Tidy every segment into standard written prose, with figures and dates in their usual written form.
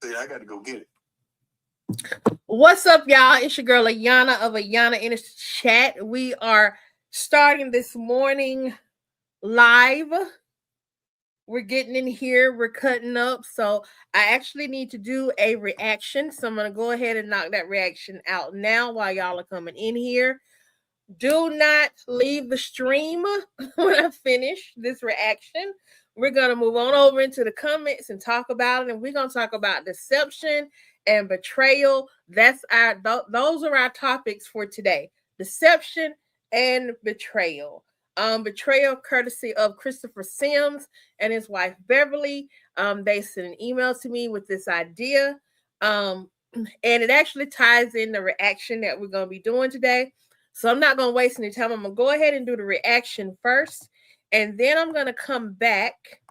say I got to go get it. What's up, y'all? It's your girl Ayana of Ayana in the chat. We are starting this morning live. We're getting in here. We're cutting up. So I actually need to do a reaction. So I'm going to go ahead and knock that reaction out now while y'all are coming in here. Do not leave the stream when I finish this reaction. We're going to move on over into the comments and talk about it. And we're going to talk about deception and betrayal. Those are our topics for today. Deception and betrayal. Betrayal courtesy of Christopher Sims and his wife Beverly. They sent an email to me with this idea. And it actually ties in the reaction that we're going to be doing today. So I'm not going to waste any time. I'm going to go ahead and do the reaction first. And then I'm going to come back.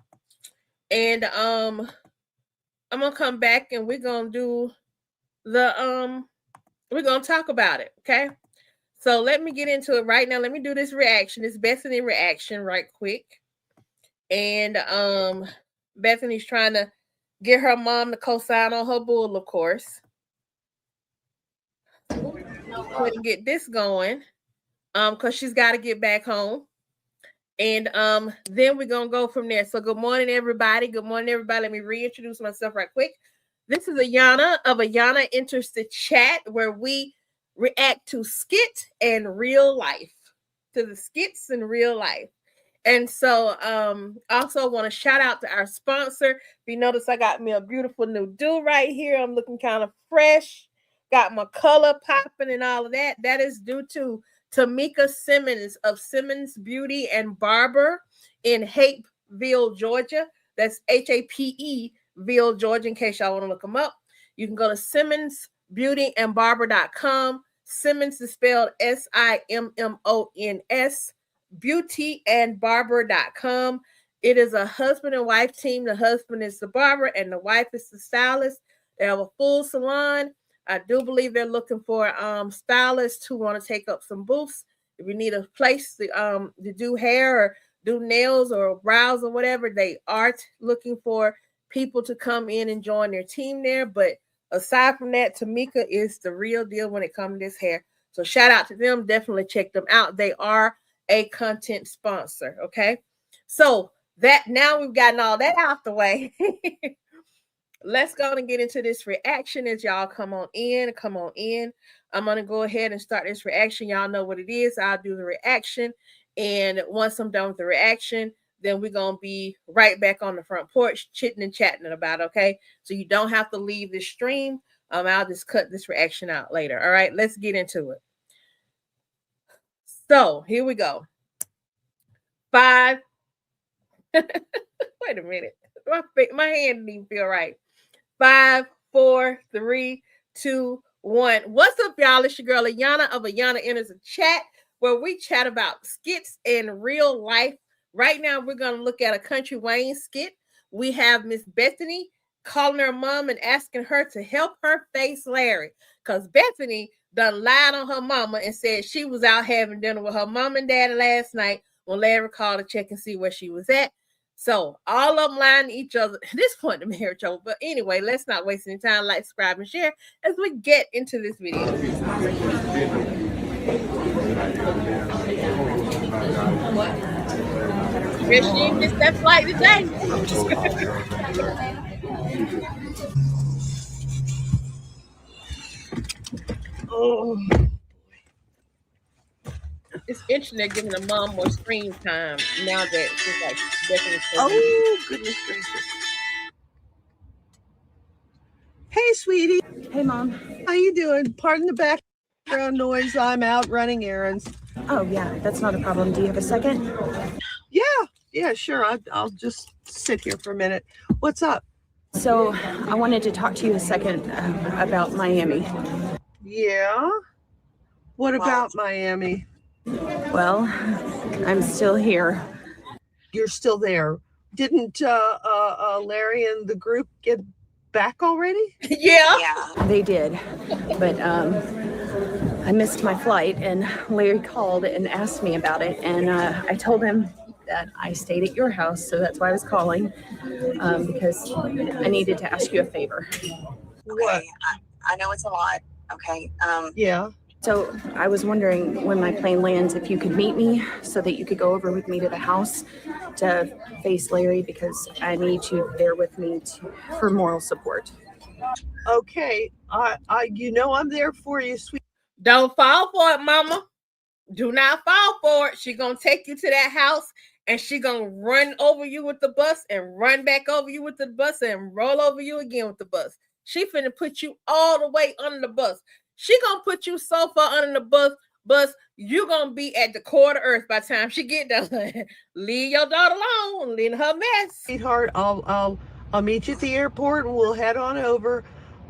And I'm going to come back and we're going to do the, we're going to talk about it. Okay. So let me get into it right now. Let me do this reaction. This Bethany reaction right quick. And Bethany's trying to get her mom to co-sign on her bull, of course. Go ahead and get this going. Because she's got to get back home. And then we're going to go from there. So good morning, everybody. Good morning, everybody. Let me reintroduce myself right quick. This is Ayana of Ayana Enters the Chat, where we react to skit and real life, to the skits in real life. And so also want to shout out to our sponsor. If you notice, I got me a beautiful new do right here. I'm looking kind of fresh. Got my color popping and all of that. That is due to Tamika Simmons of Simmons Beauty and Barber in Hapeville, Georgia. That's Hapeville, Georgia, in case y'all want to look them up. You can go to simmonsbeautyandbarber.com. Simmons is spelled Simmons, beautyandbarber.com. It is a husband and wife team. The husband is the barber and the wife is the stylist. They have a full salon. I do believe they're looking for stylists who want to take up some booths. If you need a place to do hair or do nails or brows or whatever, they are looking for people to come in and join their team there. But aside from that, Tamika is the real deal when it comes to this hair. So shout out to them. Definitely check them out. They are a content sponsor. Okay. So that now we've gotten all that out the way. Let's go and get into this reaction as y'all come on in. I'm going to go ahead and start this reaction. Y'all know what it is. I'll do the reaction. And once I'm done with the reaction, then we're going to be right back on the front porch chitting and chatting about it, okay? So you don't have to leave the stream. I'll just cut this reaction out later. All right, let's get into it. So here we go. 5. Wait a minute. My hand didn't even feel right. 5, 4, 3, 2, 1. What's up, y'all? It's your girl Ayana of Ayana Enters the Chat, where we chat about skits in real life. Right now, we're going to look at a Kountry Wayne skit. We have Miss Bethany calling her mom and asking her to help her face Larry, because Bethany done lied on her mama and said she was out having dinner with her mom and dad last night when Larry called to check and see where she was at. So all of them lying to each other. At this point, the marriage over. But anyway, let's not waste any time. Like, subscribe, and share as we get into this video. She ain't missed that flight today. Oh. It's interesting they're giving the mom more screen time now that she's like definitely. Oh, goodness gracious. Hey, sweetie. Hey, Mom. How you doing? Pardon the background noise. I'm out running errands. Oh, yeah, that's not a problem. Do you have a second? Yeah, sure. I'll just sit here for a minute. What's up? So I wanted to talk to you a second about Miami. Yeah? What about Miami? Well, I'm still here. You're still there. Didn't Larry and the group get back already? Yeah. They did. But I missed my flight, and Larry called and asked me about it. And I told him that I stayed at your house, so that's why I was calling, because I needed to ask you a favor. What? Okay, I know it's a lot. Okay. Yeah. So I was wondering when my plane lands if you could meet me so that you could go over with me to the house to face Larry, because I need you there with me for moral support. Okay. I'm there for you, sweet. Don't fall for it, mama. Do not fall for it. She gonna take you to that house and she gonna run over you with the bus and run back over you with the bus and roll over you again with the bus. She finna put you all the way under the bus. She gonna put you so far under the bus, you gonna be at the core of the earth by the time she get done. Leave your daughter alone, leave her mess. Sweetheart, I'll meet you at the airport and we'll head on over.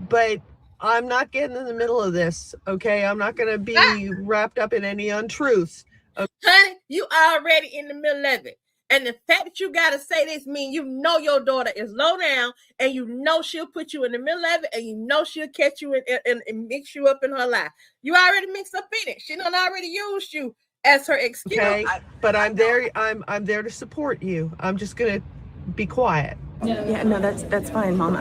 But I'm not getting in the middle of this, okay? I'm not gonna be wrapped up in any untruths. Honey, you already in the middle of it. And the fact that you gotta say this means you know your daughter is low down, and you know she'll put you in the middle of it, and you know she'll catch you and mix you up in her life. You already mixed up in it. She done already used you as her excuse. Okay, but I'm there. I'm there to support you. I'm just gonna be quiet. Yeah, no, that's fine, Mom.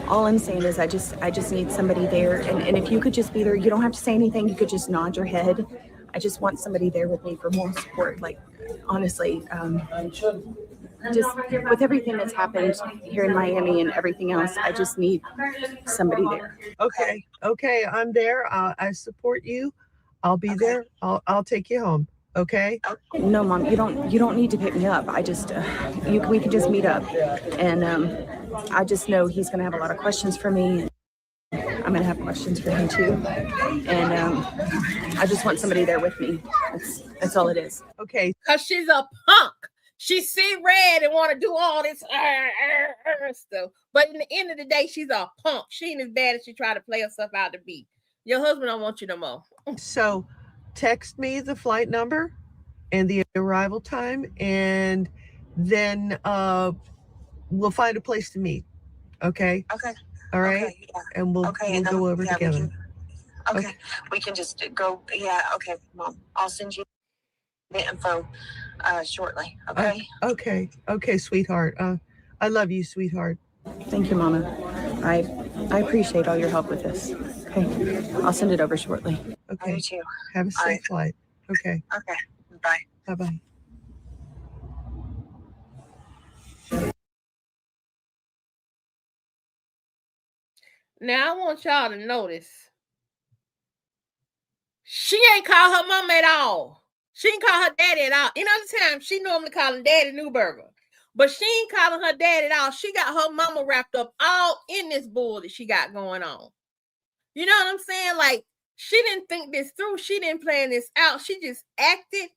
All I'm saying is I just need somebody there, and if you could just be there, you don't have to say anything. You could just nod your head. I just want somebody there with me for moral support. Like, honestly, just with everything that's happened here in Miami and everything else, I just need somebody there. Okay, I'm there. I support you. I'll be there. I'll take you home. Okay. No, Mom, you don't need to pick me up. I just we can just meet up, and I just know he's gonna have a lot of questions for me. I'm gonna have questions for him too, and I just want somebody there with me. That's all it is. Okay. Cause she's a punk. She see red and want to do all this stuff. But in the end of the day, she's a punk. She ain't as bad as she try to play herself out to be. Your husband don't want you no more. So, text me the flight number and the arrival time, and then we'll find a place to meet. Okay. Okay. All right. Okay, yeah. And we'll go over together. We can just go. Yeah. Okay, Mom. I'll send you the info shortly. Okay. Okay, sweetheart. I love you, sweetheart. Thank you, Mama. I appreciate all your help with this. Okay, I'll send it over shortly. Okay. You too. Have a safe flight. Okay. Okay. Bye. Bye-bye. Now I want y'all to notice. She ain't call her mama at all. She ain't call her daddy at all. In other times, she normally calling daddy Newberger. But she ain't calling her dad at all. She got her mama wrapped up all in this bull that she got going on. You know what I'm saying? Like, she didn't think this through. She didn't plan this out. She just acted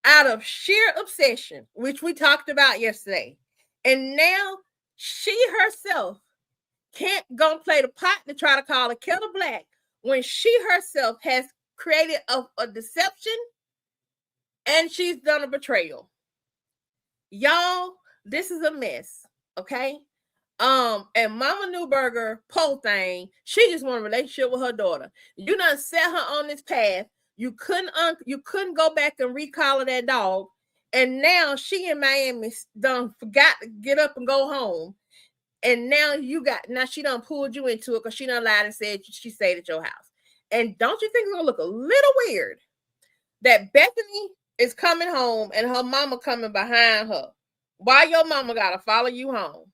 out of sheer obsession, which we talked about yesterday. And now she herself can't go play the pot to try to call a kettle black when she herself has created a deception and she's done a betrayal. Y'all, this is a mess, okay? And Mama Newberger pole thing, she just want a relationship with her daughter. You done set her on this path. You couldn't go back and recall that dog, and now she in Miami done forgot to get up and go home. And now she done pulled you into it because she done lied and said she stayed at your house. And don't you think it's gonna look a little weird that Bethany is coming home and her mama coming behind her? Why your mama gotta follow you home?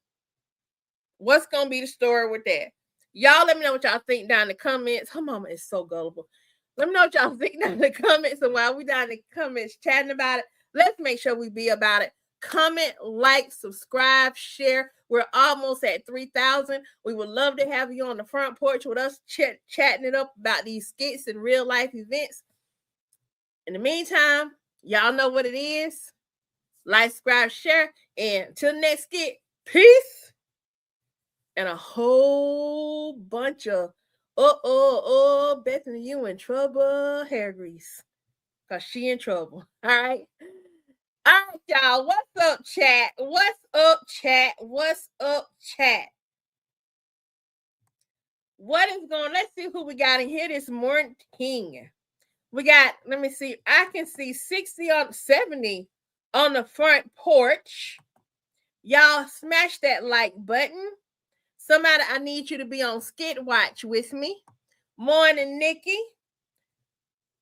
What's gonna be the story with that? Y'all let me know what y'all think down in the comments. Her mama is so gullible. Let me know what y'all think down in the comments. And while we down in the comments chatting about it, let's make sure we be about it. Comment, like, subscribe, share. We're almost at 3,000. We would love to have you on the front porch with us chatting it up about these skits and real life events. In the meantime, y'all know what it is. Like, subscribe, share. And until next skit, peace. And a whole bunch of Bethany, you in trouble, hair grease. Because she in trouble. All right. All right, y'all. What's up, chat? What's up, chat? What's up, chat? What is going? Let's see who we got in here this morning. We got, let me see. I can see 60 or 70 on the front porch. Y'all smash that like button. Somebody, I need you to be on Skit Watch with me. Morning, Nikki.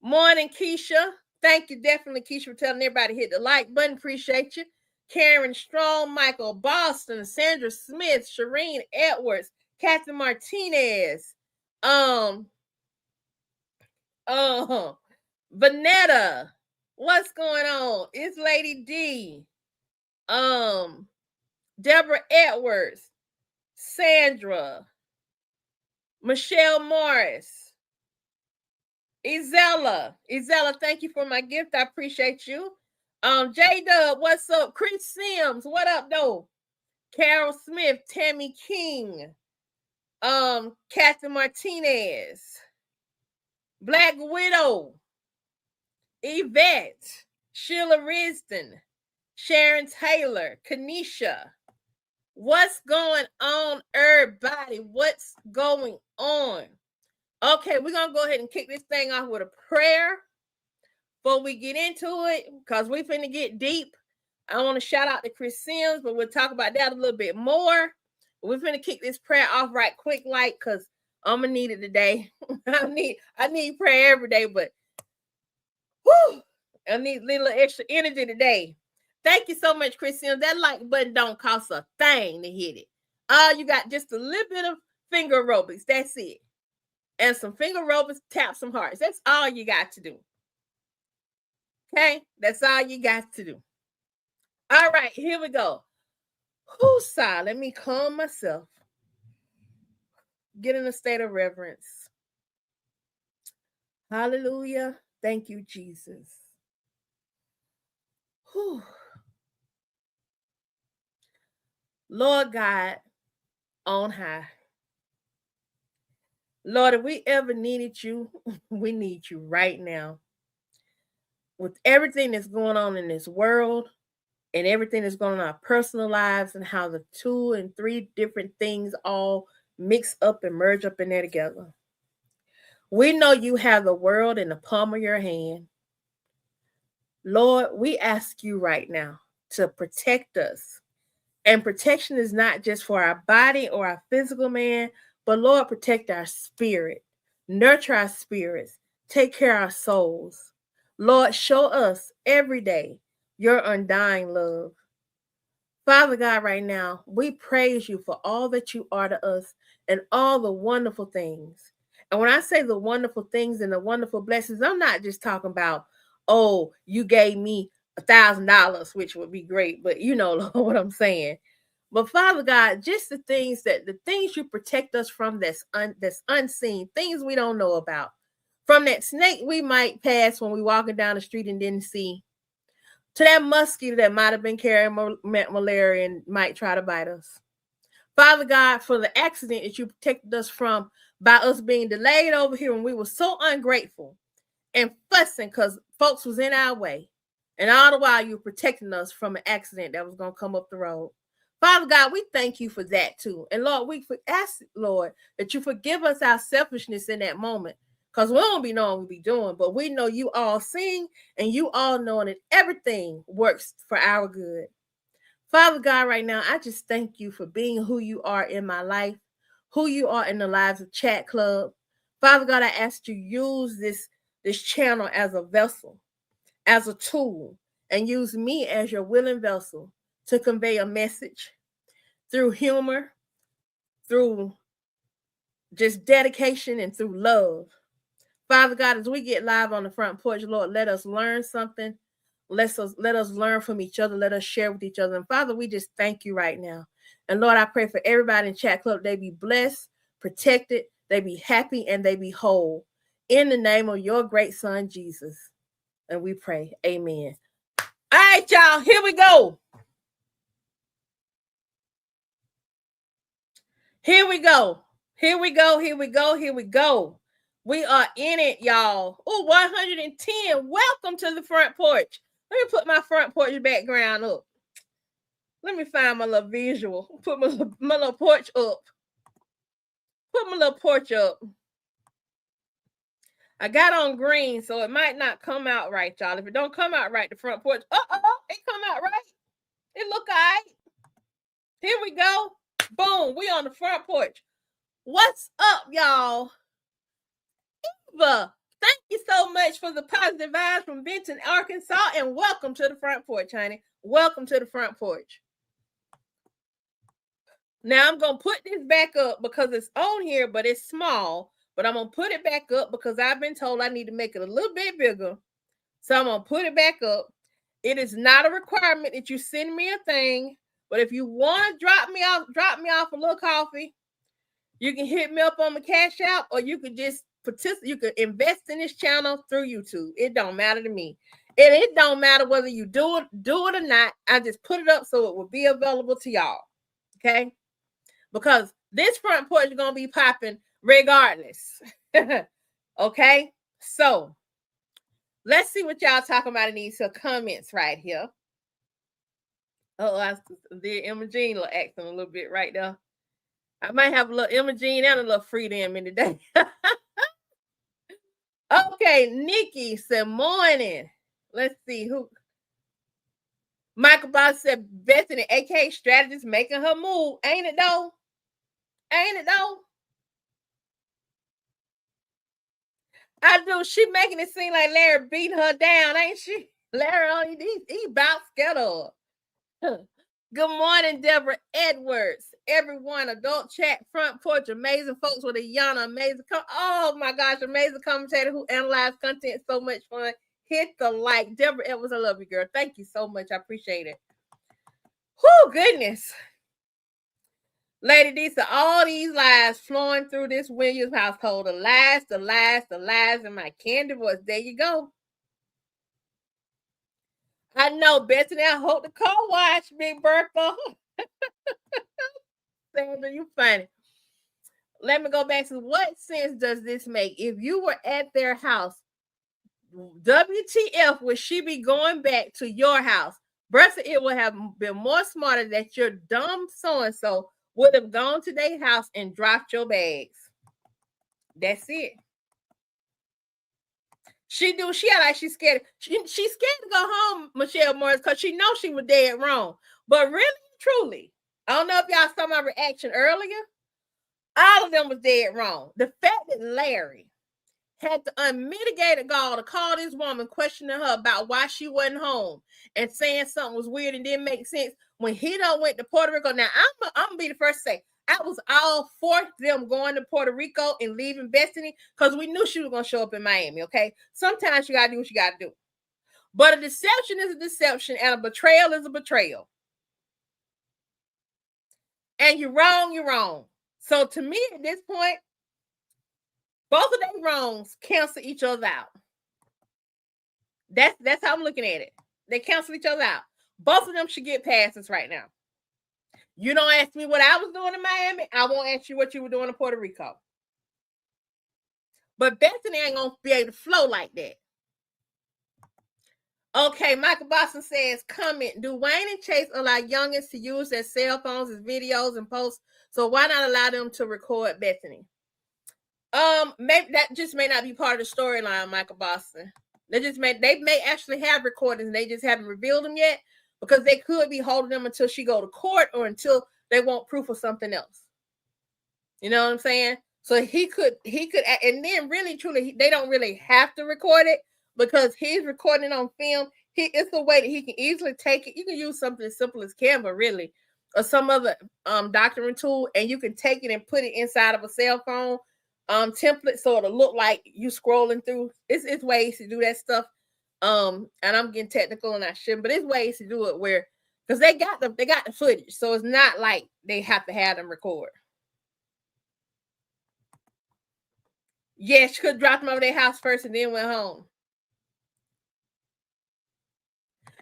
Morning, Keisha. Thank you, definitely, Keisha, for telling everybody to hit the like button. Appreciate you. Karen Strong, Michael Boston, Sandra Smith, Shireen Edwards, Kathy Martinez, Vanetta. What's going on? It's Lady D. Deborah Edwards, Sandra, Michelle Morris, Izella, thank you for my gift. I appreciate you. J-Dub, what's up? Chris Sims, what up, though? Carol Smith, Tammy King, Kathy Martinez, Black Widow, Yvette, Sheila Risden, Sharon Taylor, Kanisha. What's going on, everybody? What's going on? Okay, we're going to go ahead and kick this thing off with a prayer before we get into it, because we're finna get deep. I want to shout out to Chris Sims, but we'll talk about that a little bit more. We're finna kick this prayer off right quick, like, because I'm going to need it today. I need prayer every day, but whew, I need a little extra energy today. Thank you so much, Chris Sims. That like button don't cost a thing to hit it. You got just a little bit of finger aerobics. That's it. And some finger aerobics, tap some hearts. That's all you got to do. Okay? That's all you got to do. All right, here we go. Whoosah, let me calm myself. Get in a state of reverence. Hallelujah. Thank you, Jesus. Whew. Lord God on high. Lord, if we ever needed you, we need you right now. With everything that's going on in this world and everything that's going on in our personal lives and how the 2 and 3 different things all mix up and merge up in there together. We know you have the world in the palm of your hand. Lord, we ask you right now to protect us. And protection is not just for our body or our physical man, but Lord, protect our spirit, nurture our spirits, take care of our souls. Lord, show us every day your undying love. Father God, right now, we praise you for all that you are to us and all the wonderful things. And when I say the wonderful things and the wonderful blessings, I'm not just talking about, oh, you gave me $1,000, which would be great, but you know what I'm saying. But Father God, just the things you protect us from that's unseen, things we don't know about. From that snake we might pass when we walking down the street and didn't see, to that mosquito that might have been carrying malaria and might try to bite us. Father God, for the accident that you protected us from by us being delayed over here when we were so ungrateful and fussing because folks was in our way. And all the while you were protecting us from an accident that was going to come up the road. Father God, we thank you for that too. And Lord, we ask, Lord, that you forgive us our selfishness in that moment. Because we don't be knowing what we be doing, but we know you all seeing and you all knowing that everything works for our good. Father God, right now, I just thank you for being who you are in my life, who you are in the lives of Chat Club. Father God, I ask you use this channel as a vessel, as a tool, and use me as your willing vessel to convey a message through humor, through just dedication, and through love. Father God, as we get live on the front porch, Lord, let us learn something. Let us learn from each other. Let us share with each other. And Father, we just thank you right now. And Lord, I pray for everybody in Chat Club, they be blessed, protected, they be happy, and they be whole. In the name of your great son, Jesus. And we pray, amen. All right, y'all, here we go. Here we go. Here we go. Here we go. Here we go. We are in it, y'all. Oh, 110. Welcome to the front porch. Let me put my front porch background up. Let me find my little visual. Put my little porch up. Put my little porch up. I got on green, so it might not come out right, y'all. If it don't come out right, the front porch, It come out right. It look all right. Here we go. Boom. We on the front porch. What's up, y'all? Eva, thank you so much for the positive vibes from Benton, Arkansas, and welcome to the front porch, honey. Welcome to the front porch. Now I'm going to put this back up because it's on here, but it's small. But I'm going to put it back up because I've been told I need to make it a little bit bigger. So I'm going to put it back up. It is not a requirement that you send me a thing. But if you want to drop me off a little coffee, you can hit me up on the Cash App, or you could just participate. You could invest in this channel through YouTube. It don't matter to me. And it don't matter whether you do it or not. I just put it up so it will be available to y'all. Okay? Because this front porch is going to be popping regardless. Okay? So, let's see what y'all talking about in these comments right here. Oh, I did Imogene little accent a little bit right there. I might have a little Imogene and a little freedom in the day. Okay, Nikki said morning. Let's see who. Michael Boss said Bethany, aka strategist, making her move. Ain't it though? Ain't it though? I do. She making it seem like Larry beat her down, ain't she? Larry, he about scared of her. Good morning, Deborah Edwards. Everyone, adult chat, front porch, amazing folks with Ayana, amazing. Oh my gosh, amazing commentator who analyzed content. So much fun. Hit the like. Deborah Edwards, I love you, girl. Thank you so much. I appreciate it. Whoo, goodness. Lady D said, all these lies flowing through this Williams household. The lies in my candy voice. There you go. I know, Bethany. I hope the car wash, Big Bertha. Sandra, you funny. Let me go back to what sense does this make? If you were at their house, WTF would she be going back to your house? Bertha, it would have been more smarter that your dumb so-and-so would have gone to their house and dropped your bags. That's it. She act like she's scared. She's scared to go home, Michelle Morris, because she knows she was dead wrong. But really, truly, I don't know if y'all saw my reaction earlier. All of them was dead wrong. The fact that Larry had the unmitigated gall to call this woman, questioning her about why she wasn't home and saying something was weird and didn't make sense when he done went to Puerto Rico. Now, I'm going to be the first to say, I was all for them going to Puerto Rico and leaving Bethany because we knew she was going to show up in Miami, okay? Sometimes you got to do what you got to do. But a deception is a deception and a betrayal is a betrayal. And you're wrong, you're wrong. So to me, at this point, both of their wrongs cancel each other out. That's how I'm looking at it. They cancel each other out. Both of them should get passes right now. You don't ask me what I was doing in Miami, I won't ask you what you were doing in Puerto Rico. But Bethany ain't going to be able to flow like that. Okay, Michael Boston says, comment, do Wayne and Chase allow youngins to use their cell phones as videos and posts? So why not allow them to record Bethany? Maybe that just may not be part of the storyline, Michael Boston. They may actually have recordings and they just haven't revealed them yet because they could be holding them until she go to court or until they want proof of something else. You know what I'm saying? So he could, and then really, truly, they don't really have to record it because he's recording on film. It's a way that he can easily take it. You can use something as simple as Canva, really, or some other doctoring tool, and you can take it and put it inside of a cell phone template so it'll look like you scrolling through. It's ways to do that stuff. And I'm getting technical and I shouldn't, but it's ways to do it where because they got the footage, so it's not like they have to have them record. Yeah, she could drop them over their house first and then went home.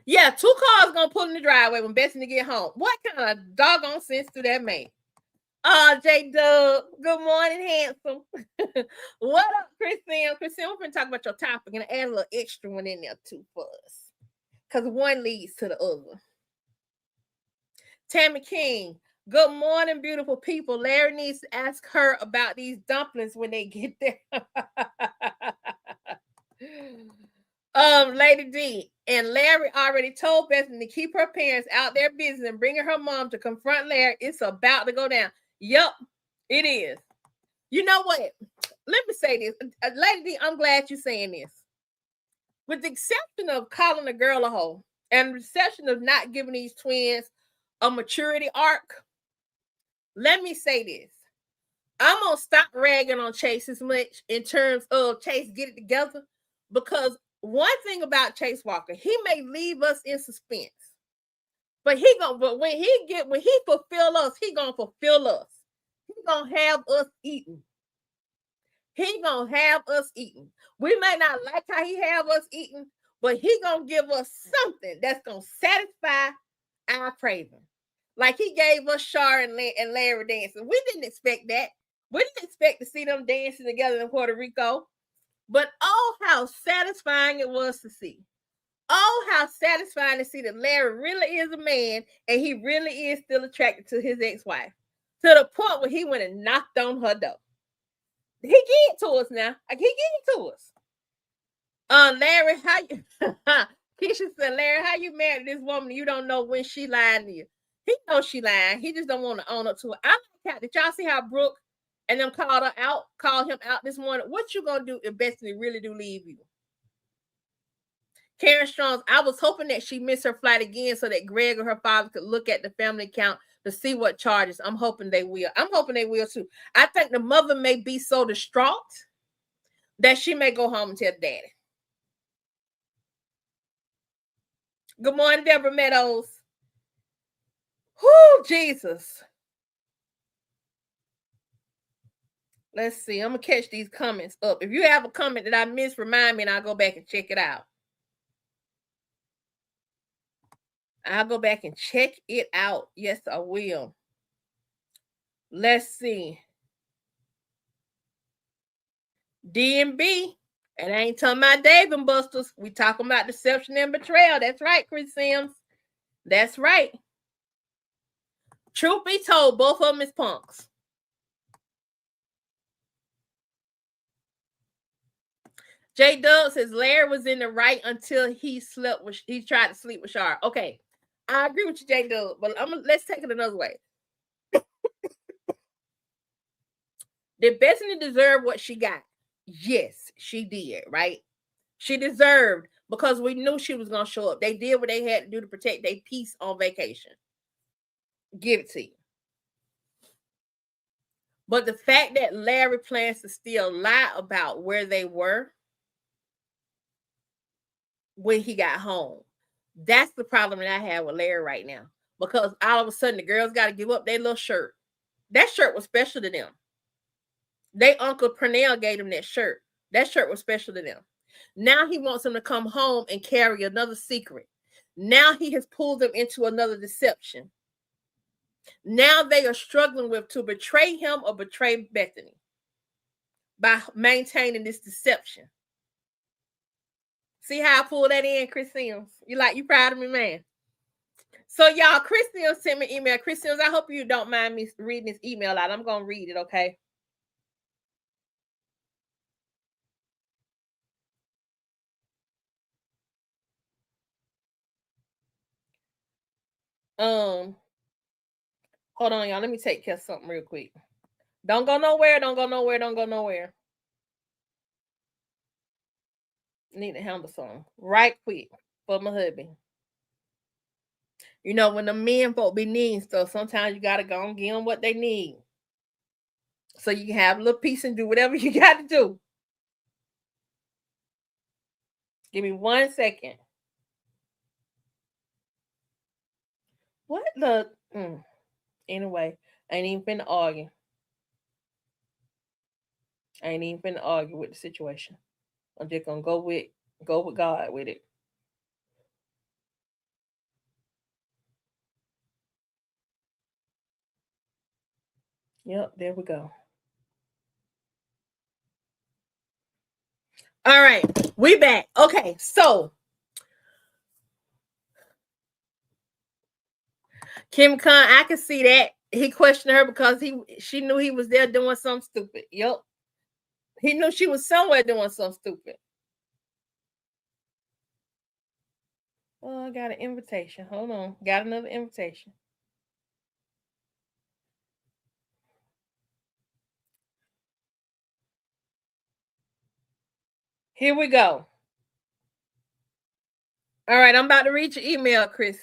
Yeah, 2 cars gonna pull in the driveway when Bethany get home. What kind of doggone sense do that make? J Dub, good morning, handsome. What up, Christine? Christine, we're gonna talk about your topic and add a little extra one in there too for us. Because one leads to the other. Tammy King, good morning, beautiful people. Larry needs to ask her about these dumplings when they get there. Lady D, and Larry already told Bethany to keep her parents out their business and bringing her mom to confront Larry. It's about to go down. Yup, it is. You know what? Let me say this. Lady D, I'm glad you're saying this. With the exception of calling a girl a hoe and the exception of not giving these twins a maturity arc, let me say this. I'm going to stop ragging on Chase as much in terms of Chase get it together, because one thing about Chase Walker, he may leave us in suspense, but when he fulfill us, he gonna fulfill us. He gonna have us eating. He gonna have us eating. We may not like how he have us eating, but he gonna give us something that's gonna satisfy our craving. Like he gave us Shara and Larry dancing. We didn't expect that. We didn't expect to see them dancing together in Puerto Rico. But oh, how satisfying it was to see. Oh, how satisfying to see that Larry really is a man and he really is still attracted to his ex-wife. To the point where he went and knocked on her door. He get to us now. Like, he get to us. Larry, how you Keisha said, Larry, how you married this woman? You don't know when she lied to you. He knows she lied. He just don't want to own up to it. I like how, did y'all see how Brooke and them called him out this morning? What you gonna do if Bethany really do leave you? Karen Strong's, I was hoping that she missed her flight again so that Greg or her father could look at the family account to see what charges. I'm hoping they will. I'm hoping they will too. I think the mother may be so distraught that she may go home and tell daddy. Good morning, Deborah Meadows. Whoo, Jesus. Let's see. I'm going to catch these comments up. If you have a comment that I missed, remind me and I'll go back and check it out. I'll go back and check it out. Yes, I will. Let's see. D&B. And I ain't talking about Dave and Busters. We talking about deception and betrayal. That's right, Chris Sims. That's right. Truth be told, both of them is punks. J Dub says Larry was in the right until he tried to sleep with Shara. Okay, I agree with you, J Dub, but let's take it another way. Did Bethany deserve what she got? Yes, she did, right? She deserved, because we knew she was going to show up. They did what they had to do to protect their peace on vacation. Give it to you. But the fact that Larry plans to still lie about where they were when he got home, that's the problem that I have with Larry right now. Because all of a sudden, the girls got to give up their little shirt. That shirt was special to them. Their Uncle Pernell gave them that shirt. That shirt was special to them. Now he wants them to come home and carry another secret. Now he has pulled them into another deception. Now they are struggling to betray him or betray Bethany by maintaining this deception. See how I pulled that in, Chris Sims? You proud of me, man? So y'all, Chris Sims sent me an email. Chris Sims, I hope you don't mind me reading this email out. I'm going to read it, okay? Hold on, y'all. Let me take care of something real quick. Don't go nowhere. Don't go nowhere. Don't go nowhere. Need to handle something right quick for my hubby. You know, when the men folk be needing stuff, sometimes you got to go and give them what they need. So you can have a little peace and do whatever you got to do. Give me 1 second. What the... Anyway, I ain't even finna argue. I ain't even finna argue with the situation. I'm just gonna go with God with it. Yep, there we go. All right, we back. Okay, so Kim Khan, I can see that. He questioned her because she knew he was there doing something stupid. Yep. He knew she was somewhere doing something stupid. Oh, I got an invitation. Hold on. Got another invitation. Here we go. All right, I'm about to read your email, Chris.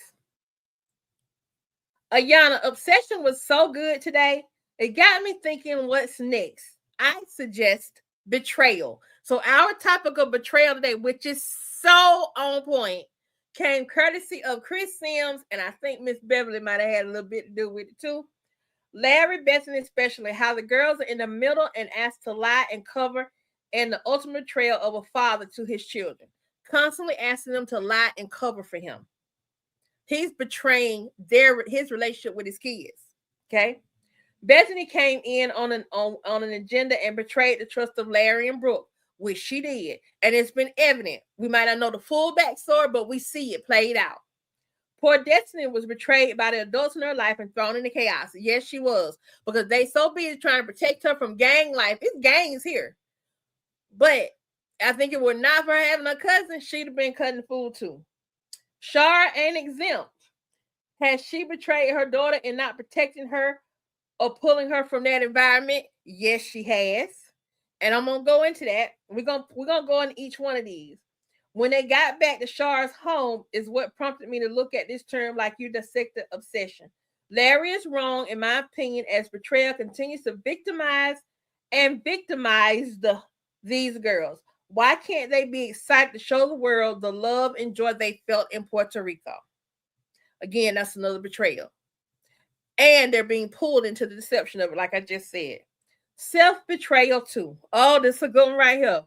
Ayana, obsession was so good today. It got me thinking what's next. I suggest betrayal. So our topic of betrayal today, which is so on point, came courtesy of Chris Sims, and I think Miss Beverly might have had a little bit to do with it too. Larry, Bethany, especially, how the girls are in the middle and asked to lie and cover, and the ultimate betrayal of a father to his children, constantly asking them to lie and cover for him. He's betraying his relationship with his kids. Okay. Bethany came in on an agenda and betrayed the trust of Larry and Brooke, which she did. And it's been evident. We might not know the full backstory, but we see it played out. Poor Destiny was betrayed by the adults in her life and thrown into chaos. Yes, she was. Because they so busy trying to protect her from gang life. It's gangs here. But I think it would not for her having a cousin, she'd have been cutting food too. Shara ain't exempt. Has she betrayed her daughter in not protecting her or pulling her from that environment? Yes, she has. And I'm gonna go into that. We're gonna go into each one of these. When they got back to Shara's home is what prompted me to look at this term like you dissected obsession. Larry is wrong, in my opinion, as betrayal continues to victimize these girls. Why can't they be excited to show the world the love and joy they felt in Puerto Rico? Again, that's another betrayal. And they're being pulled into the deception of it, like I just said. Self-betrayal too. Oh, this is a good one right here.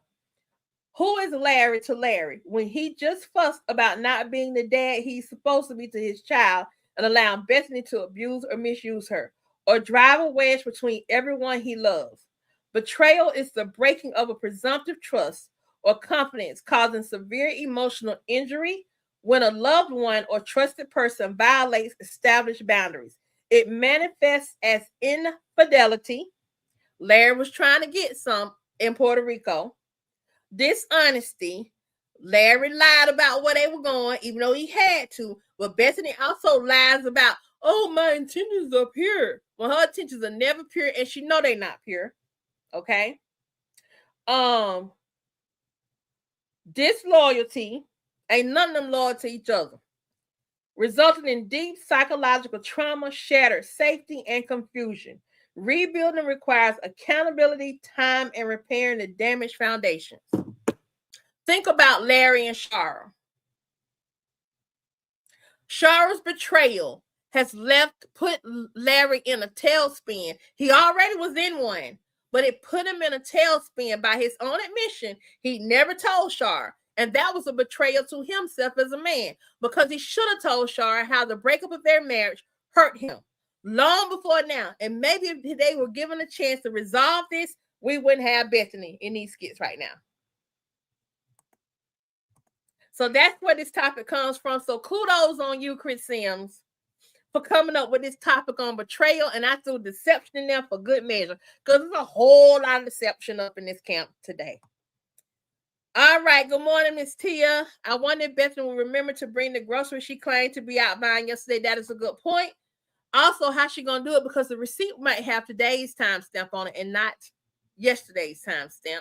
Who is Larry to Larry when he just fussed about not being the dad he's supposed to be to his child and allowing Bethany to abuse or misuse her or drive a wedge between everyone he loves? Betrayal is the breaking of a presumptive trust or confidence, causing severe emotional injury when a loved one or trusted person violates established boundaries. It manifests as infidelity. Larry was trying to get some in Puerto Rico. Dishonesty. Larry lied about where they were going, even though he had to. But Bethany also lies about, oh, my intentions are pure. Well, her intentions are never pure, and she know they're not pure. Okay. Disloyalty. Ain't none of them loyal to each other, resulting in deep psychological trauma, shattered safety, and confusion. Rebuilding requires accountability, time, and repairing the damaged foundations. Think about Larry and Shara. Shara's betrayal has put Larry in a tailspin. He already was in one, but it put him in a tailspin by his own admission. He never told Shara. And that was a betrayal to himself as a man, because he should have told Shara how the breakup of their marriage hurt him long before now. And maybe if they were given a chance to resolve this, we wouldn't have Bethany in these skits right now. So that's where this topic comes from. So kudos on you, Chris Sims, for coming up with this topic on betrayal. And I threw deception in there for good measure, because there's a whole lot of deception up in this camp today. All right. Good morning, Miss Tia. I wonder if Bethany will remember to bring the groceries she claimed to be out buying yesterday. That is a good point. Also, how she going to do it, because the receipt might have today's timestamp on it and not yesterday's timestamp.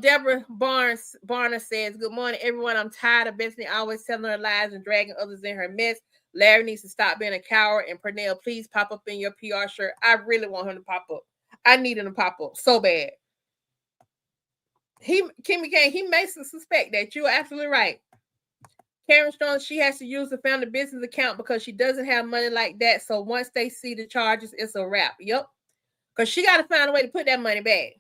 Deborah Barner says, good morning, everyone. I'm tired of Bethany always telling her lies and dragging others in her mess. Larry needs to stop being a coward. And Pernell, please pop up in your PR shirt. I really want him to pop up. I need him to pop up so bad. Kimmy Kane, he makes us suspect that. You're absolutely right. Karen Strong, she has to use the family business account because she doesn't have money like that. So once they see the charges, it's a wrap. Yep. Because she got to find a way to put that money back.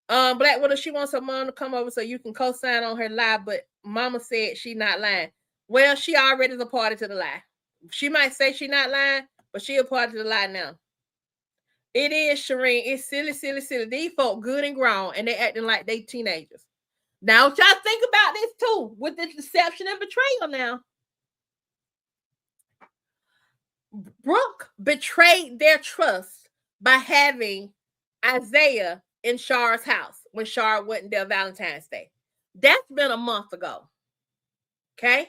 Black Widow, she wants her mom to come over so you can co-sign on her lie, but mama said she not lying. Well, she already is a party to the lie. She might say she not lying, but she a party to the lie now. It is, Shireen. It's silly. These folk good and grown, and they acting like they teenagers. Now, y'all think about this too, with the deception and betrayal now. Brooke betrayed their trust by having Isaiah in Shara's house when Shara wasn't there Valentine's Day. That's been a month ago. Okay?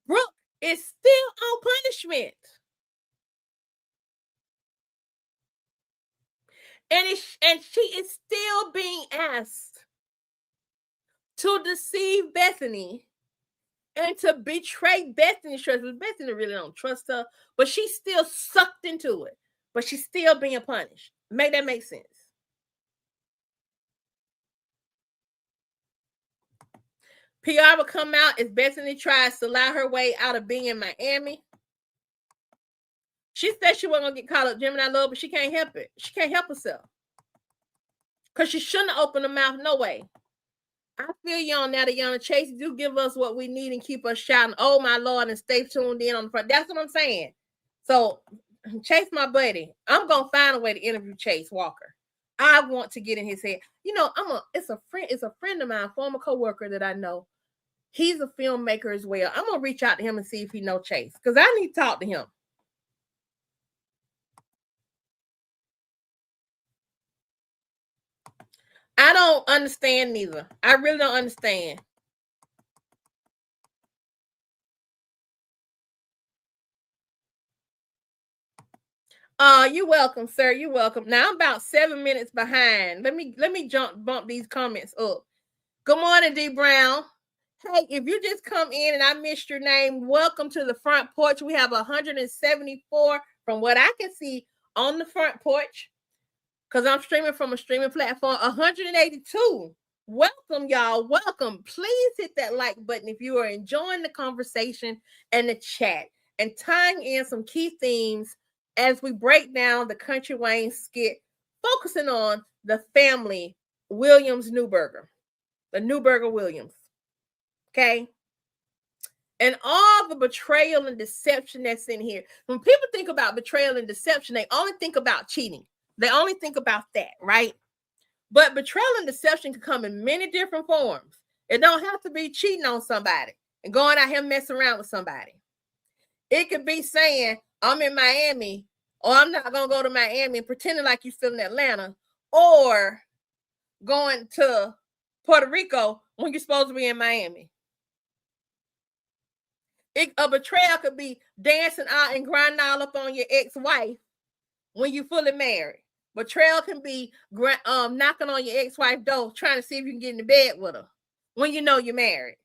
Brooke is still on punishment. And she is still being asked to deceive Bethany and to betray Bethany's trust. Bethany really don't trust her, but she's still sucked into it. But she's still being punished. Make that make sense? PR will come out as Bethany tries to lie her way out of being in Miami. She said she wasn't going to get caught up Gemini love, but she can't help it. She can't help herself. Because she shouldn't have opened her mouth, no way. I feel you on that, Ayana. Chase, do give us what we need and keep us shouting, oh my Lord, and stay tuned in on the front. That's what I'm saying. So, Chase, my buddy, I'm going to find a way to interview Chase Walker. I want to get in his head. You know, it's a friend of mine, former coworker that I know. He's a filmmaker as well. I'm going to reach out to him and see if he knows Chase, because I need to talk to him. I don't understand neither. I really don't understand. You're welcome, sir. You're welcome. Now I'm about 7 minutes behind. Let me bump these comments up. Good morning, D Brown. Hey, if you just come in and I missed your name, welcome to the front porch. We have 174 from what I can see on the front porch, because I'm streaming from a streaming platform. 182. Welcome, y'all. Welcome. Please hit that like button if you are enjoying the conversation and the chat and tying in some key themes as we break down the Kountry Wayne Skit, focusing on the family Williams Newberger, the Newberger Williams. Okay? And all the betrayal and deception that's in here. When people think about betrayal and deception, they only think about cheating. They only think about that, right? But betrayal and deception can come in many different forms. It don't have to be cheating on somebody and going out here messing around with somebody. It could be saying, I'm in Miami, or I'm not going to go to Miami and pretending like you're still in Atlanta, or going to Puerto Rico when you're supposed to be in Miami. A betrayal could be dancing out and grinding all up on your ex-wife when you're fully married. Betrayal can be knocking on your ex-wife's door, trying to see if you can get into bed with her when you know you're married.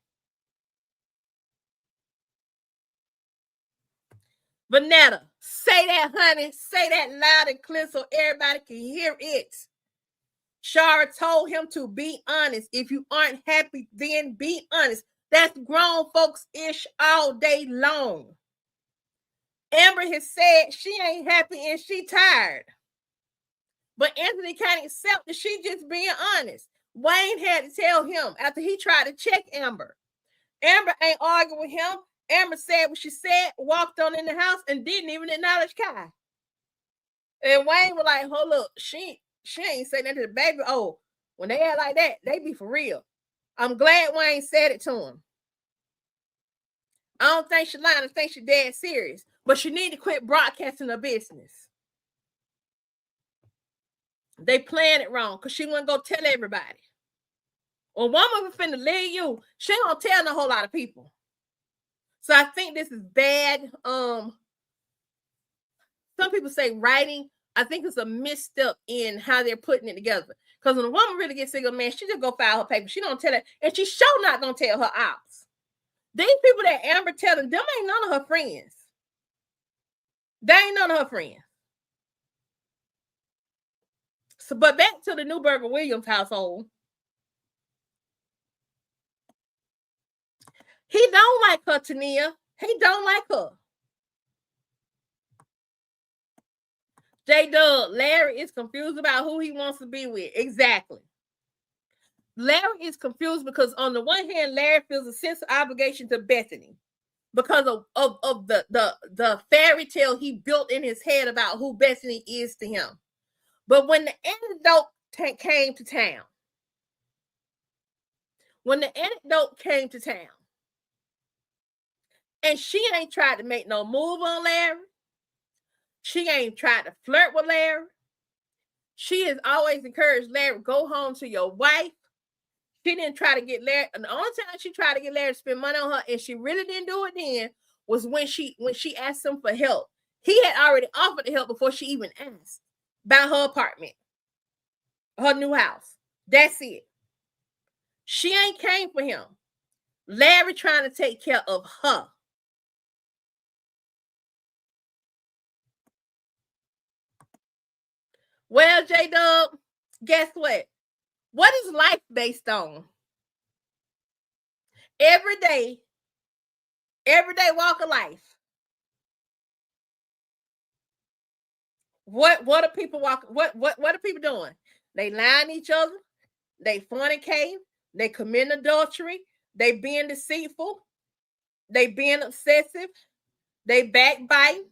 Vanetta, say that, honey. Say that loud and clear so everybody can hear it. Shara told him to be honest. If you aren't happy, then be honest. That's grown folks ish all day long. Amber has said she ain't happy and she tired. But Anthony can't accept that she just being honest. Wayne had to tell him after he tried to check Amber. Amber ain't arguing with him. Amber said what she said, walked on in the house, and didn't even acknowledge Kai. And Wayne was like, hold up, she ain't saying that to the baby. Oh, when they act like that, they be for real. I'm glad Wayne said it to him. I don't think she lying. I think she dead serious. But she need to quit broadcasting her business. They playing it wrong because she wouldn't go tell everybody. Well, woman finna leave you, she ain't gonna tell a whole lot of people. So I think this is bad. Some people say writing. I think it's a misstep in how they're putting it together. Because when a woman really gets sick of a man, she just go file her paper. She don't tell it, and she's sure not gonna tell her ops. These people that Amber telling, them ain't none of her friends. They ain't none of her friends. So, but back to the Newberger Williams household. He don't like her, Tania. He don't like her. J-Dub, Larry is confused about who he wants to be with. Exactly. Larry is confused because on the one hand, Larry feels a sense of obligation to Bethany because of the fairy tale he built in his head about who Bethany is to him. But when the antidote came to town, and she ain't tried to make no move on Larry, she ain't tried to flirt with Larry, she has always encouraged Larry, go home to your wife. She didn't try to get Larry. And the only time she tried to get Larry to spend money on her, and she really didn't do it then, was when she asked him for help. He had already offered to help before she even asked about her apartment, her new house. That's it. She ain't came for him. Larry trying to take care of her. Well, J-Dub, guess what? What is life based on? Everyday walk of life. What are people walking? What are people doing? They lying each other, they fornicating, they committing adultery, they being deceitful, they being obsessive, they backbiting,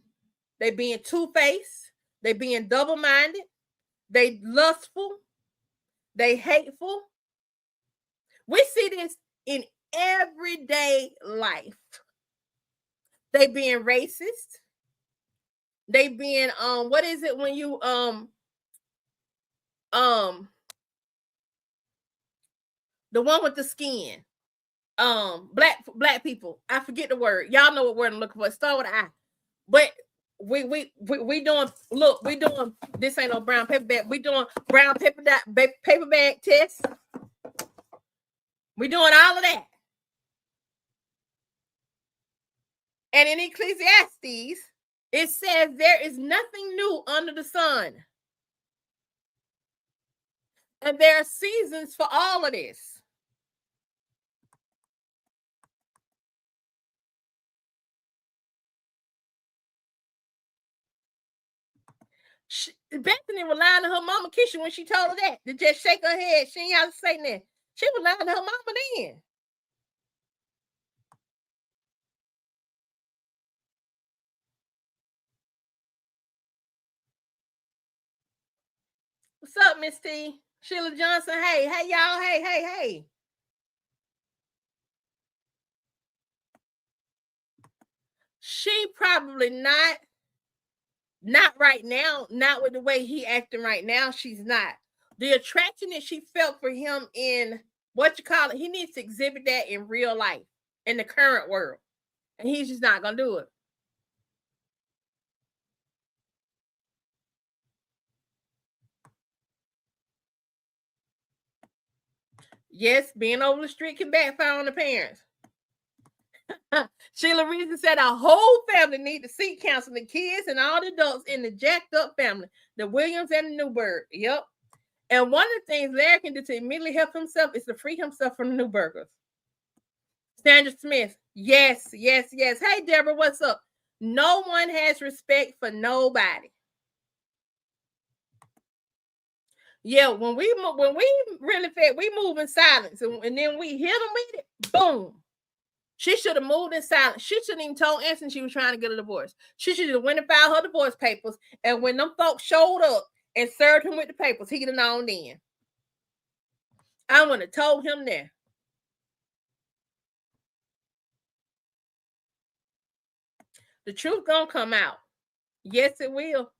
they being two-faced, they being double-minded, they lustful, they hateful. We see this in everyday life. They being racist. They being what is it when you the one with the skin, black people. I forget the word. Y'all know what word I'm looking for. It start with an I. But we doing, look, we doing, this ain't no brown paper bag. We doing brown paper bag test. We doing all of that. And in Ecclesiastes, it says there is nothing new under the sun. And there are seasons for all of this. Bethany was lying to her mama Keisha when she told her that. To just shake her head. She ain't have to say that. She was lying to her mama then. What's up, Miss T? Sheila Johnson. Hey, y'all. Hey. She probably not right now, not with the way he acting right now. She's not. The attraction that she felt for him in he needs to exhibit that in real life, in the current world. And he's just not gonna do it. Yes, being over the street can backfire on the parents. Sheila Reason said our whole family need to seek counseling, the kids and all the adults in the jacked up family, the Williams and the Newberg. Yep. And one of the things Larry can do to immediately help himself is to free himself from the Newbergers. Sandra Smith. Yes. Hey, Deborah, what's up? No one has respect for nobody. Yeah, when we really fed, we move in silence, and then we hit them with it. Boom. She should have moved in silence. She shouldn't even told Anthony she was trying to get a divorce. She should have went and filed her divorce papers. And when them folks showed up and served him with the papers, he'd have known then. I would have told him there. The truth gonna come out. Yes, it will.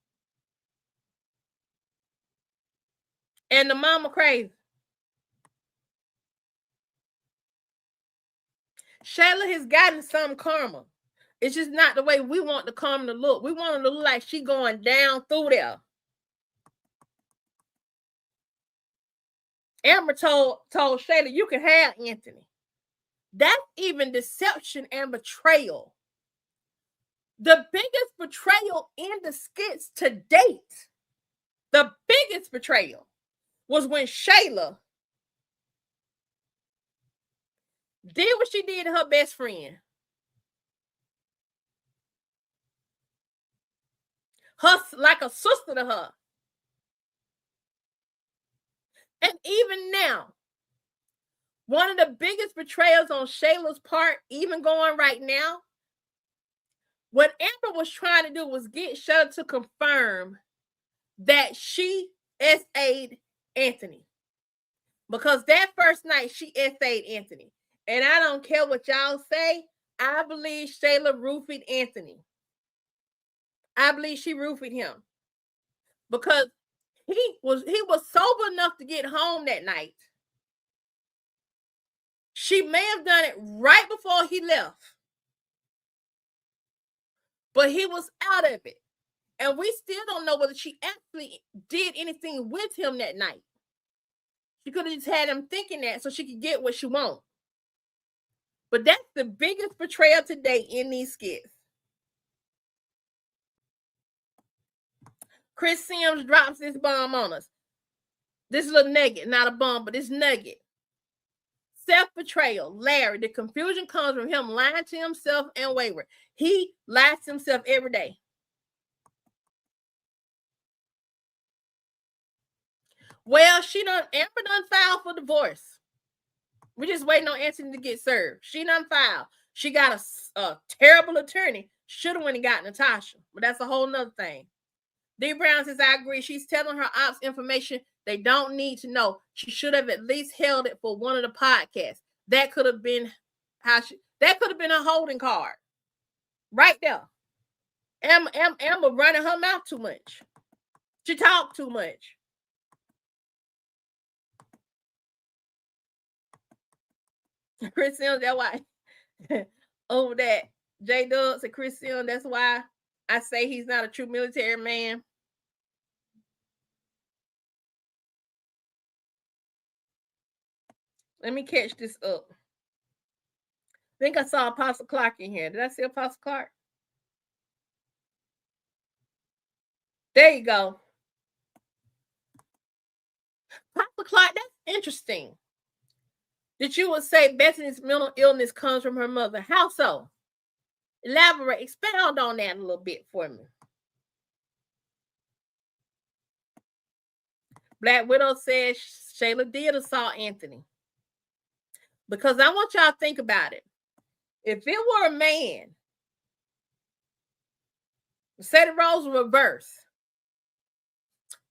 And the mama crazy. Shayla has gotten some karma. It's just not the way we want the karma to look. We want it to look like she going down through there. Amber told Shayla, you can have Anthony. That's even deception and betrayal. The biggest betrayal in the skits to date, the biggest betrayal was when Shayla did what she did to her best friend. Her, like a sister to her. And even now, one of the biggest betrayals on Shayla's part, even going right now, what Amber was trying to do was get Shayla to confirm that she SA'd Anthony. Because that first night, she SA'd Anthony. And I don't care what y'all say, I believe Shayla roofied Anthony. I believe she roofied him. Because he was sober enough to get home that night. She may have done it right before he left, but he was out of it. And we still don't know whether she actually did anything with him that night. She could have just had him thinking that so she could get what she wants. But that's the biggest betrayal today in these skits. Chris Sims drops this bomb on us. This little nugget, not a bomb, but this nugget. Self-betrayal. Larry, the confusion comes from him lying to himself and wayward. He lies to himself every day. Well, Amber done filed for divorce. We're just waiting on Anthony to get served. She done filed. She got a terrible attorney. Should have went and got Natasha, but that's a whole nother thing. D. Brown says, I agree. She's telling her ops information they don't need to know. She should have at least held it for one of the podcasts. That could have been a holding card. Right there. Amber running her mouth too much. She talked too much. Chris Sims, that's why over that J Dubs and Chris Sims, that's why I say he's not a true military man. Let me catch this up. I think I saw Apostle Clark in here. Did I see Apostle Clark? There you go. Apostle Clark, that's interesting. That you would say Bethany's mental illness comes from her mother. How so? Elaborate, expound on that a little bit for me. Black Widow says Shayla did assault Anthony. Because I want y'all to think about it. If it were a man, say the roles were reversed,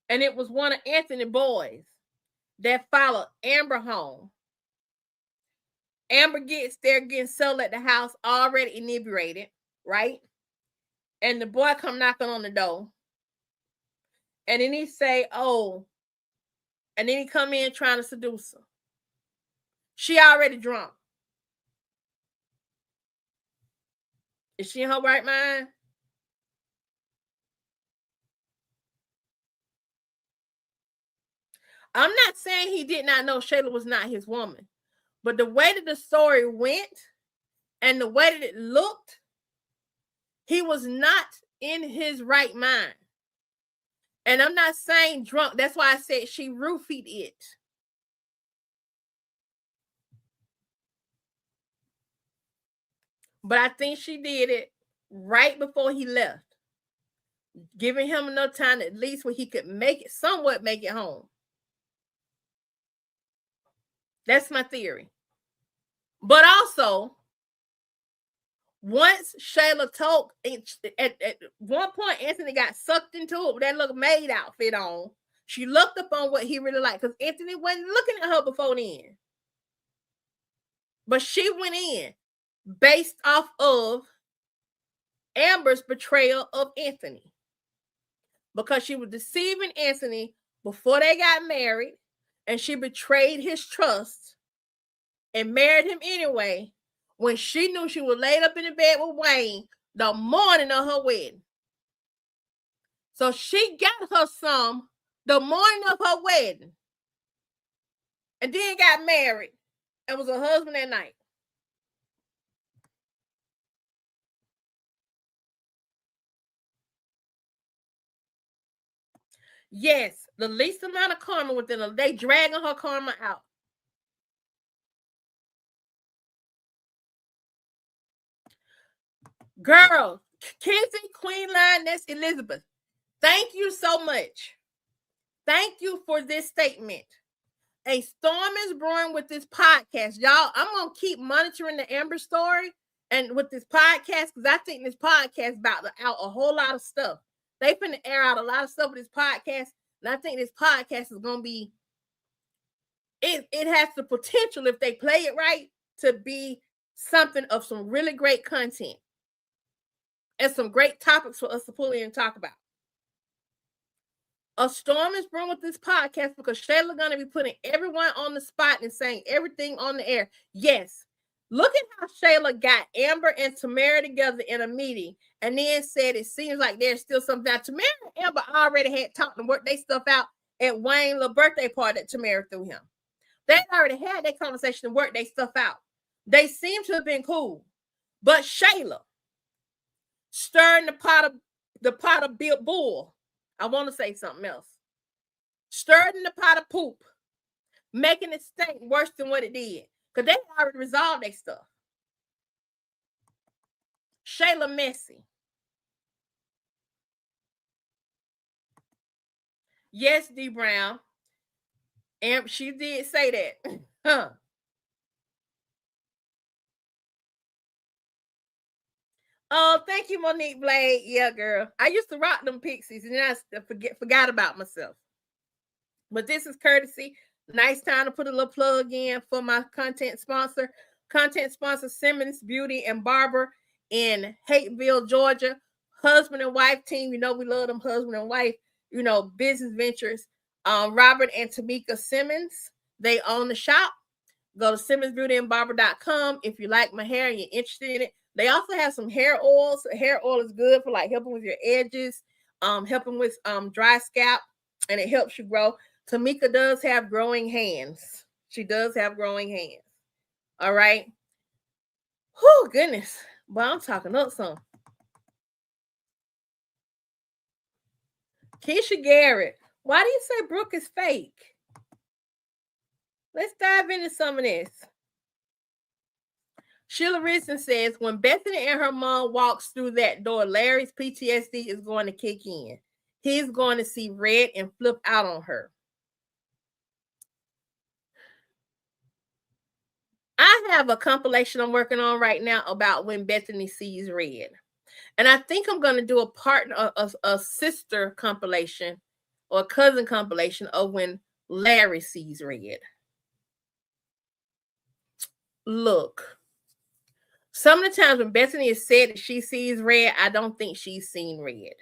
and it was one of Anthony's boys that followed Amber home, Amber gets there getting settled at the house, already inebriated, right? And the boy come knocking on the door. And then he say, oh, and then he come in trying to seduce her. She already drunk. Is she in her right mind? I'm not saying he did not know Shayla was not his woman. But the way that the story went and the way that it looked, he was not in his right mind. And I'm not saying drunk. That's why I said she roofied it. But I think she did it right before he left, giving him enough time at least where he could somewhat make it home. That's my theory. But also, once Shayla told, at one point, Anthony got sucked into it with that little maid outfit on. She looked up on what he really liked because Anthony wasn't looking at her before then. But she went in based off of Amber's betrayal of Anthony. Because she was deceiving Anthony before they got married, and she betrayed his trust and married him anyway when she knew she was laid up in the bed with Wayne the morning of her wedding. So she got her some the morning of her wedding and then got married and was her husband that night. Yes, the least amount of karma within her. They dragging her karma out. Girl, Kenzie, Queen Lioness, Elizabeth, thank you so much. Thank you for this statement. A storm is brewing with this podcast. Y'all, I'm going to keep monitoring the Amber story and with this podcast because I think this podcast about to out a whole lot of stuff. They finna air out a lot of stuff with this podcast, and I think this podcast is going to be, it has the potential, if they play it right, to be something of some really great content and some great topics for us to pull in and talk about. A storm is brewing with this podcast because Shayla gonna be putting everyone on the spot and saying everything on the air. Yes. Look at how Shayla got Amber and Tamara together in a meeting and then said it seems like there's still something. Now, Tamara and Amber already had talked and worked their stuff out at Wayne's little birthday party that Tamara threw him. They already had that conversation and worked their stuff out. They seem to have been cool. But Shayla stirring the pot of bull. I want to say something else. Stirred in the pot of poop, making it stink worse than what it did. Because they already resolved their stuff. Shayla messy. Yes, D. Brown. And she did say that. Huh. Oh, thank you, Monique Blade. Yeah, girl. I used to rock them pixies and then I forgot about myself. But this is courtesy. Nice time to put a little plug in for my content sponsor. Content sponsor Simmons Beauty and Barber in Hateville, Georgia. Husband and wife team. You know we love them husband and wife, business ventures. Robert and Tamika Simmons. They own the shop. Go to simmonsbeautyandbarber.com if you like my hair and you're interested in it. They also have some hair oils. Hair oil is good for like helping with your edges, helping with dry scalp, and it helps you grow. Tamika does have growing hands. She does have growing hands. All right. Whew, goodness. But I'm talking up some. Keisha Garrett. Why do you say Brooke is fake? Let's dive into some of this. Sheila Ritson says, when Bethany and her mom walks through that door, Larry's PTSD is going to kick in. He's going to see red and flip out on her. I have a compilation I'm working on right now about when Bethany sees red. And I think I'm going to do a sister compilation or a cousin compilation of when Larry sees red. Look. Some of the times when Bethany has said that she sees red, I don't think she's seen red.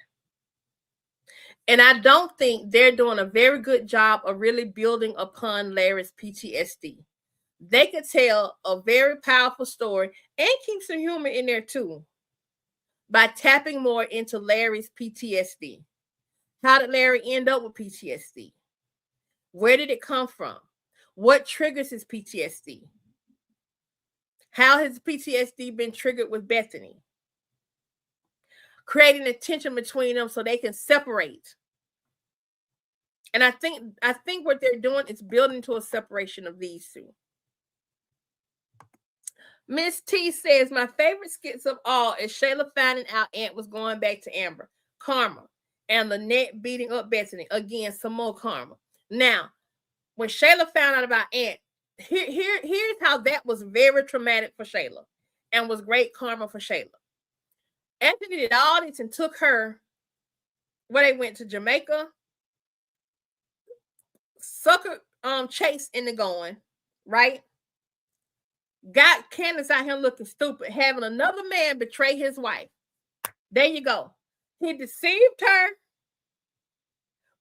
And I don't think they're doing a very good job of really building upon Larry's PTSD. They could tell a very powerful story and keep some humor in there too by tapping more into Larry's PTSD. How did Larry end up with PTSD? Where did it come from? What triggers his PTSD? How has PTSD been triggered with Bethany? Creating a tension between them so they can separate. And I think what they're doing is building to a separation of these two. Miss T says, my favorite skits of all is Shayla finding out Aunt was going back to Amber. Karma. And Lynette beating up Bethany. Again, some more karma. Now, when Shayla found out about Aunt, here's how that was very traumatic for Shayla and was great karma for Shayla. Anthony did all this and took her where they went to Jamaica, sucker Chase in the going, right? Got Candace out here looking stupid, having another man betray his wife. There you go. He deceived her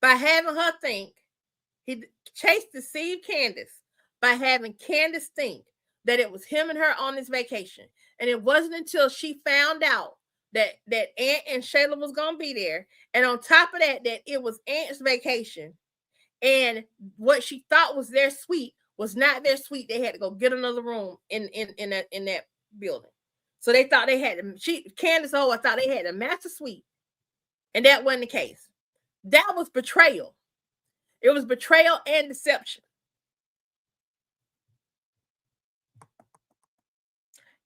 by having her think. Chase deceived Candace by having Candace think that it was him and her on this vacation. And it wasn't until she found out that Aunt and Shayla was going to be there. And on top of that it was Aunt's vacation. And what she thought was their suite was not their suite. They had to go get another room in that building. So they thought they had Candace I thought they had a master suite. And that wasn't the case. That was betrayal. It was betrayal and deception.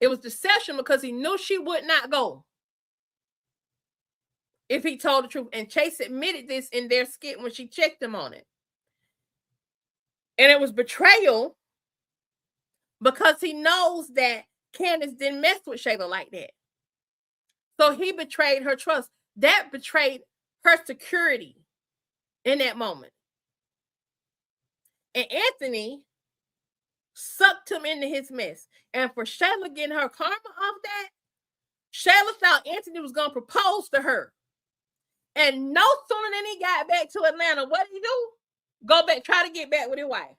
It was deception because he knew she would not go if he told the truth. And Chase admitted this in their skit when she checked him on it. And it was betrayal because he knows that Candace didn't mess with Shayla like that. So he betrayed her trust. That betrayed her security in that moment. And Anthony sucked him into his mess. And for Shayla getting her karma off that, Shayla thought Anthony was going to propose to her. And no sooner than he got back to Atlanta, what did he do? Go back, try to get back with his wife.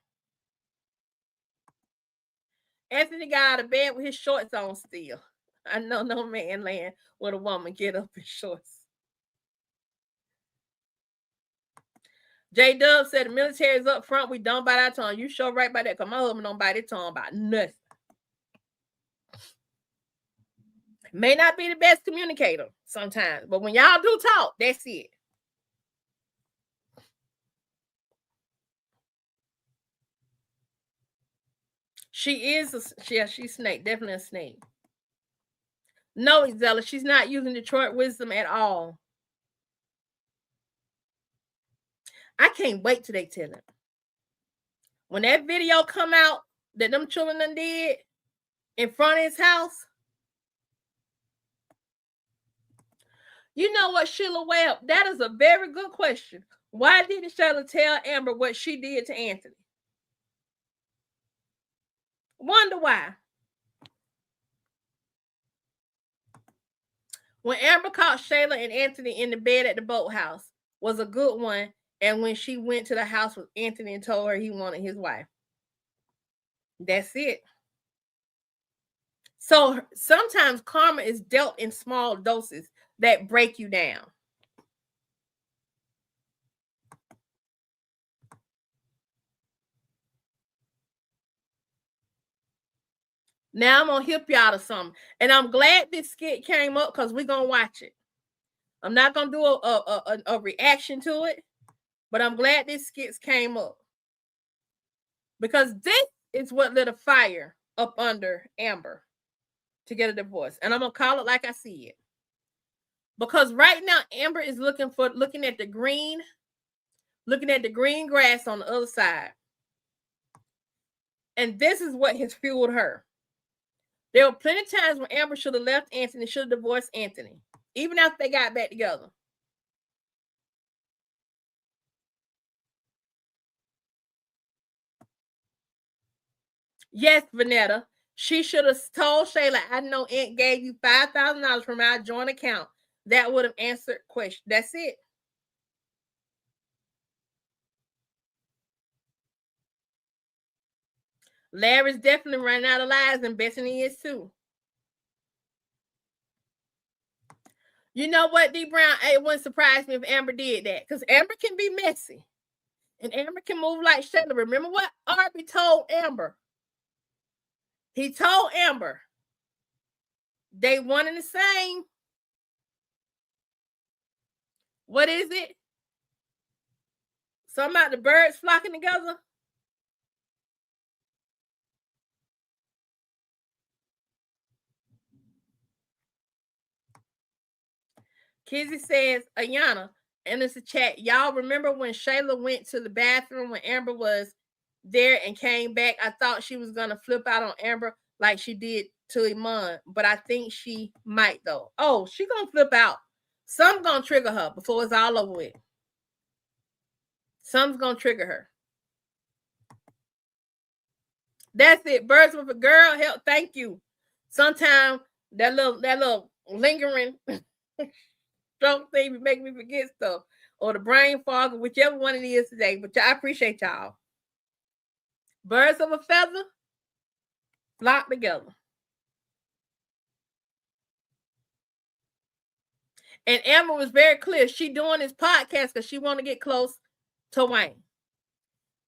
Anthony got out of bed with his shorts on still. I know no man laying with a woman get up in shorts. J Dub said the military is up front. We don't bite our tongue. You sure right by that, because my husband don't bite his tongue about nothing. May not be the best communicator sometimes, but when y'all do talk, that's it. She is she's snake, definitely a snake. No, Zella, she's not using Detroit wisdom at all. I can't wait till they tell it. When that video come out that them children done did in front of his house, you know what, Sheila Webb? That is a very good question. Why didn't Sheila tell Amber what she did to Anthony? Wonder why. When Amber caught Shayla and Anthony in the bed at the boathouse was a good one, and when she went to the house with Anthony and told her he wanted his wife. That's it. So sometimes karma is dealt in small doses that break you down. Now I'm going to hip y'all to something. And I'm glad this skit came up because we're going to watch it. I'm not going to do a reaction to it, but I'm glad this skit came up. Because this is what lit a fire up under Amber to get a divorce. And I'm going to call it like I see it. Because right now, Amber is looking at the green grass on the other side. And this is what has fueled her. There were plenty of times when Amber should have left Anthony, should have divorced Anthony, even after they got back together. Yes, Vanetta. She should have told Shayla, I know Aunt gave you $5,000 from our joint account. That would have answered question. That's it. Larry's definitely running out of lies, and Bethany is too. You know what, D. Brown? It wouldn't surprise me if Amber did that, because Amber can be messy. And Amber can move like Shayla. Remember what Arby told Amber? He told Amber they one and the same. What is it? Something about the birds flocking together? Kizzy says, Ayana, and it's a chat. Y'all remember when Shayla went to the bathroom when Amber was there and came back? I thought she was going to flip out on Amber like she did to Iman, but I think she might though. Oh, she going to flip out. Something's going to trigger her before it's all over with. Something's going to trigger her. That's it. Birds with a girl. Help. Thank you. Sometimes that little lingering stroke thing would make me forget stuff, or the brain fog, or whichever one it is today. But I appreciate y'all. Birds of a feather flock together. And Amber was very clear. She doing this podcast because she want to get close to Wayne.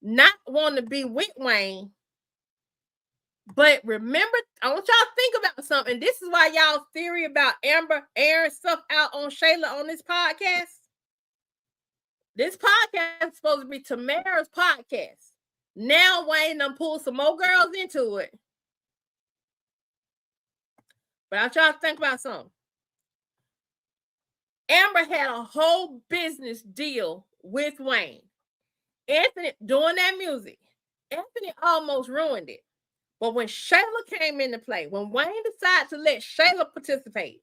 Not want to be with Wayne. But remember, I want y'all to think about something. This is why y'all theory about Amber airing stuff out on Shayla on this podcast. This podcast is supposed to be Tamara's podcast. Now Wayne done pulled some more girls into it. But I want y'all to think about something. Amber had a whole business deal with Wayne. Anthony, doing that music, Anthony almost ruined it. But when Shayla came into play, when Wayne decided to let Shayla participate,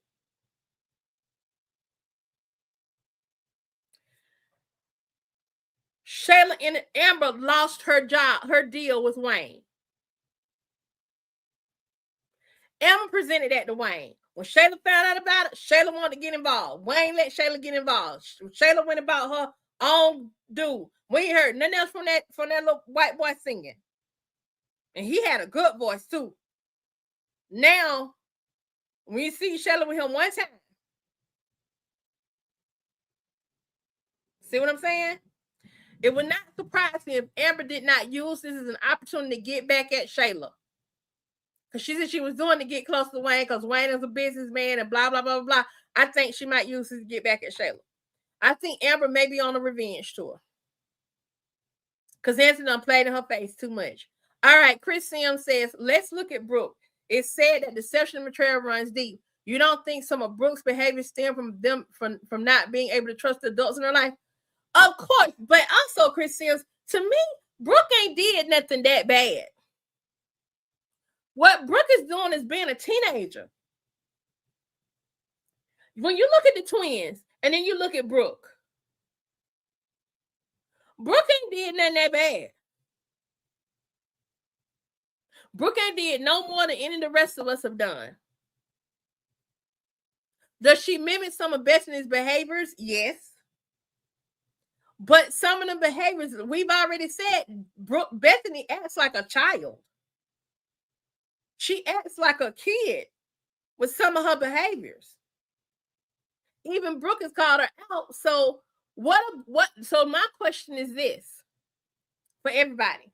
Shayla and Amber lost her job, her deal with Wayne. Amber presented that to Wayne. When Shayla found out about it, Shayla wanted to get involved. Wayne let Shayla get involved. Shayla went about her own dude. We ain't heard nothing else from that little white boy singing. And he had a good voice too. Now, when you see Shayla with him one time, see what I'm saying? It would not surprise me if Amber did not use this as an opportunity to get back at Shayla. Because she said she was doing to get close to Wayne because Wayne is a businessman and blah, blah, blah, blah. I think she might use this to get back at Shayla. I think Amber may be on a revenge tour. Because Anthony done played in her face too much. All right, Chris Sims says, let's look at Brooke. It's said that deception and betrayal runs deep. You don't think some of Brooke's behavior stem from them from not being able to trust the adults in her life? Of course, but also, Chris Sims, to me, Brooke ain't did nothing that bad. What Brooke is doing is being a teenager. When you look at the twins, and then you look at Brooke ain't did nothing that bad. Brooke ain't did no more than any of the rest of us have done. Does she mimic some of Bethany's behaviors? Yes. But some of the behaviors, we've already said, Bethany acts like a child. She acts like a kid with some of her behaviors. Even Brooke has called her out. So so my question is this for everybody.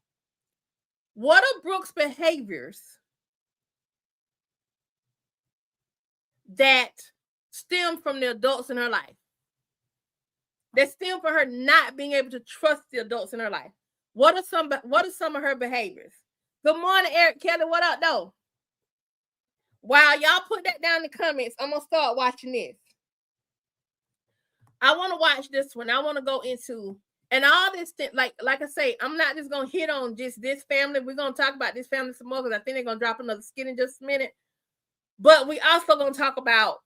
What are Brooke's behaviors that stem from the adults in her life? That stem from her not being able to trust the adults in her life? What are some of her behaviors? Good morning, Eric Kelly. What up, though? While y'all put that down in the comments, I'm gonna start watching this. I want to watch this one. I want to go into and all this thing. Like I say, I'm not just gonna hit on just this family. We're gonna talk about this family some more because I think they're gonna drop another skit in just a minute. But we also gonna talk about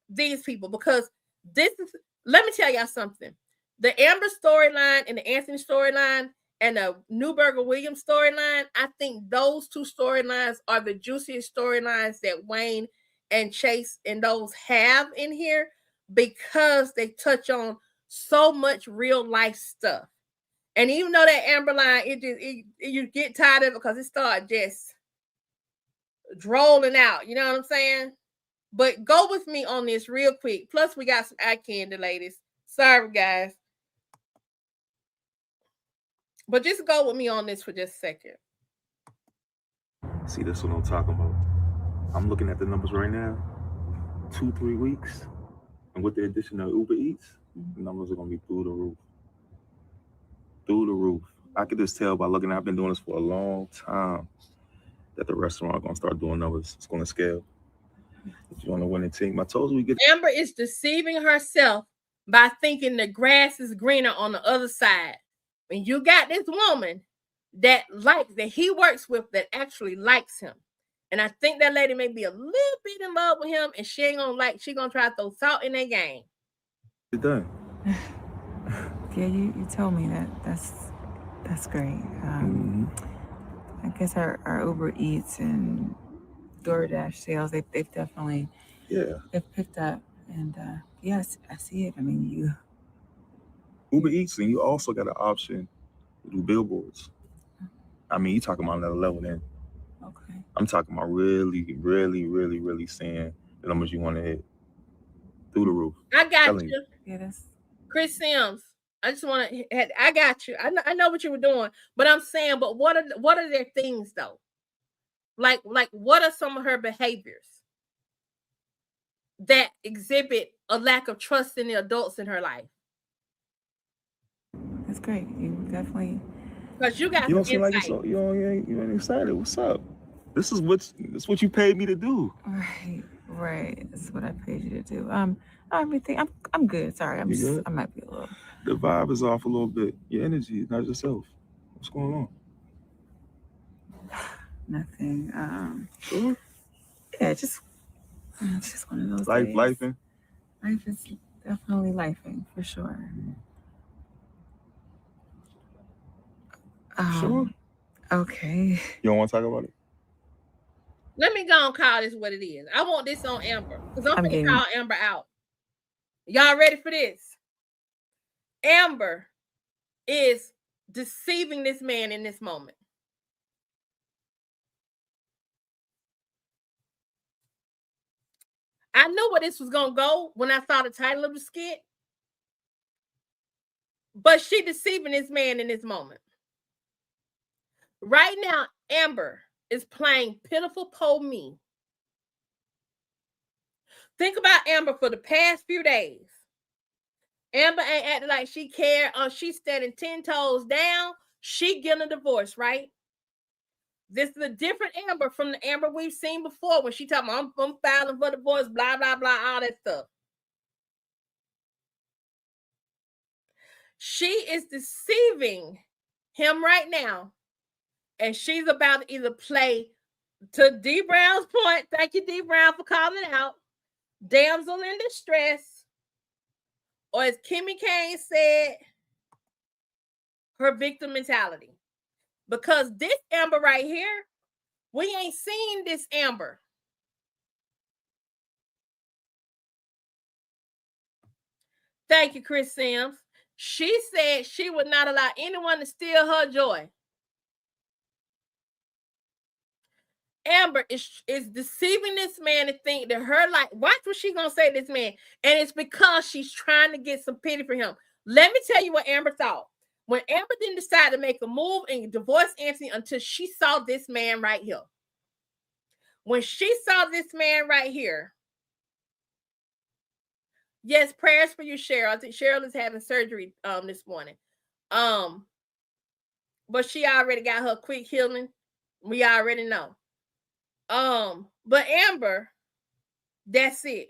these people because this is. Let me tell y'all something. The Amber storyline and the Anthony storyline and the Newberger Williams storyline, I think those two storylines are the juiciest storylines that Wayne and Chase and those have in here because they touch on so much real life stuff. And even though that Amber line, you get tired of it because it started just drolling out. You know what I'm saying? But go with me on this real quick. Plus, we got some eye candy, ladies. Sorry, guys. But just go with me on this for just a second. See, that's what I'm talking about. I'm looking at the numbers right now. 2-3 weeks. And with the addition of Uber Eats, the numbers are going to be through the roof. Through the roof. I could just tell by looking, I've been doing this for a long time, that the restaurant are going to start doing numbers. It's going to scale. If you want to win a team, I told you we get. Amber is deceiving herself by thinking the grass is greener on the other side. When you got this woman that he works with that actually likes him. And I think that lady may be a little bit in love with him and she gonna try to throw salt in their game. It's done. Yeah, you told me that. That's great. I guess our Uber Eats and DoorDash sales, they've definitely they've picked up. And yes, I see it. I mean, you Uber Eats, and you also got an option to do billboards. I mean, you talking about another level then. Okay. I'm talking about really, really, really, really seeing the numbers you want to hit through the roof. I got you. Yeah, that's Chris Sims. I just want to. I got you. I know what you were doing, but I'm saying, but what are their things though? Like what are some of her behaviors that exhibit a lack of trust in the adults in her life? That's great. You definitely. Because you got. You don't seem like you ain't excited. What's up? This is what you paid me to do. Right. That's what I paid you to do. Everything. I'm good. Sorry. I might be a little. The vibe is off a little bit. Your energy is not yourself. What's going on? Nothing. Sure. Yeah, it's just one of those Life is definitely lifing for sure. Sure. Okay. You don't want to talk about it? Let me go and call this what it is. I want this on Amber because I'm going to call Amber out. Y'all ready for this? Amber is deceiving this man in this moment. I knew where this was going to go when I saw the title of the skit. But she deceiving this man in this moment. Right now, Amber is playing pitiful po me. Think about Amber for the past few days. Amber ain't acting like she cared. She's standing 10 toes down. She getting a divorce, right? This is a different Amber from the Amber we've seen before when she talking about I'm filing for divorce, blah, blah, blah, all that stuff. She is deceiving him right now. And she's about to either play, to D Brown's point, thank you, D Brown, for calling out, damsel in distress, or as Kimmy Kane said, her victim mentality. Because this Amber right here, we ain't seen this Amber. Thank you, Chris Sims. She said she would not allow anyone to steal her joy. Amber is deceiving this man to think that her life, watch what she's going to say to this man. And it's because she's trying to get some pity for him. Let me tell you what Amber thought. When Amber didn't decide to make a move and divorce Anthony until she saw this man right here. When she saw this man right here. Yes, prayers for you, Cheryl. I think Cheryl is having surgery this morning. But she already got her quick healing. We already know. But Amber, that's it.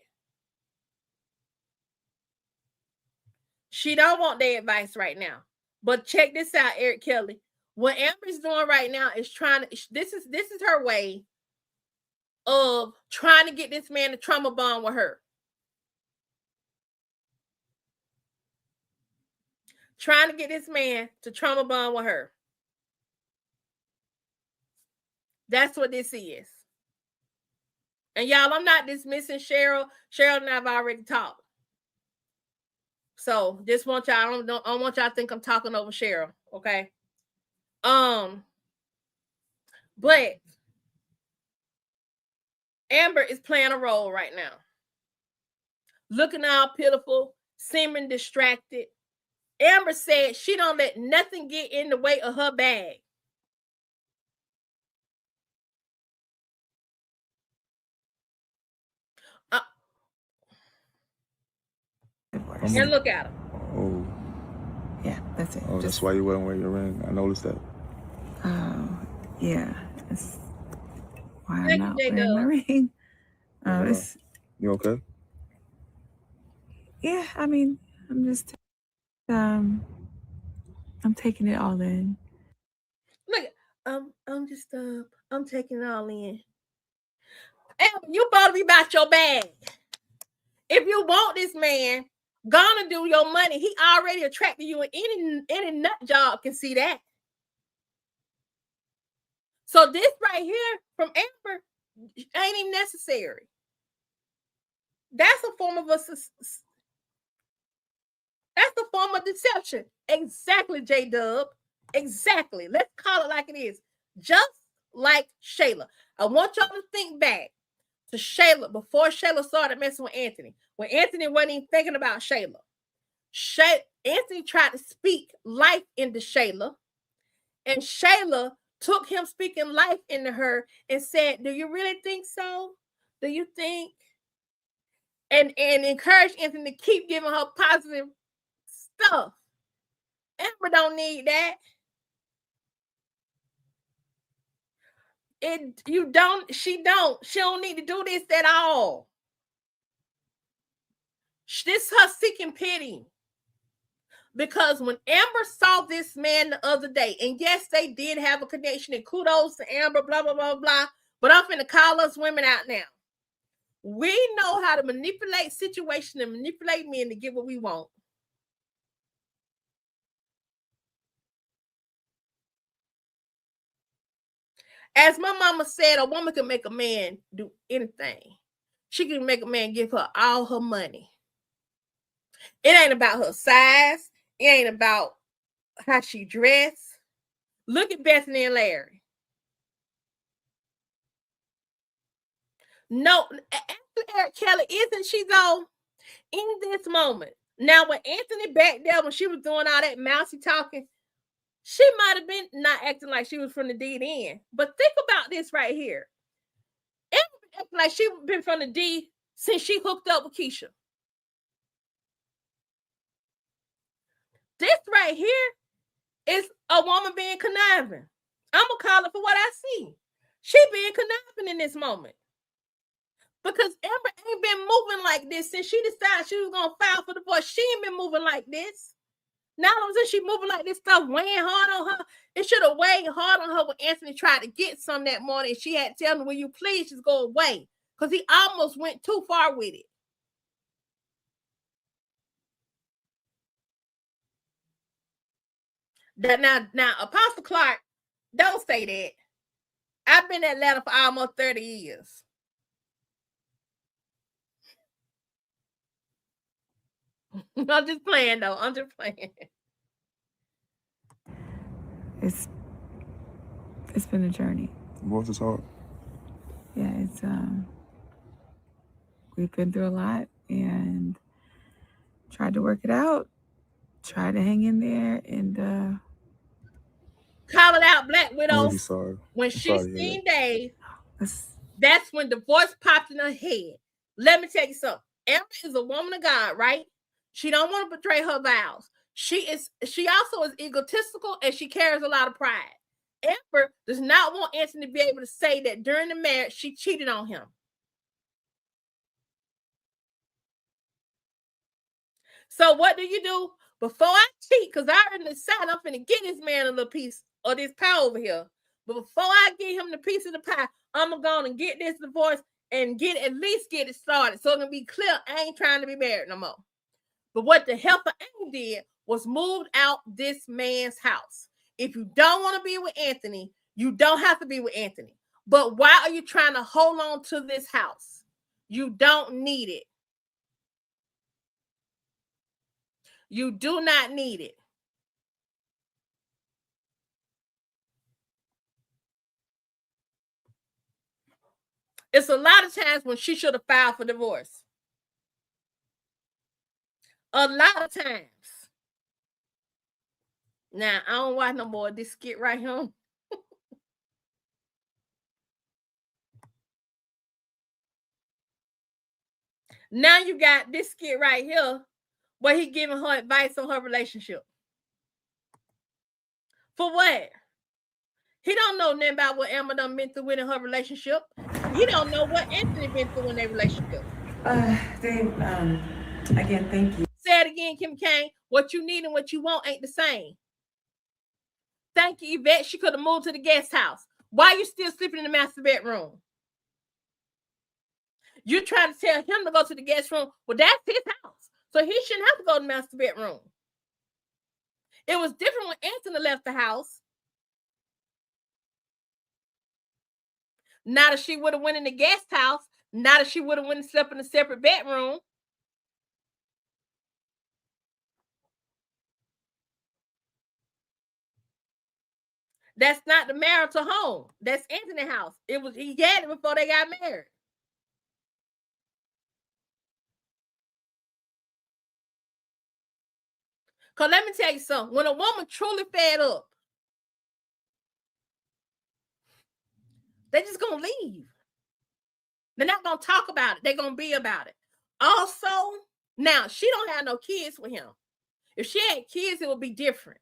She don't want their advice right now. But check this out, Eric Kelly. What Amber's doing right now is trying to, this is her way of trying to get this man to trauma bond with her. Trying to get this man to trauma bond with her. That's what this is. And y'all, I'm not dismissing Cheryl. Cheryl and I have already talked. So just want y'all, I don't want y'all to think I'm talking over Cheryl, okay? But Amber is playing a role right now. Looking all pitiful, seeming distracted. Amber said she don't let nothing get in the way of her bag. And look at him. Oh. Yeah, that's it. Oh, that's why you weren't wearing your ring. I noticed that. Oh, yeah. That's why I'm not wearing my ring. You okay? Yeah, I mean, I'm just, I'm taking it all in. Look, I'm taking it all in. Amber, you better be about your bag. If you want this man, gonna do your money. He already attracted you, and any nut job can see that. So this right here from Amber ain't even necessary. That's a form of deception. Exactly, J-Dub. Exactly. Let's call it like it is. Just like Shayla. I want y'all to think back to Shayla before Shayla started messing with Anthony. When Anthony wasn't even thinking about Shayla. Anthony tried to speak life into Shayla. And Shayla took him speaking life into her and said, do you really think so? Do you think? And encouraged Anthony to keep giving her positive stuff. Amber don't need that. She don't need to do this at all. This is her seeking pity. Because when Amber saw this man the other day, and yes, they did have a connection, and kudos to Amber, blah, blah, blah, blah, but I'm finna call us women out now. We know how to manipulate situations and manipulate men to get what we want. As my mama said, a woman can make a man do anything. She can make a man give her all her money. It ain't about her size. It ain't about how she dressed. Look at Bethany and Larry. No, Eric Kelly, isn't she though? In this moment. Now, when Anthony back there, when she was doing all that mousy talking, she might have been not acting like she was from the D then. But think about this right here. Amber acting like she been from the D since she hooked up with Keisha. This right here is a woman being conniving. I'm gonna call it for what I see. She being conniving in this moment. Because Amber ain't been moving like this since she decided she was gonna file for divorce. She ain't been moving like this. Now that she moving like this, stuff weighing hard on her. It should have weighed hard on her when Anthony tried to get some that morning. She had to tell him, will you please just go away? Because he almost went too far with it. Now, Apostle Clark, don't say that. I've been in Atlanta for almost 30 years. I'm just playing, though. I'm just playing. It's been a journey. Divorce is hard. Yeah, it's we've been through a lot and tried to work it out. Tried to hang in there and call it out, Black Widow. I'm really sorry. When I'm she sorry seen Dave, that's when divorce popped in her head. Let me tell you something. Amber is a woman of God, right? She don't want to betray her vows. She also is egotistical and she carries a lot of pride. Amber does not want Anthony to be able to say that during the marriage she cheated on him. So what do you do? Before I cheat, because I already decided I'm finna get this man a little piece of this pie over here. But before I get him the piece of the pie, I'm gonna go and get this divorce and at least get it started. So it can be clear I ain't trying to be married no more. But what the helper Amy did was moved out this man's house. If you don't want to be with Anthony, you don't have to be with Anthony. But why are you trying to hold on to this house? You don't need it. You do not need it. It's a lot of times when she should have filed for divorce. A lot of times. Now, I don't watch no more of this skit right here. Now you got this skit right here where he giving her advice on her relationship. For what? He don't know nothing about what Emma done been through in her relationship. He don't know what Anthony been through in their relationship. Dave, again, thank you. Say it again, Kim Kane. What you need and what you want ain't the same. Thank you, Yvette. She could have moved to the guest house. Why are you still sleeping in the master bedroom? You're trying to tell him to go to the guest room. Well, that's his house. So he shouldn't have to go to the master bedroom. It was different when Anthony left the house. Not if she would have went in the guest house. Not if she would have went and slept in a separate bedroom. That's not the marital home. That's Anthony's house. He had it before they got married. Because let me tell you something. When a woman truly fed up, they're just going to leave. They're not going to talk about it. They're going to be about it. Also, now, she don't have no kids with him. If she had kids, it would be different.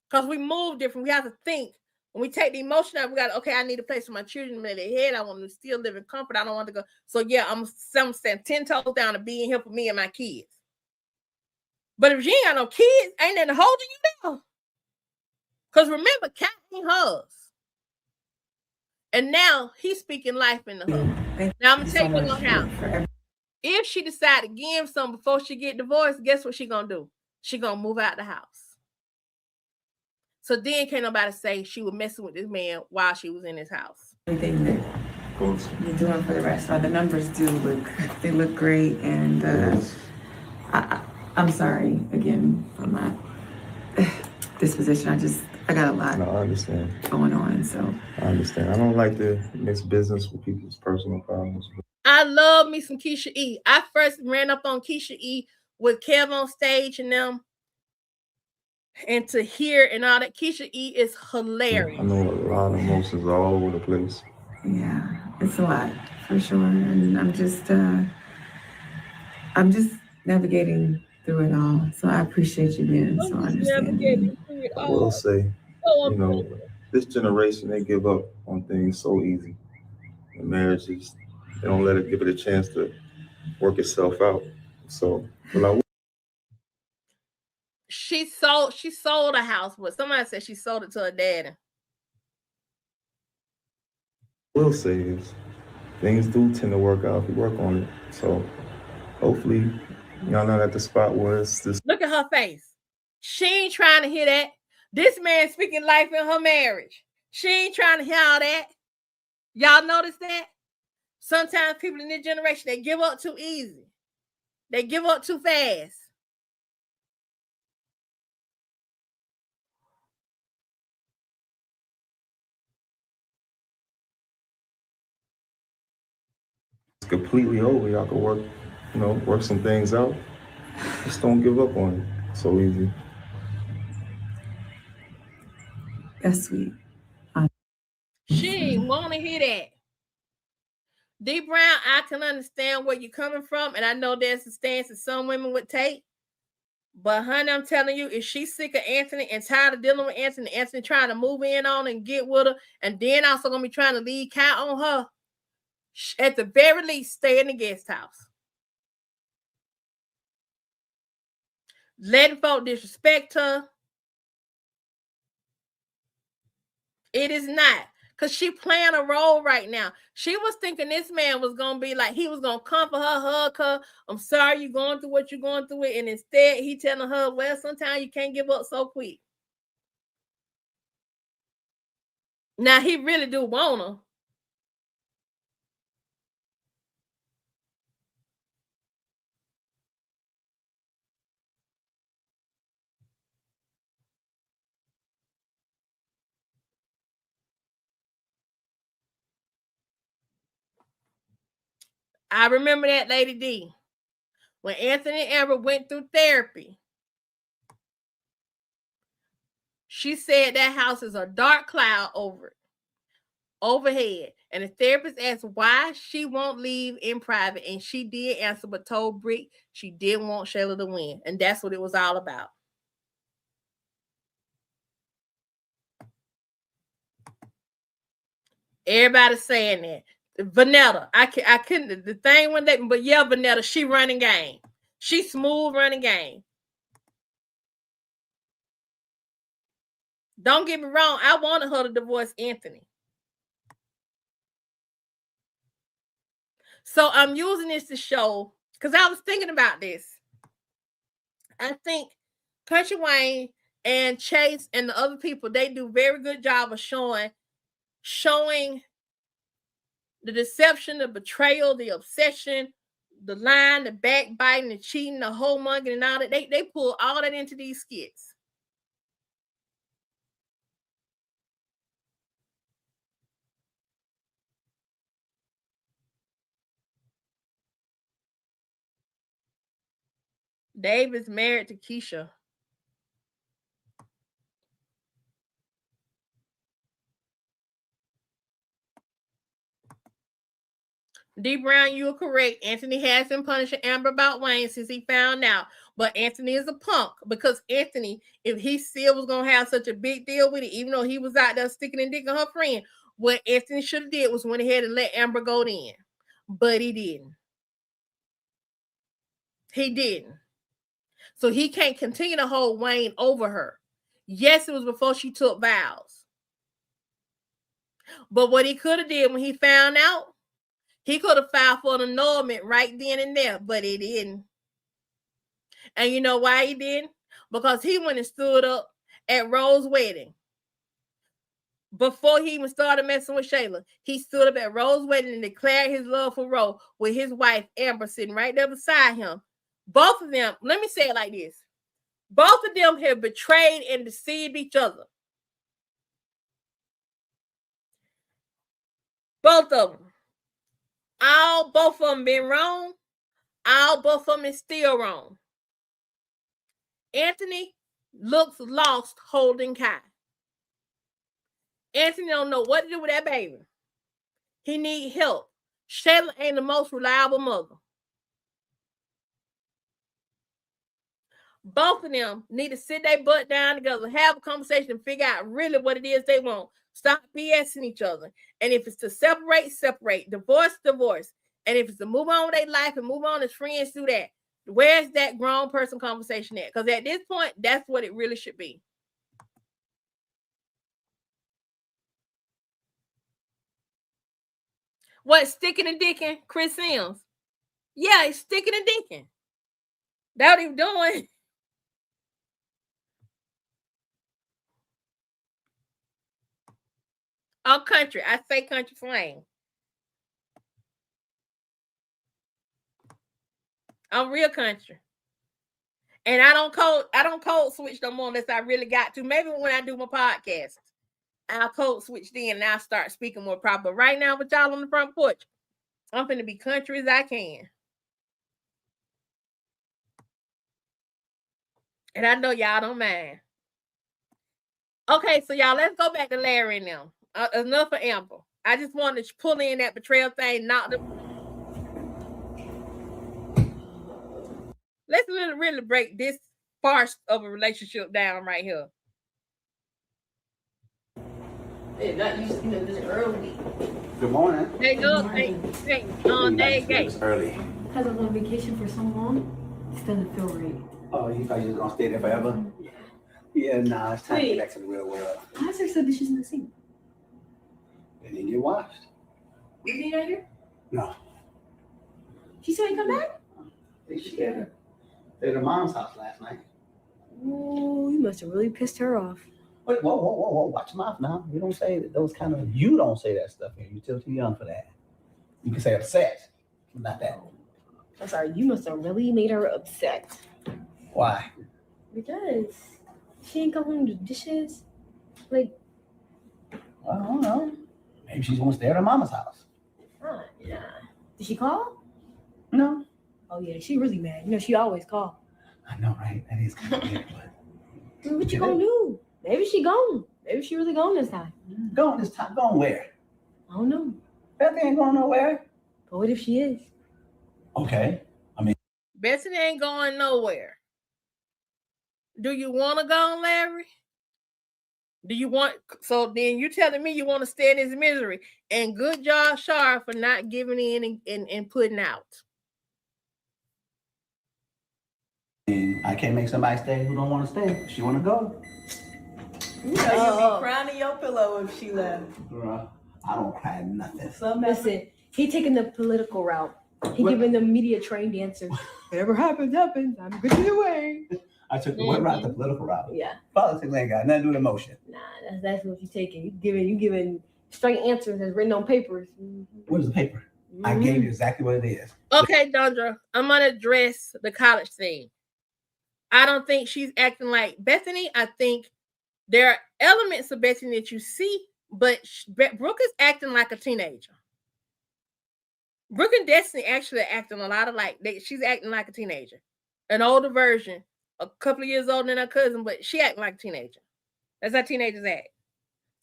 Because we move different. We have to think. When we take the emotion out, we got, okay, I need a place for my children in their head. I want to still live in comfort. I don't want to go. So, yeah, I'm standing 10 toes down and being here for me and my kids. But if she ain't got no kids, ain't nothing holding you down. Because remember, Cat ain't hers. And now he's speaking life into her. Now I'm going to tell you what's going to happen. If she decide to give him some before she get divorced, guess what she going to do? She going to move out the house. So then can't nobody say she was messing with this man while she was in his house. everything that you're doing for the restaurant. The numbers do look great, and I'm sorry again for my disposition. I got a lot. No, I understand. Going on, so I understand. I don't like to mix business with people's personal problems. I love me some Keisha E. I first ran up on Keisha E with Kev on stage and them, and to hear and all that. Keisha E is hilarious. I know a lot of emotions are all over the place. Yeah, it's a lot for sure, and I'm just navigating through it all. So I appreciate you being so understanding. I will say, this generation, they give up on things so easy. In marriages, they don't give it a chance to work itself out. So, she sold a house, but somebody said she sold it to her daddy. I will say is things do tend to work out if you work on it. So hopefully y'all not at the spot where it's this. Look at her face. She ain't trying to hear that. This man speaking life in her marriage. She ain't trying to hear all that. Y'all notice that? Sometimes people in this generation, they give up too easy. They give up too fast. It's completely over. Y'all can work some things out. Just don't give up on it so easy. That's sweet. She ain't want to hear that. D Brown, I can understand where you're coming from, and I know there's a stance that some women would take. But honey, I'm telling you, if she's sick of Anthony and tired of dealing with Anthony, Anthony trying to move in on and get with her, and then also gonna be trying to lead count on her, at the very least, stay in the guest house. Letting folk disrespect her. It is not. Because she playing a role right now. She was thinking this man was going to be like, he was going to comfort her, hug her. I'm sorry you're going through what you're going through. And instead, he telling her, well, sometimes you can't give up so quick. Now, he really do want her. I remember that, Lady D. When Anthony and Amber went through therapy, she said that house is a dark cloud overhead. And the therapist asked why she won't leave in private. And she did answer, but told Brick she didn't want Shayla to win. And that's what it was all about. Everybody's saying that. Vanetta, I couldn't, the thing when they, but yeah, Vanetta, she running game. She smooth running game. Don't get me wrong, I wanted her to divorce Anthony. So I'm using this to show, because I was thinking about this. I think Kountry Wayne and Chase and the other people, they do a very good job of showing the deception, the betrayal, the obsession, the lying, the backbiting, the cheating, the whole monkey and all that. They pull all that into these skits. Dave is married to Keisha. D Brown, you are correct. Anthony has been punishing Amber about Wayne since he found out. But Anthony is a punk, because Anthony, if he still was going to have such a big deal with it, even though he was out there sticking and dicking her friend, what Anthony should have did was went ahead and let Amber go in. But he didn't. He didn't. So he can't continue to hold Wayne over her. Yes, it was before she took vows. But what he could have did when he found out, he could have filed for an annulment right then and there, but he didn't. And you know why he didn't? Because he went and stood up at Rose's wedding. before he even started messing with Shayla, he stood up at Rose's wedding and declared his love for Rose with his wife, Amber, sitting right there beside him. Both of them, let me say it like this. Both of them have betrayed and deceived each other. Both of them. Both of them been wrong. Both of them is still wrong. Anthony looks lost holding Kai. Anthony don't know what to do with that baby. He need help. Shayla ain't the most reliable mother. Both of them need to sit their butt down together, have a conversation, and figure out really what it is they want. Stop BSing each other. And if it's to separate, separate. Divorce, divorce. And if it's to move on with their life and move on as friends, do that. Where's that grown person conversation at? Because at this point, that's what it really should be. What, sticking and dicking? Chris Sims. Yeah, it's sticking and dicking. That's what he's doing. I'm country. I say country slang. I'm real country. And I don't code switch no more unless I really got to. Maybe when I do my podcast, I'll code switch then and I'll start speaking more proper. Right now with y'all on the front porch, I'm finna be country as I can. And I know y'all don't mind. Okay, so y'all, let's go back to Larry now. Enough for Amber. I just wanted to pull in that betrayal thing, Let's really break this farce of a relationship down right here. They're not used to this early. Good morning. Hey, good. Hey, It's early. Because I'm on vacation for so long, it doesn't feel right. Oh, you thought you was gonna stay there forever? Yeah, nah, it's time to get back to the real world. Why is there so dishes in the sink? They didn't get washed. Is he not here? No. She said he come back? They scared her. They at her mom's house last night. Oh, you must have really pissed her off. Wait, whoa. Watch your mouth now. You don't say those kind of, you don't say that stuff here. You're still too young for that. You can say upset, but not that. I'm sorry, you must have really made her upset. Why? Because she ain't come home to dishes. Like, I don't know. Maybe she's gonna stay at her mama's house. yeah. Did she call? No. Oh, yeah, she really mad. You know, she always call. I know, right? That is kind of weird, but. What you gonna do? Maybe she gone. Maybe she really gone this time. Going this time? Going where? I don't know. Bethany ain't going nowhere. But what if she is? Okay. Bethany ain't going nowhere. Do you want to go, Larry? Do you want? So then you telling me you want to stay in this misery? And good job, Shara, for not giving in and putting out. I can't make somebody stay who don't want to stay. She want to go. You know you'd be crying in your pillow if she left. Girl, I don't cry nothing. Listen, he taking the political route. He giving the media trained answers. Whatever happens, happens. I'm good either way. I took the what route? The political route. Yeah. Politics ain't got nothing to do with emotion. Nah, that's what you taking. You giving straight answers that's written on papers. What is the paper? I gave you exactly what it is. Okay, Dondra, I'm gonna address the college thing. I don't think she's acting like Bethany. I think there are elements of Bethany that you see, but Brooke is acting like a teenager. Brooke and Destiny actually acting a lot like she's acting like a teenager, an older version, a couple of years older than her cousin, but she acting like a teenager. That's how teenagers act.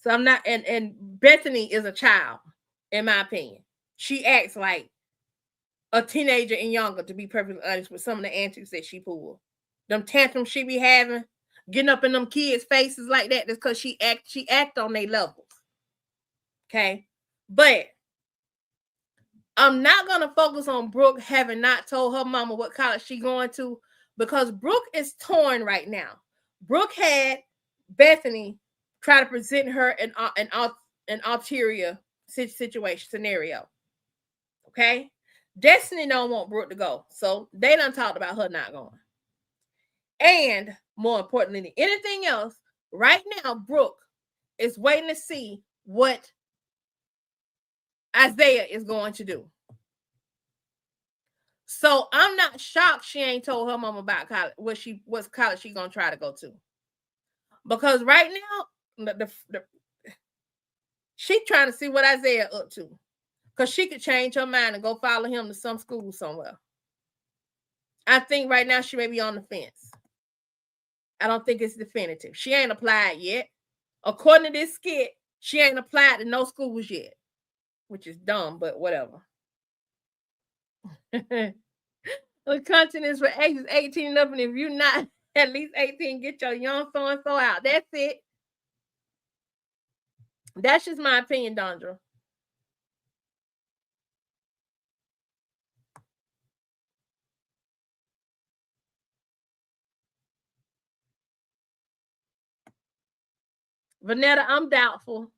So I'm not, and Bethany is a child, in my opinion. She acts like a teenager and younger, to be perfectly honest, with some of the antics that she pulled. Them tantrums she be having, getting up in them kids' faces like that, that's because she act on their levels. Okay? But I'm not going to focus on Brooke having not told her mama what college she going to, because Brooke is torn right now. Brooke had Bethany try to present her an ulterior situation scenario. Okay? Destiny don't want Brooke to go. So they done talked about her not going. And more importantly than anything else, right now, Brooke is waiting to see what Isaiah is going to do. So I'm not shocked she ain't told her mom about college, what college she gonna try to go to. Because right now, she trying to see what Isaiah up to. Because she could change her mind and go follow him to some school somewhere. I think right now she may be on the fence. I don't think it's definitive. She ain't applied yet. According to this skit, she ain't applied to no schools yet, which is dumb, but whatever. The content is for ages 18 and up, and if you're not at least 18, get your young so-and-so out. That's it. That's just my opinion, Dondra. Vanetta, I'm doubtful.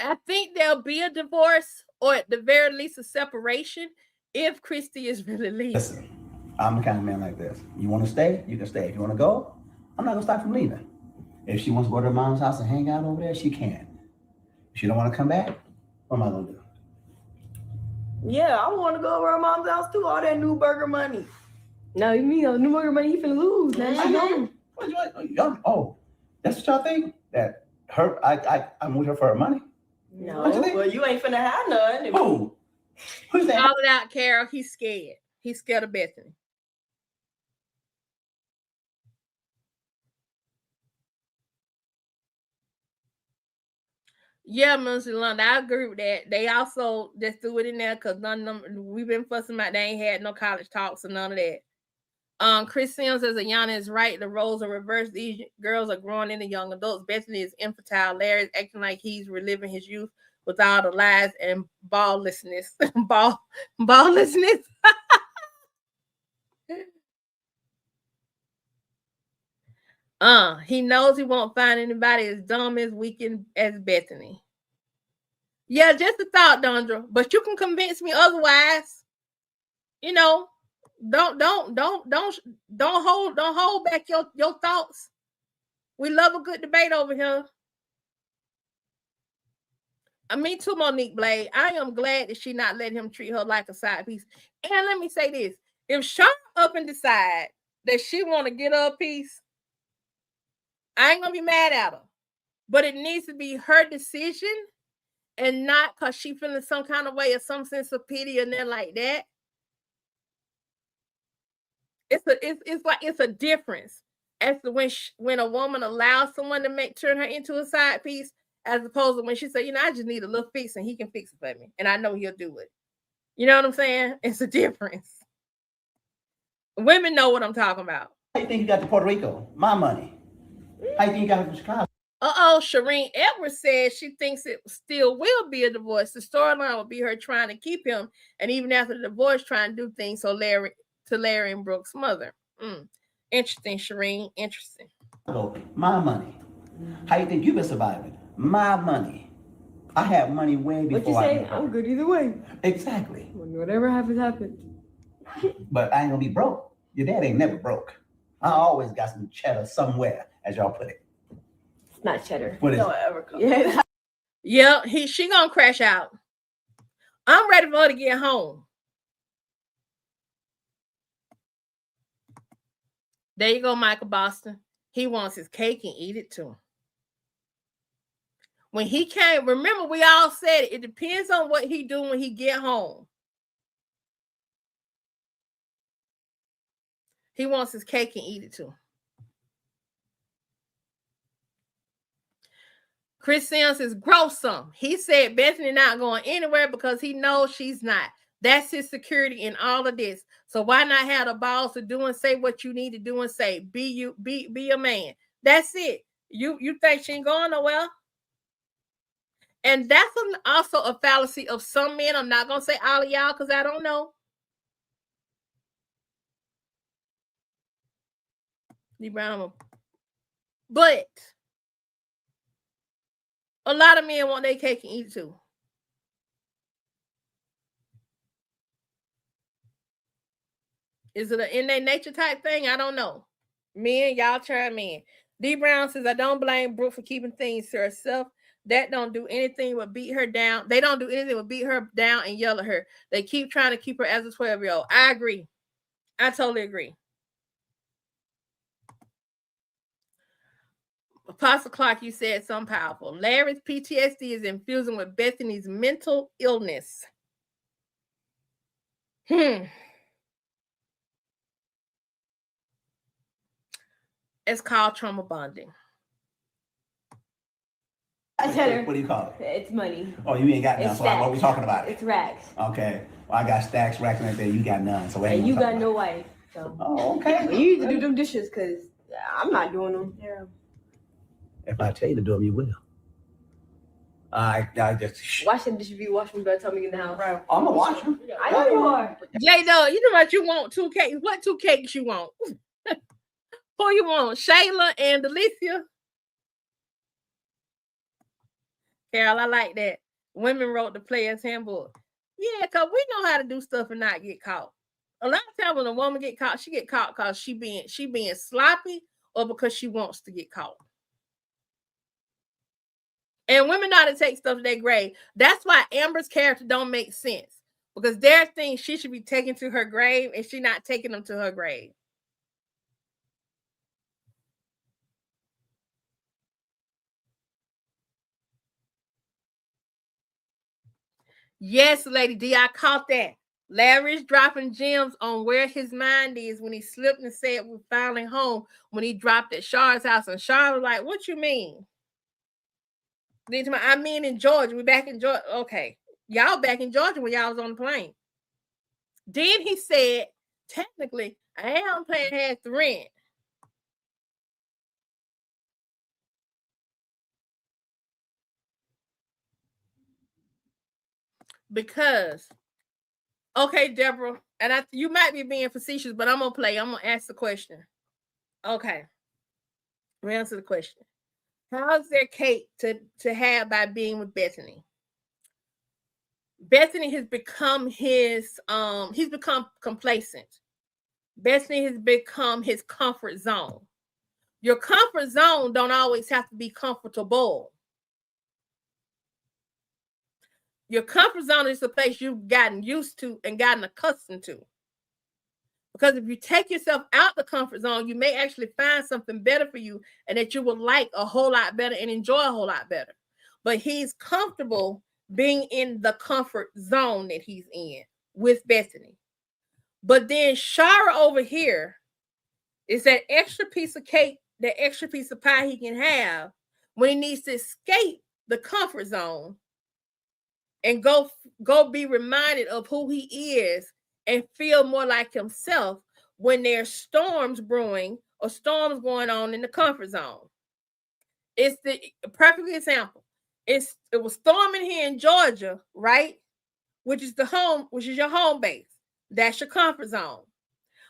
I think there'll be a divorce, or at the very least a separation, if Christy is really leaving. Listen, I'm the kind of man like this. You want to stay, you can stay. If you want to go, I'm not going to stop from leaving. If she wants to go to her mom's house and hang out over there, she can. If she don't want to come back, what am I going to do? Yeah, I want to go over her mom's house too. All that new burger money. No, you mean new burger money you finna lose. Now she gone. Oh, that's what y'all think? That I'm with her for her money? No, well, you ain't finna have none. Oh, who's that? Call it out, Carol. He's scared. He's scared of Bethany. Yeah, Mr. London, I agree with that. They also just threw it in there because none of them, we've been fussing about they ain't had no college talks or none of that. Chris Sims says Ayana is right. The roles are reversed. These girls are growing into young adults. Bethany is infantile. Larry is acting like he's reliving his youth with all the lies and balllessness. Balllessness. He knows he won't find anybody as dumb as weak as Bethany. Yeah, just a thought, Dondra. But you can convince me otherwise. You know, don't hold back your thoughts. We love a good debate over here. Me too, Monique Blade. I am glad that she not let him treat her like a side piece. And let me say this: if Shara up and decide that she want to get her a piece, I ain't gonna be mad at her. But it needs to be her decision, and not because she feeling some kind of way or some sense of pity or nothing like that. It's a difference as to when a woman allows someone to turn her into a side piece, as opposed to when she say, I just need a little fix and he can fix it for me, and I know he'll do it. You know what I'm saying? It's a difference. Women know what I'm talking about. How you think you got to Puerto Rico? My money. How you think you got from Chicago? Shireen Edwards says she thinks it still will be a divorce. The storyline will be her trying to keep him, and even after the divorce, trying to do things to Larry and Brooke's mother. Interesting, Shireen. Interesting. My money. How you think you've been surviving? My money. I have money way before. What you say? I'm good either way. Exactly. Whatever happens. But I ain't gonna be broke. Your dad ain't never broke. I always got some cheddar somewhere, as y'all put it. It's not cheddar. What is Don't it? ever come. Yeah, she gonna crash out. I'm ready for her to get home. There you go, Michael Boston. He wants his cake and eat it too. When he came, remember we all said it depends on what he do when he get home. He wants his cake and eat it too. Chris Sims says, grow some. He said Bethany not going anywhere because he knows she's not. That's his security in all of this. So why not have the balls to do and say what you need to do and say? Be a man. That's it. You think she ain't going nowhere? And that's also a fallacy of some men. I'm not gonna say all of y'all because I don't know. But a lot of men want their cake and eat it too. Is it an in their nature type thing? I don't know. Men, y'all chime in. D Brown says, I don't blame Brooke for keeping things to herself. That don't do anything but beat her down. They don't do anything but beat her down and yell at her. They keep trying to keep her as a 12-year-old. I agree. I totally agree. Apostle Clark, you said something powerful. Larry's PTSD is infusing with Bethany's mental illness. It's called trauma bonding. I tell her. What do you call it? It's money. Oh, you ain't got none. So what are we talking about? It's racks. Okay. Well, I got stacks, racks, right there. You got none. So and you got no wife. So. Oh, okay. Well, you need to do them dishes because I'm not doing them. Yeah. If I tell you to do them, you will. I just wash them dishes. You wash them by the time we get in the house. Right. I'm gonna wash them. I know you are. Jay, no, you know what you want? 2 cakes. What 2 cakes you want? Who you want? Shayla and Alicia. Carol, I like that. Women wrote the Player's Handbook. Yeah, because we know how to do stuff and not get caught. A lot of times when a woman get caught, she get caught because she being sloppy or because she wants to get caught. And women know how to take stuff to their grave. That's why Amber's character don't make sense. Because there are things she should be taking to her grave and she's not taking them to her grave. Yes, Lady D, I caught that. Larry's dropping gems on where his mind is when he slipped and said we're finally home when he dropped at Shara's house. And Shara was like, what you mean? I mean in Georgia. We back in Georgia. Okay. Y'all back in Georgia when y'all was on the plane. Then he said, technically, I am paying half the rent. Because, okay, Deborah, and you might be being facetious, but I'm going to ask the question. Okay. We answer the question. How's there Kate to have by being with Bethany? Bethany has become he's become complacent. Bethany has become his comfort zone. Your comfort zone don't always have to be comfortable. Your comfort zone is the place you've gotten used to and gotten accustomed to. Because if you take yourself out the comfort zone, you may actually find something better for you and that you will like a whole lot better and enjoy a whole lot better. But he's comfortable being in the comfort zone that he's in with Bethany. But then Shara over here is that extra piece of cake, that extra piece of pie he can have when he needs to escape the comfort zone and go be reminded of who he is and feel more like himself when there's storms brewing or storms going on in the comfort zone. It's the perfect example. It was storming here in Georgia, right? Which is your home base. That's your comfort zone.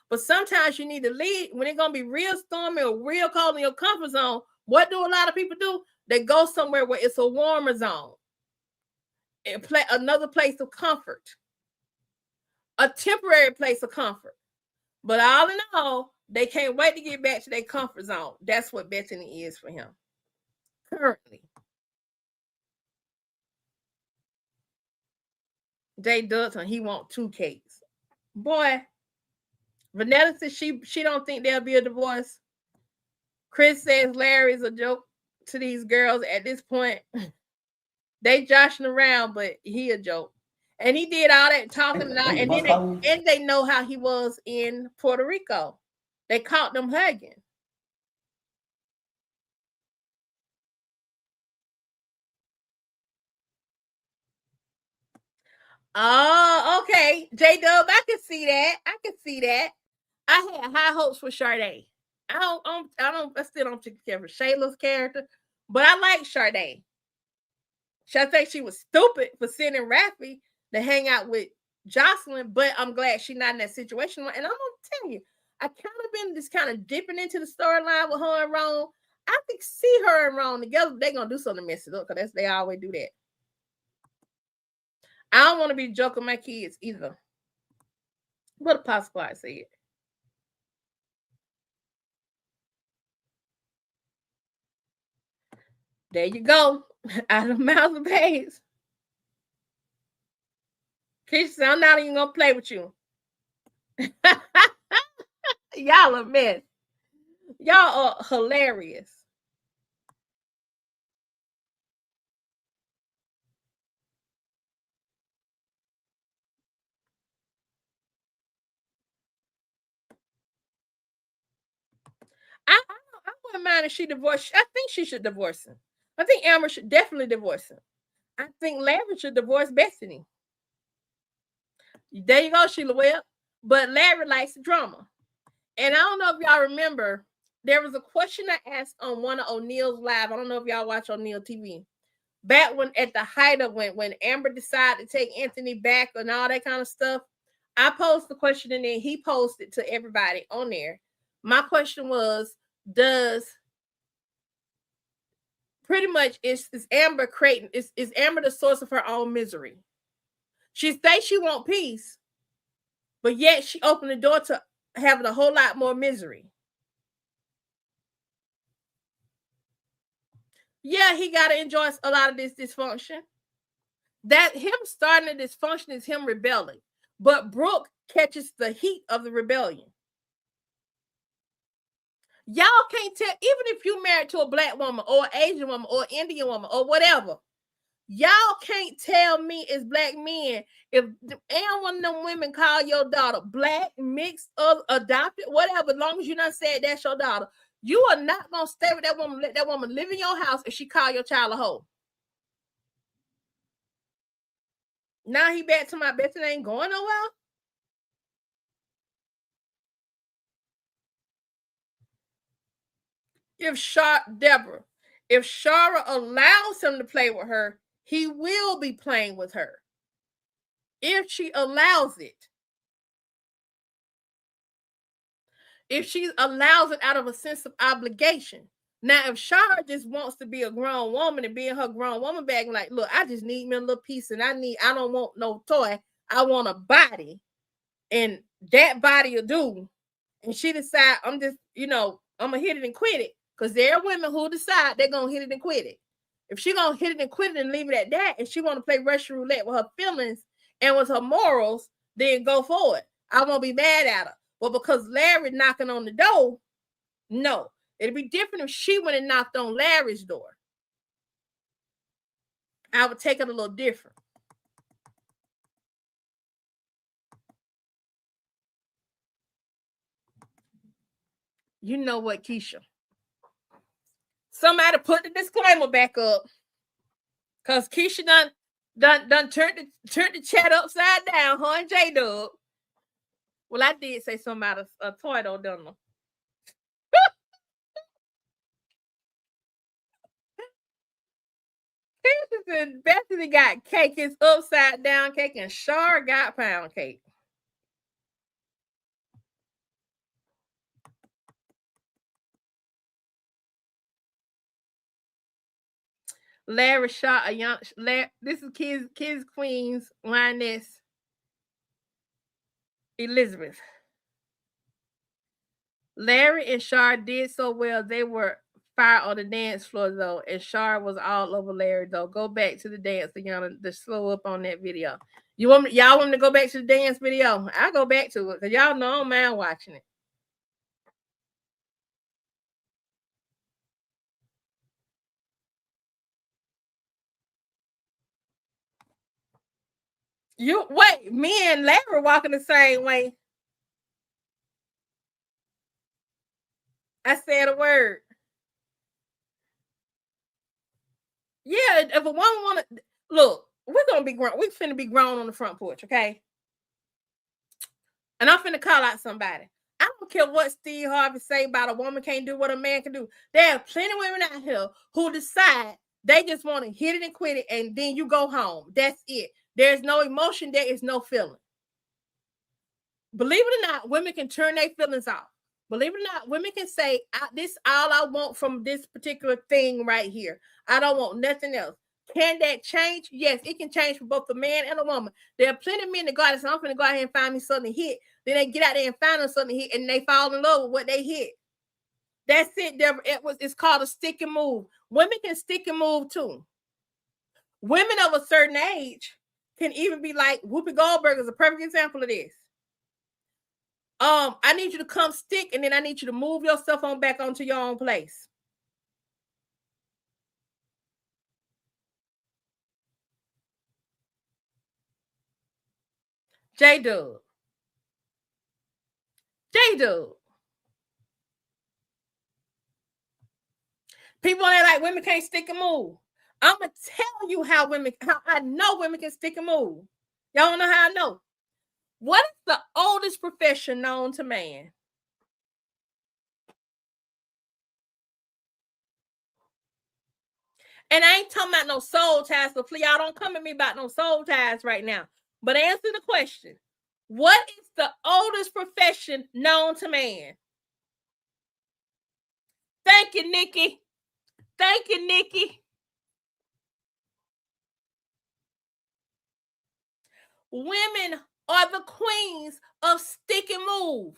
But sometimes you need to leave when it's gonna be real stormy or real cold in your comfort zone. What do a lot of people do? They go somewhere where it's a warmer zone and play another place of comfort, a temporary place of comfort. But all in all, they can't wait to get back to their comfort zone. That's what Bethany is for him currently. Jay Dutton, he want 2 cakes. Boy, Vanessa says she don't think there'll be a divorce. Chris says Larry's a joke to these girls at this point. They joshing around, but he a joke. And he did all that talking and they know how he was in Puerto Rico. They caught them hugging. Oh, okay. J-Dub, I can see that. I had high hopes for Sade. I still don't care for Shayla's character, but I like Sade. I think she was stupid for sending Rafi to hang out with Jocelyn, but I'm glad she's not in that situation. And I'm gonna tell you, I kind of been just kind of dipping into the storyline with her and Ron. I can see her and Ron together. They're gonna do something to mess it up because they always do that. I don't want to be joking my kids either. What Apostle I said. There you go. Out of the mouth of babes. Keisha, I'm not even gonna play with you. Y'all a mess. Y'all are hilarious. I wouldn't mind if she divorced. I think she should divorce him. I think Amber should definitely divorce him. I think Larry should divorce Bethany. There you go, Sheila Webb. But Larry likes the drama. And I don't know if y'all remember, there was a question I asked on one of O'Neill's live. I don't know if y'all watch O'Neill TV. Back when at the height of when Amber decided to take Anthony back and all that kind of stuff, I posed the question and then he posted to everybody on there. My question was, does pretty much is Amber creating is Amber the source of her own misery? She says she want peace, but yet she opened the door to having a whole lot more misery. Yeah, he got to enjoy a lot of this dysfunction. That him starting the dysfunction is him rebelling. But Brooke catches the heat of the rebellion. Y'all can't tell, even if you're married to a black woman or Asian woman or Indian woman or whatever, y'all can't tell me as black men if and one of them women call your daughter black, mixed, adopted, whatever, as long as you done said that's your daughter, you are not going to stay with that woman, let that woman live in your house if she call your child a hoe. Now he back to my best and ain't going nowhere. If Shara allows him to play with her, he will be playing with her. If she allows it. If she allows it out of a sense of obligation. Now, if Shara just wants to be a grown woman and be in her grown woman bag, like, look, I just need me a little piece and I don't want no toy. I want a body. And that body will do. And she decide, I'm just, I'm going to hit it and quit it. Because there are women who decide they're going to hit it and quit it. If she going to hit it and quit it and leave it at that, and she want to play Russian roulette with her feelings and with her morals, then go for it. I won't be mad at her. But because Larry knocking on the door, no. It'd be different if she went and knocked on Larry's door. I would take it a little different. You know what, Keisha? Somebody put the disclaimer back up. Because Keisha done turned the chat upside down, her and J-Dub. Well, I did say something about a toy though, don't know. And Bethany got cake. It's upside down cake, and Shara got pound cake. Larry shot a young. This is Kids Queens Lioness Elizabeth. Larry and Shara did so well. They were fire on the dance floor though, and Shara was all over Larry though. Go back to the dance, Ayana, to slow up on that video. Y'all want me to go back to the dance video? I'll go back to it because y'all know I don't mind watching it. You wait, me and Larry walking the same way. I said a word. Yeah, if a woman want to look, we're gonna be grown. We're finna be grown on the front porch, okay? And I'm finna call out somebody. I don't care what Steve Harvey say about a woman can't do what a man can do. There are plenty of women out here who decide they just want to hit it and quit it, and then you go home. That's it. There's no emotion. There is no feeling. Believe it or not, women can turn their feelings off. Believe it or not, women can say, this all I want from this particular thing right here. I don't want nothing else. Can that change? Yes, it can change for both a man and a woman. There are plenty of men that go out and say, I'm going to go out here and find me something to hit. Then they get out there and find them something to hit, and they fall in love with what they hit. That's it, Deborah. It's called a stick and move. Women can stick and move too. Women of a certain age can even be like Whoopi Goldberg is a perfect example of this. I need you to come stick, and then I need you to move yourself on back onto your own place. J-Dub. People are like women can't stick and move. I'm gonna tell you how I know women can stick and move. Y'all know how I know? What is the oldest profession known to man? And I ain't talking about no soul ties, so y'all don't come at me about no soul ties right now. But answer the question. What is the oldest profession known to man? Thank you, Nikki. Thank you, Nikki. Women are the queens of stick and move.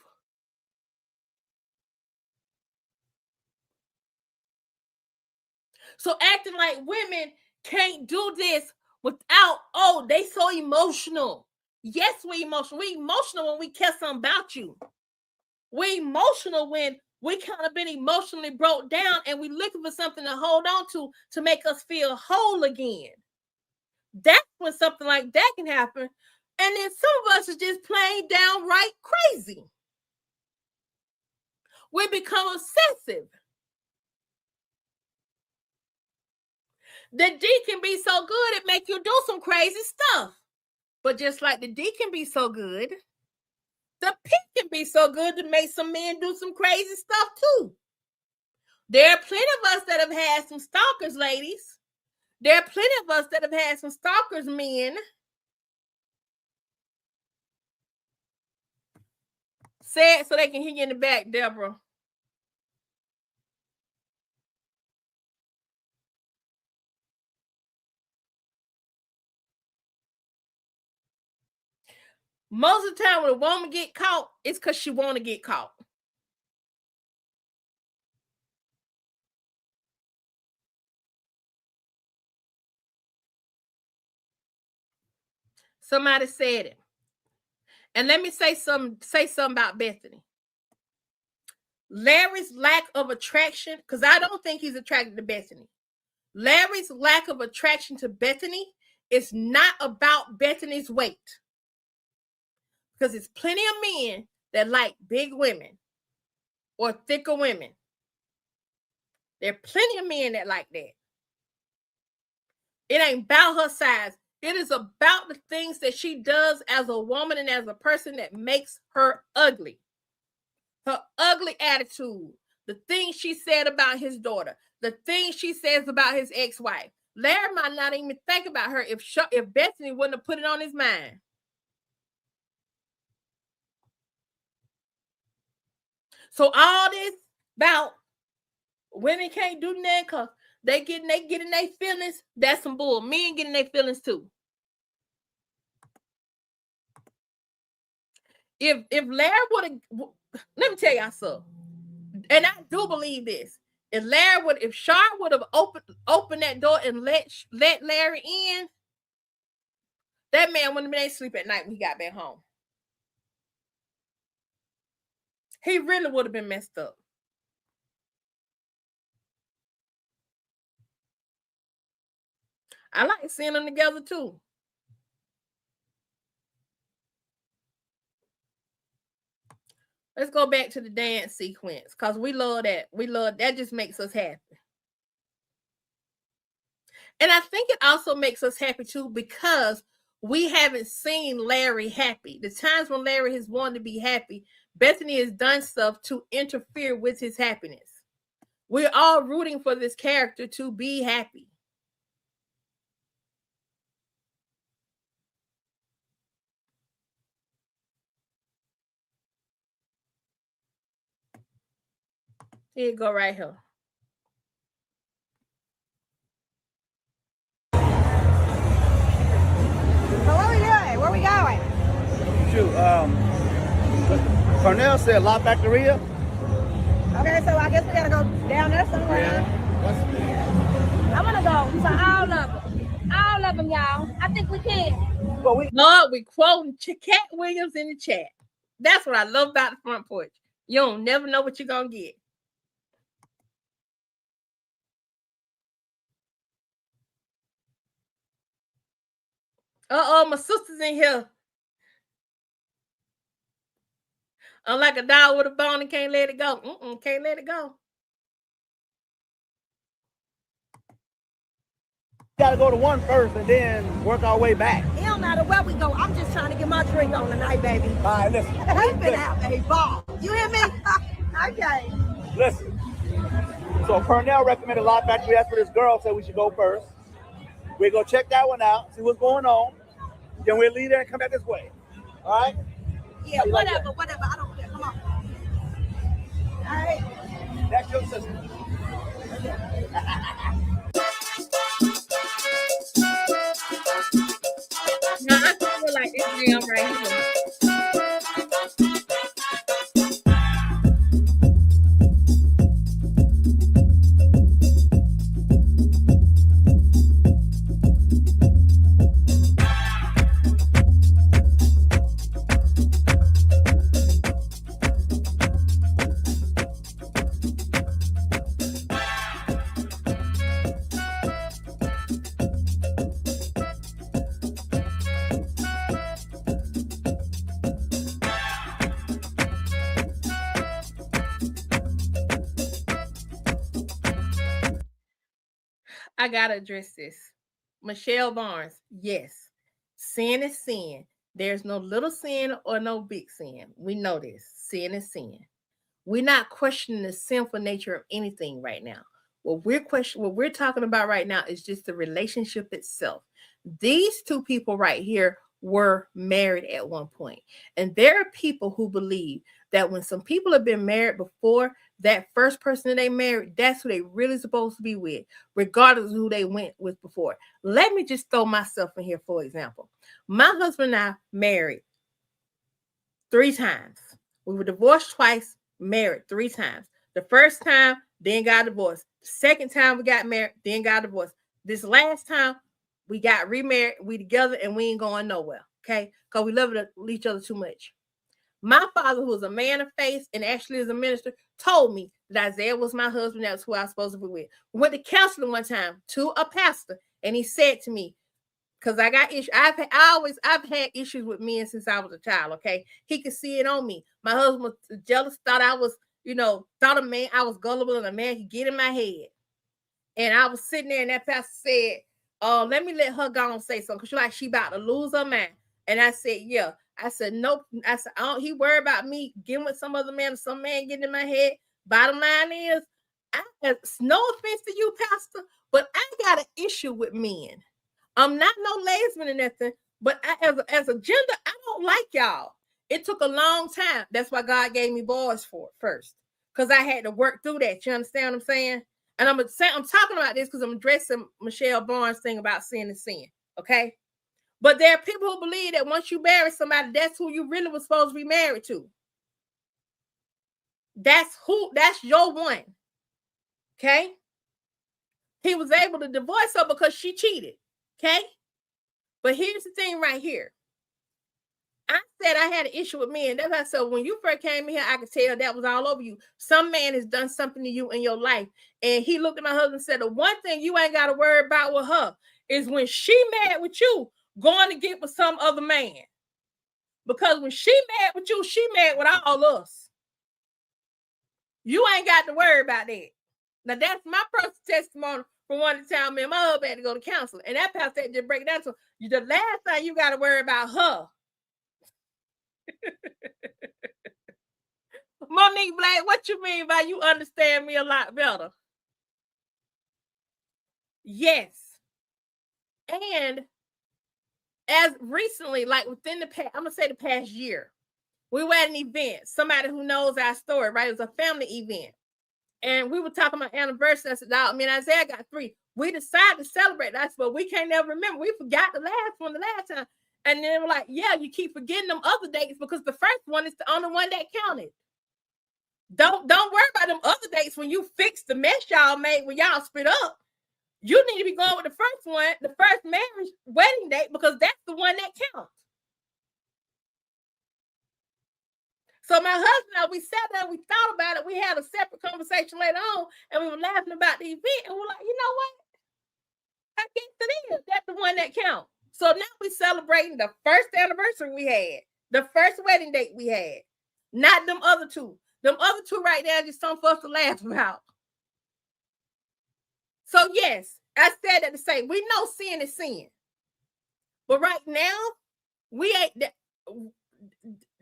So acting like women can't do this without, oh, they so emotional. Yes, we emotional. We emotional when we care something about you. We emotional when we kind of been emotionally broke down and we looking for something to hold on to make us feel whole again. That's when something like that can happen. And then some of us are just plain downright crazy. We become obsessive. The D can be so good, it make you do some crazy stuff. But just like the D can be so good, the P can be so good to make some men do some crazy stuff too. There are plenty of us that have had some stalkers, ladies. There are plenty of us that have had some stalkers, men. Say it so they can hear you in the back, Deborah. Most of the time when a woman get caught, it's because she want to get caught. Somebody said it. And let me say something about Bethany. Larry's lack of attraction, because I don't think he's attracted to Bethany. Larry's lack of attraction to Bethany is not about Bethany's weight. Because there's plenty of men that like big women or thicker women. There are plenty of men that like that. It ain't about her size. It is about the things that she does as a woman and as a person that makes her ugly. Her ugly attitude, the things she said about his daughter, the things she says about his ex-wife. Larry might not even think about her if Bethany wouldn't have put it on his mind. So all this about women can't do nothing because they getting their feelings, that's some bull. Men getting their feelings too. If Larry would have, let me tell y'all something, and I do believe this. If Shara would have opened that door and let Larry in, that man wouldn't have been able to sleep at night when he got back home. He really would have been messed up. I like seeing them together too. Let's go back to the dance sequence because we love that. That just makes us happy. And I think it also makes us happy too because we haven't seen Larry happy. The times when Larry has wanted to be happy, Bethany has done stuff to interfere with his happiness. We're all rooting for this character to be happy. Here you go right here. So what are we doing? Where are we going? Shoot, Cornell said La Factoria. Okay, so I guess we gotta go down there somewhere. Yeah. I wanna go to all of them. All of them, y'all. I think we can. Lord, we quoting Cat Williams in the chat. That's what I love about the front porch. You don't never know what you're gonna get. My sister's in here. I'm like a dog with a bone and can't let it go. Can't let it go. Gotta go to one first and then work our way back. It don't matter where we go. I'm just trying to get my drink on tonight, baby. All right, listen. We've been have a ball. You hear me? Okay. Listen. So Pernell recommended Lot Factory. That's where this girl said we should go first. We'll go check that one out, see what's going on. Then we'll leave there and come back this way. All right? Yeah, whatever. I don't care. Come on. All right. That's your sister. No, I feel like this jam right here. I gotta address this. Michelle Barnes, yes, sin is sin. There's no little sin or no big sin. We know this. Sin is sin. We're not questioning the sinful nature of anything right now. What we're talking about right now is just the relationship itself. These two people right here were married at one point. And there are people who believe that when some people have been married before, that first person that they married, that's who they really supposed to be with, regardless of who they went with before. Let me just throw myself in here, for example. My husband and I married 3 times. We were divorced twice, married 3 times. The first time, then got divorced. The second time we got married, then got divorced. This last time, we got remarried, we together, and we ain't going nowhere, okay? Because we love each other too much. My father, who was a man of faith and actually is a minister, told me that Isaiah was my husband. That's who I was supposed to be with. We went to counseling one time to a pastor, and he said to me, because I got issues. I've had issues with men since I was a child, okay? He could see it on me. My husband was jealous, thought I was, thought a man, I was gullible and a man could get in my head. And I was sitting there and that pastor said, let me let her go and say something. Because she about to lose her mind. And I said, yeah. I said, nope. I said, he worried about me getting with some other man or some man getting in my head. Bottom line is, no offense to you, pastor, but I got an issue with men. I'm not no lesbian or nothing, but as a gender, I don't like y'all. It took a long time. That's why God gave me boys for it first. Because I had to work through that. You understand what I'm saying? And I'm talking about this because I'm addressing Michelle Barnes' thing about sin and sin. Okay? But there are people who believe that once you marry somebody, that's who you really was supposed to be married to. That's your one. Okay? He was able to divorce her because she cheated. Okay? But here's the thing right here. I said I had an issue with men. That's why I said when you first came in here, I could tell that was all over you. Some man has done something to you in your life. And he looked at my husband and said, the one thing you ain't got to worry about with her is when she mad with you, going to get with some other man. Because when she mad with you, she mad with all us. You ain't got to worry about that. Now, that's my personal testimony from one of the time me and my husband had to go to counseling. And that pastor just break it down to you. The last time you got to worry about her. Monique Black, what you mean by you understand me a lot better? Yes. And as recently, like within the past, I'm going to say the past year, we were at an event. Somebody who knows our story, right? It was a family event. And we were talking about anniversary. I said, me and Isaiah got 3. We decided to celebrate that, but we can't never remember. We forgot the last time. And then we're like, yeah, you keep forgetting them other dates because the first one is the only one that counted. Don't worry about them other dates when you fix the mess y'all made when y'all split up. You need to be going with the first one, the first marriage wedding date, because that's the one that counts. So my husband and I, we sat down, we thought about it. We had a separate conversation later on, and we were laughing about the event. And we're like, you know what? I guess it is. That's the one that counts. So now we're celebrating the first anniversary we had, the first wedding date we had, not them other two. Them other two right there just something for us to laugh about. So yes, I said that to say we know sin is sin, but right now we ain't.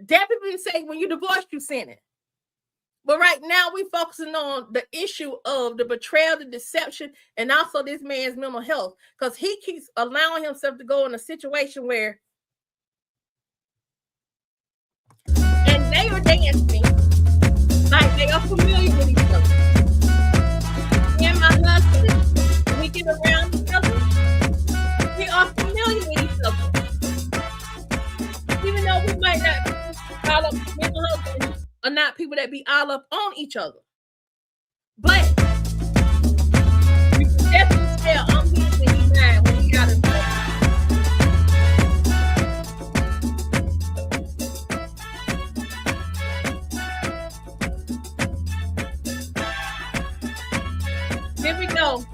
Definitely say when you divorce, you sinning. But right now we focusing on the issue of the betrayal, the deception, and also this man's mental health, because he keeps allowing himself to go in a situation where, and they are dancing like they are familiar with each other. And my husband, we get around each other, we are familiar with each other. Even though we might not be all up, me and my husband are not people that be all up on each other. But you can definitely tell I'm his and he's mine when he got in trouble. Here we go.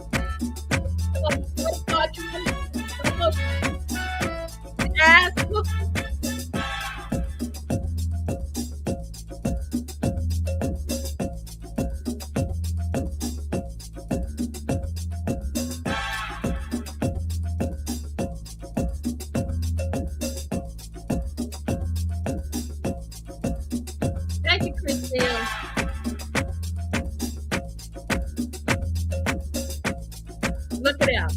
Thank you, Christine. Look it out.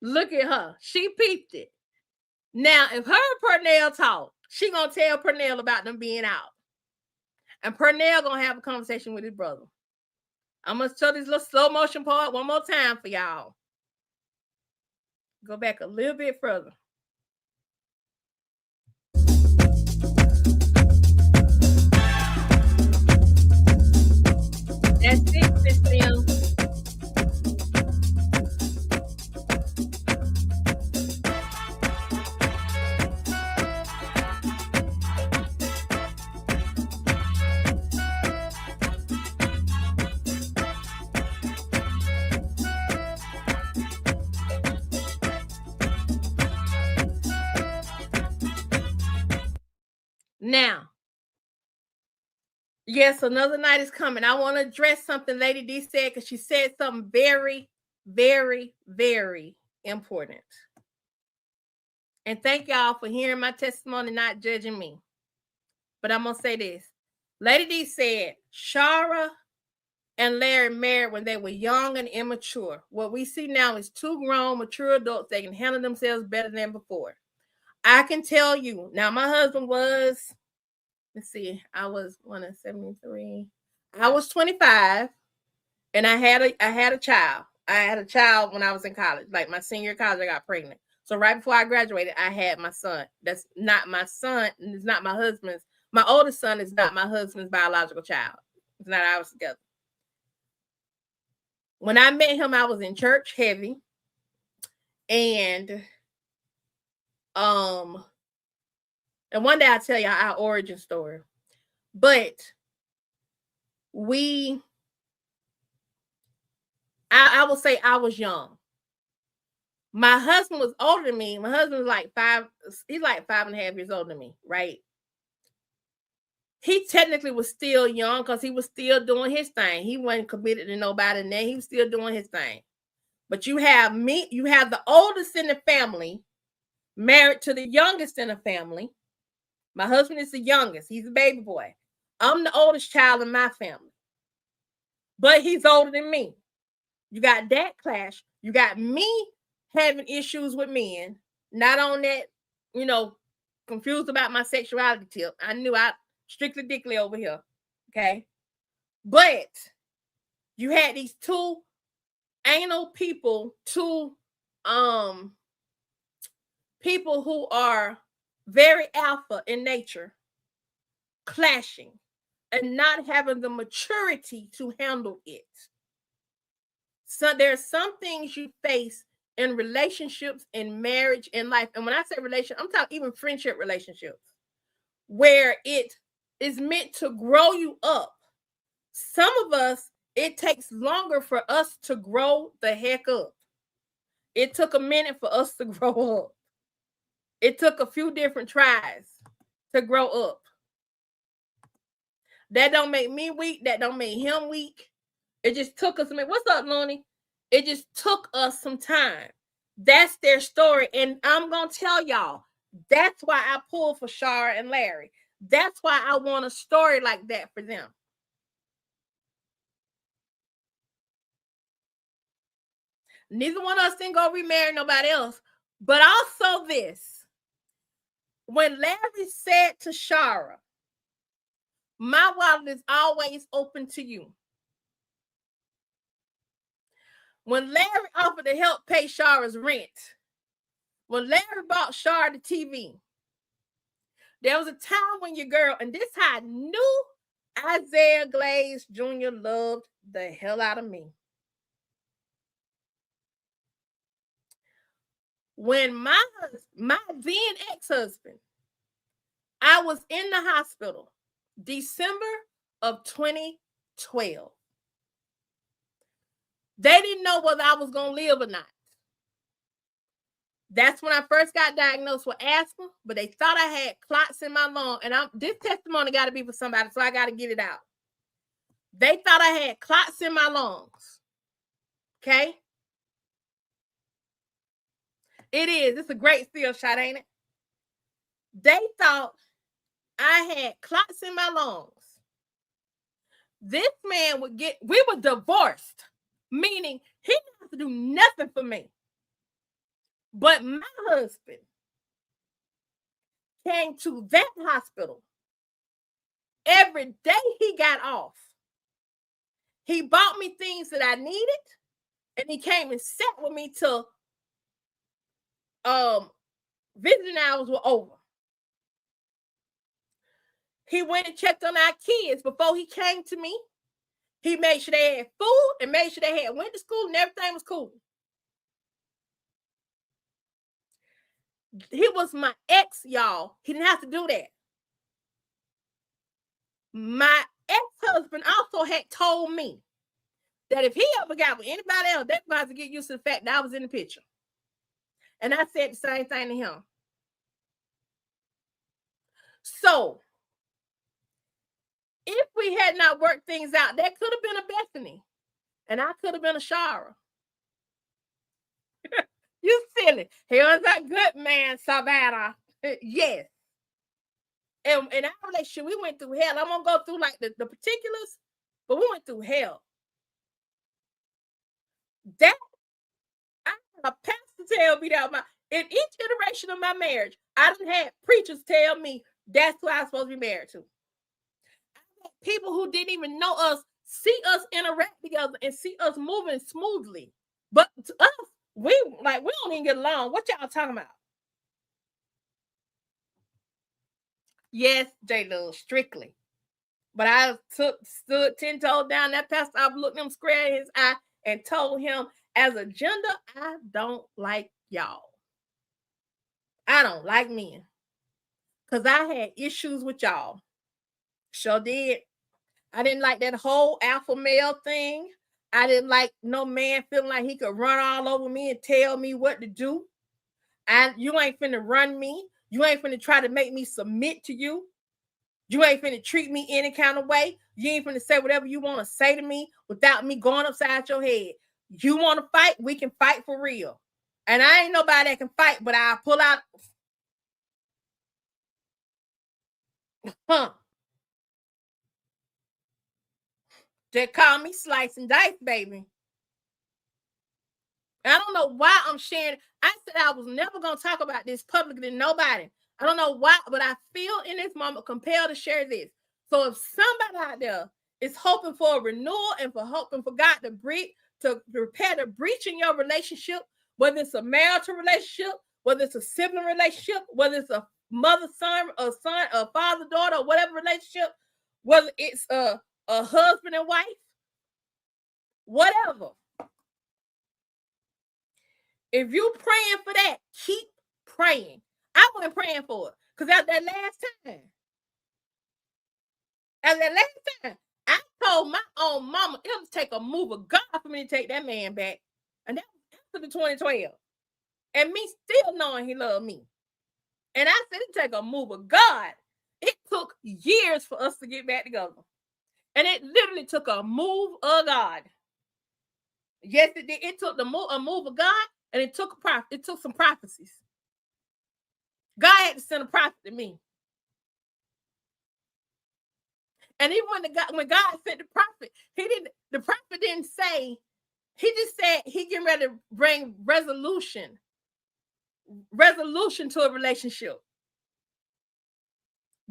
Look at her. She peeped it. Now, if her and Pernell talk, she gonna tell Pernell about them being out. And Pernell gonna have a conversation with his brother. I'm gonna show this little slow motion part one more time for y'all. Go back a little bit further. That's it, Christine. Now, yes, another night is coming. I want to address something Lady D said, because she said something very, very, very important. And thank y'all for hearing my testimony, not judging me. But I'm going to say this. Lady D said, Shara and Larry married when they were young and immature. What we see now is two grown, mature adults that can handle themselves better than before. I can tell you, now my husband was, let's see, I was 73. I was 25, and I had a child. I had a child when I was in college, like my senior year of college, I got pregnant. So right before I graduated, I had my son. That's not my son, and it's not my husband's. My oldest son is not my husband's biological child. It's not ours together. When I met him, I was in church heavy, and one day I'll tell you our origin story. But I will say I was young. My husband was older than me. My husband was like he's like 5.5 years older than me, right? He technically was still young because he was still doing his thing. He wasn't committed to nobody, and then he was still doing his thing. But you have me, you have the oldest in the family married to the youngest in the family. My husband is the youngest. He's a baby boy. I'm the oldest child in my family. But he's older than me. You got that clash. You got me having issues with men. Not on that, confused about my sexuality tip. I knew Strictly Dickly over here. Okay. But you had these two anal people, two people who are very alpha in nature, clashing and not having the maturity to handle it. So there's some things you face in relationships, in marriage, in life. And when I say relationship, I'm talking even friendship relationships, where it is meant to grow you up. Some of us, it takes longer for us to grow the heck up. It took a minute for us to grow up. It took a few different tries to grow up. That don't make me weak. That don't make him weak. It just took us a minute. What's up, Lonnie? It just took us some time. That's their story. And I'm going to tell y'all, that's why I pull for Shara and Larry. That's why I want a story like that for them. Neither one of us didn't go remarry nobody else. But also this. When Larry said to Shara, my wallet is always open to you. When Larry offered to help pay Shara's rent, when Larry bought Shara the TV, there was a time when your girl, and this how I knew Isaiah Glaze Jr. loved the hell out of me. When my then ex-husband, I was in the hospital, December of 2012. They didn't know whether I was going to live or not. That's when I first got diagnosed with asthma, but they thought I had clots in my lung. And this testimony got to be for somebody, so I got to get it out. They thought I had clots in my lungs. Okay? It is. It's a great still shot, ain't it? They thought I had clots in my lungs. This man we were divorced, meaning he didn't have to do nothing for me. But my husband came to that hospital every day he got off. He bought me things that I needed, and he came and sat with me till visiting hours were over. He went and checked on our kids before he came to me. He made sure they had food and made sure they had went to school and everything was cool. He was my ex, y'all. He didn't have to do that. My ex-husband also had told me that if he ever got with anybody else, they're going to have to get used to the fact that I was in the picture. And I said the same thing to him. So, if we had not worked things out, that could have been a Bethany. And I could have been a Shara. You silly. He was a good man, Savannah. Yes. And in our relationship, we went through hell. I'm going to go through like the particulars, but we went through hell. That, I had a pastor tell me that in each iteration of my marriage, I done had preachers tell me that's who I'm supposed to be married to. I had people who didn't even know us see us interact together and see us moving smoothly. But to us, we don't even get along. What y'all talking about? Yes, J-Love, strictly. But I stood 10 toes down that pastor. I looked him square in his eye and told him, as a gender, I don't like y'all. I don't like men. Because I had issues with y'all. Sure did. I didn't like that whole alpha male thing. I didn't like no man feeling like he could run all over me and tell me what to do. You ain't finna run me. You ain't finna try to make me submit to you. You ain't finna treat me any kind of way. You ain't finna say whatever you want to say to me without me going upside your head. You want to fight? We can fight for real. And I ain't nobody that can fight, but I'll pull out. They call me slice and dice, baby. I don't know why I'm sharing. I said I was never going to talk about this publicly to nobody. I don't know why, but I feel in this moment compelled to share this So if somebody out there is hoping for a renewal and hoping for God to repair the breach in your relationship, whether it's a marital relationship, whether it's a sibling relationship, whether it's a mother-son, or father-daughter, or whatever relationship, whether it's a husband and wife, whatever. If you're praying for that, keep praying. I wasn't praying for it because at that last time, I told my own mama it would take a move of God for me to take that man back. And that was after the 2012. And me still knowing he loved me. And I said it take a move of God. It took years for us to get back together. And it literally took a move of God. Yes, it did. It took a move of God, and it took some prophecies. God had to send a prophet to me. And even when God sent the prophet, the prophet didn't say, he just said he getting ready to bring resolution to a relationship.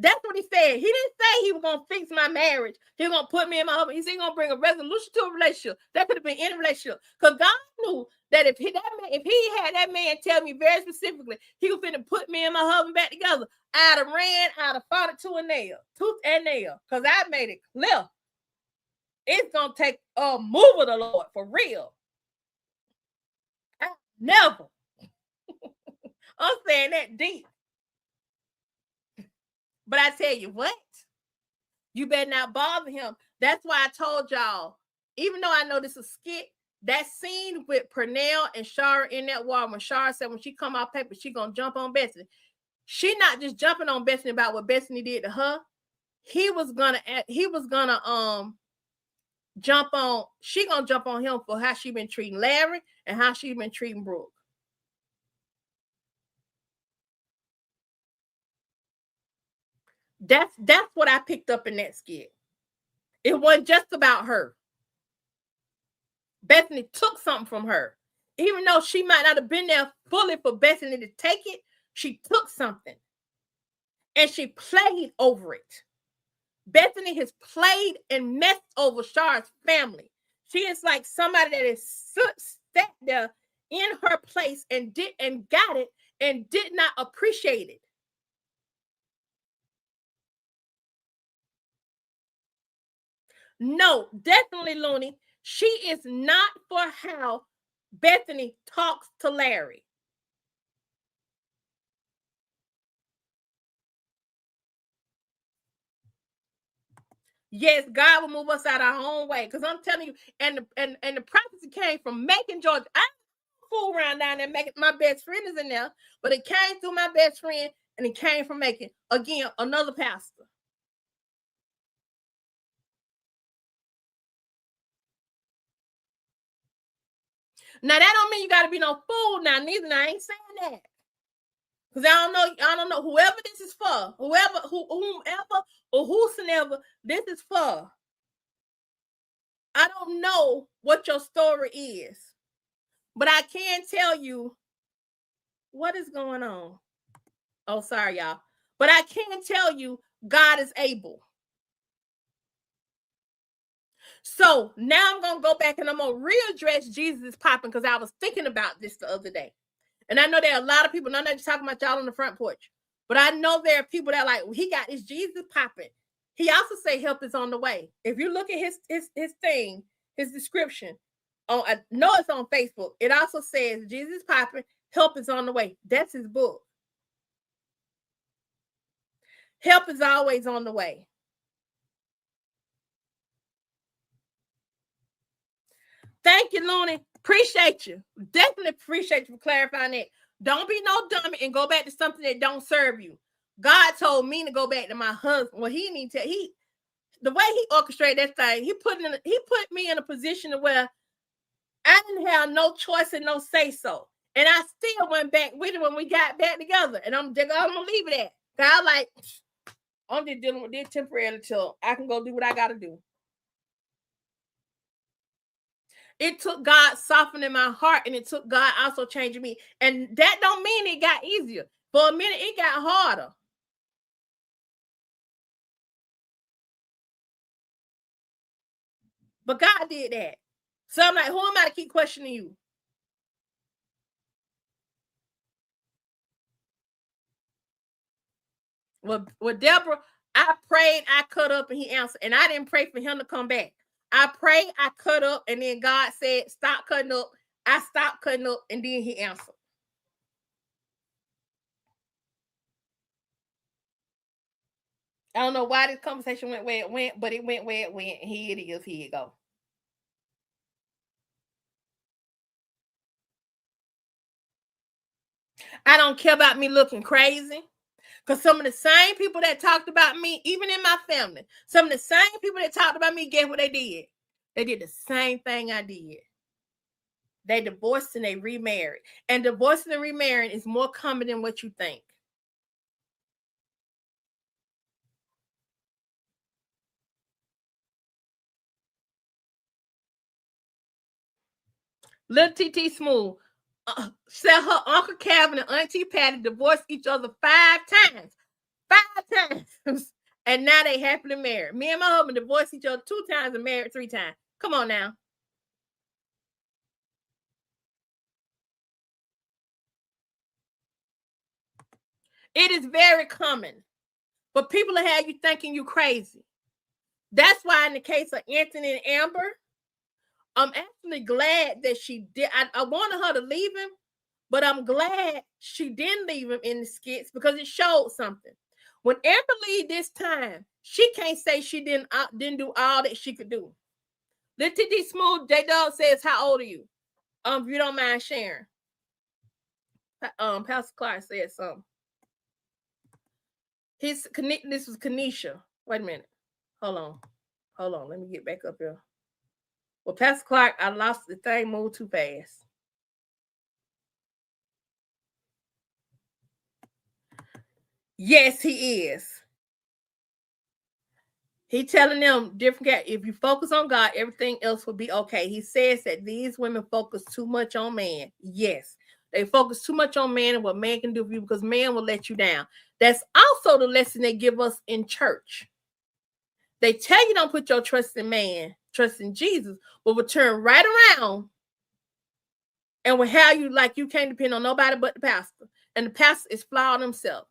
That's what he said. He didn't say he was going to fix my marriage. He was going to put me in my husband. He said he's going to bring a resolution to a relationship. That could have been any relationship. Because God knew that if he had that man tell me very specifically, he was going to put me and my husband back together, I'd have fought it tooth and nail. Because I made it clear. It's going to take a move of the Lord, for real. Never. I'm saying that deep. But I tell you what, you better not bother him. That's why I told y'all, even though I know this is a skit, that scene with Pernell and Shara in that wall, when Shara said when she come off paper, she gonna jump on Bethany. She not just jumping on Bethany about what Bethany did to her. She gonna jump on him for how she been treating Larry and how she been treating Brooke. That's what I picked up in that skit. It wasn't just about her. Bethany took something from her. Even though she might not have been there fully for Bethany to take it, she took something. And she played over it. Bethany has played and messed over Shara's family. She is like somebody that is sat there in her place and got it and did not appreciate it. No, definitely, Looney. She is not for how Bethany talks to Larry. Yes, God will move us out our own way. Because I'm telling you, and the prophecy came from Macon, Georgia. I fool around down there. Macon, my best friend is in there, but it came through my best friend, and it came from Macon. Again, another pastor. Now that don't mean you got to be no fool. Now, neither. I ain't saying that. Because I don't know whoever this is for, whomever or whosoever this is for. I don't know what your story is, but I can tell you what is going on. Oh, sorry, y'all. But I can tell you God is able. So now I'm going to go back and I'm going to readdress Jesus is popping, because I was thinking about this the other day. And I know there are a lot of people, I'm not just talking about y'all on the front porch, but I know there are people that are like, well, he got his Jesus popping. He also say help is on the way. If you look at his thing, his description, I know it's on Facebook. It also says Jesus popping, help is on the way. That's his book. Help is always on the way. Thank you, Looney. Appreciate you. Definitely appreciate you for clarifying that. Don't be no dummy and go back to something that don't serve you. God told me to go back to my husband. Well, the way he orchestrated that thing, he put me in a position where I didn't have no choice and no say so. And I still went back with him when we got back together. And I'm gonna leave it at. I'm just dealing with this temporarily until I can go do what I gotta do. It took God softening my heart, and it took God also changing me. And that don't mean it got easier. For a minute, it got harder. But God did that. So I'm like, who am I to keep questioning you? Well, Deborah, I prayed, I cut up, and he answered. And I didn't pray for him to come back. I prayed, I cut up, and then God said, stop cutting up. I stopped cutting up, and then he answered. I don't know why this conversation went where it went, but it went where it went. Here it is. Here you go. I don't care about me looking crazy. Because some of the same people that talked about me, even in my family, some of the same people that talked about me, guess what they did? They did the same thing I did. They divorced and they remarried. And divorcing and remarrying is more common than what you think. Little TT Smooth said her Uncle Calvin and Auntie Patty divorced each other 5 times. 5 times. And now they happily married. Me and my husband divorced each other 2 times and married 3 times. Come on now. It is very common for people to have you thinking you crazy. That's why in the case of Anthony and Amber, I'm actually glad that she did. I wanted her to leave him, but I'm glad she didn't leave him in the skits because it showed something. When Amber leave this time, she can't say she didn't do all that she could do. Little TT Smooth, J-Dog says, how old are you? If you don't mind sharing. Pastor Clark said something. This was Kanisha. Wait a minute. Hold on. Let me get back up here. Well, Pastor Clark, I lost the thing, moved too fast. Yes, he is. He telling them different. If you focus on God, everything else will be okay. He says that these women focus too much on man. Yes, they focus too much on man and what man can do for you because man will let you down. That's also the lesson they give us in church. They tell you don't put your trust in man, trust in Jesus, but will turn right around and will have you like you can't depend on nobody but the pastor. And the pastor is flawed himself.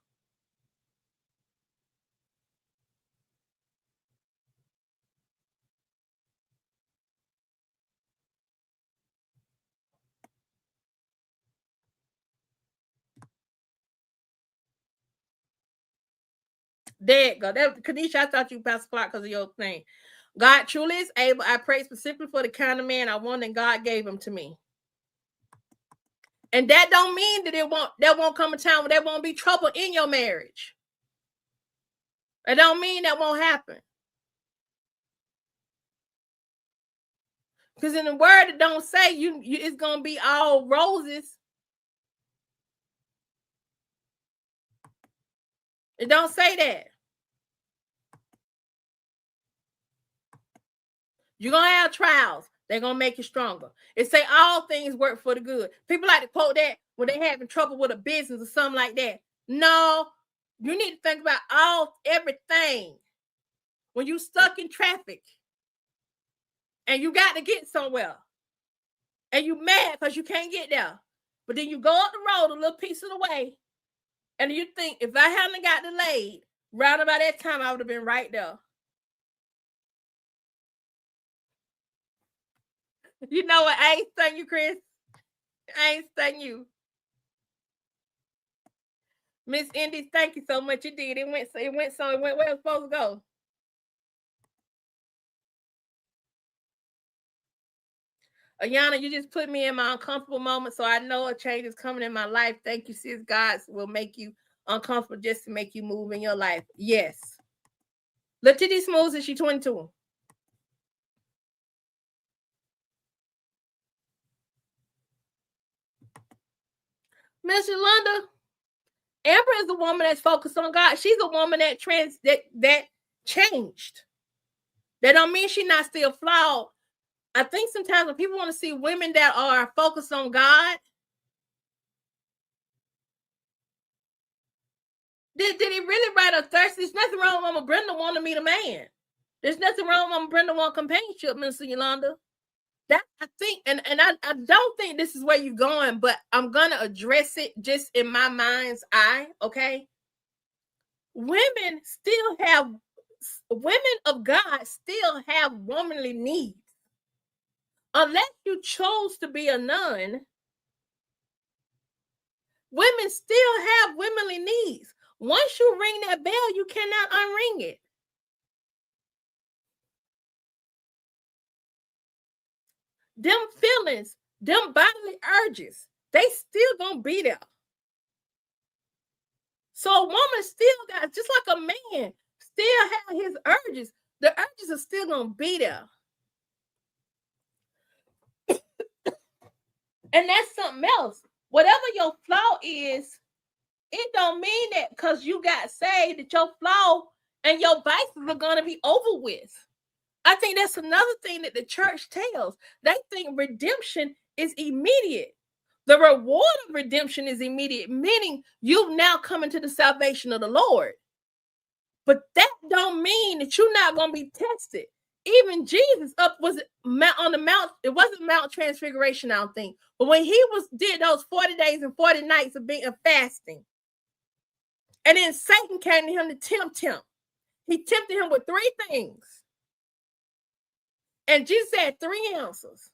There you go. That Kanisha, I thought you Pastor Clark because of your thing. God truly is able. I pray specifically for the kind of man I want, and God gave him to me. And that don't mean that there won't come a time when there won't be trouble in your marriage. It don't mean that won't happen. Because in the word, it don't say you it's gonna be all roses. It don't say that. You're gonna have trials. They're gonna make you stronger. It say all things work for the good. People like to quote that when they're having trouble with a business or something like that. No, you need to think about everything. When you stuck in traffic and you got to get somewhere and you mad because you can't get there, but then you go up the road a little piece of the way and you think if I hadn't got delayed, round about that time I would have been right there. You know what? I ain't stung you, Chris. I ain't stung you. Miss Indy, thank you so much. You did. It went where it was supposed to go. Ayana, you just put me in my uncomfortable moment, so I know a change is coming in my life. Thank you, sis. God will make you uncomfortable just to make you move in your life. Yes. Letitia Smooth, is she 22? Miss Yolanda, Amber is a woman that's focused on God. She's a woman that changed. That don't mean she's not still flawed. I think sometimes when people want to see women that are focused on God, did he really write a thirsty? There's nothing wrong with Mama Brenda wanting to meet a man. There's nothing wrong with Mama Brenda want companionship, Mr. Yolanda. That I think, and I don't think this is where you're going, but I'm gonna address it just in my mind's eye, okay? Women of God still have womanly needs. Unless you chose to be a nun, women still have womanly needs. Once you ring that bell, you cannot unring it. Them feelings, them bodily urges, they still gonna be there. So a woman still got, just like a man, still have his urges. The urges are still gonna be there. And that's something else. Whatever your flaw is, it don't mean that because you got saved that your flaw and your vices are gonna be over with. I think that's another thing that the church tells. They think redemption is immediate. The reward of redemption is immediate, meaning you've now come into the salvation of the Lord. But that don't mean that you're not going to be tested. Even Jesus was on the mount. It wasn't Mount Transfiguration, I don't think. But when he did those 40 days and 40 nights of fasting, and then Satan came to him to tempt him. He tempted him with 3 things. And Jesus had 3 answers.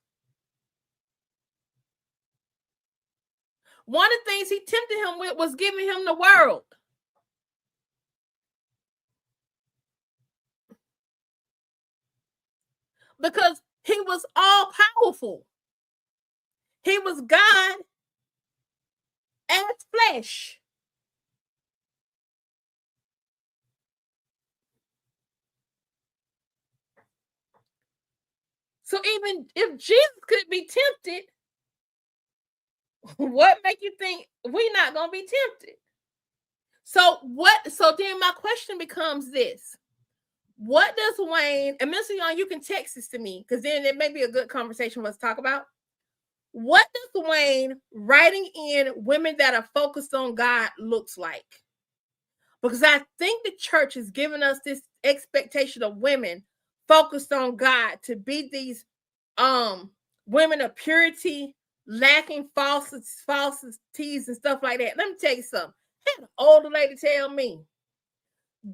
One of the things he tempted him with was giving him the world. Because he was all powerful. He was God as flesh. So even if Jesus could be tempted, what make you think we're not going to be tempted? So then my question becomes this. What does Wayne, and Mr. Young, you can text this to me, because then it may be a good conversation for us to talk about. What does Wayne writing in women that are focused on God looks like? Because I think the church has given us this expectation of women focused on God to be these women of purity, lacking falsities and stuff like that. Let me tell you something. I had an older lady tell me,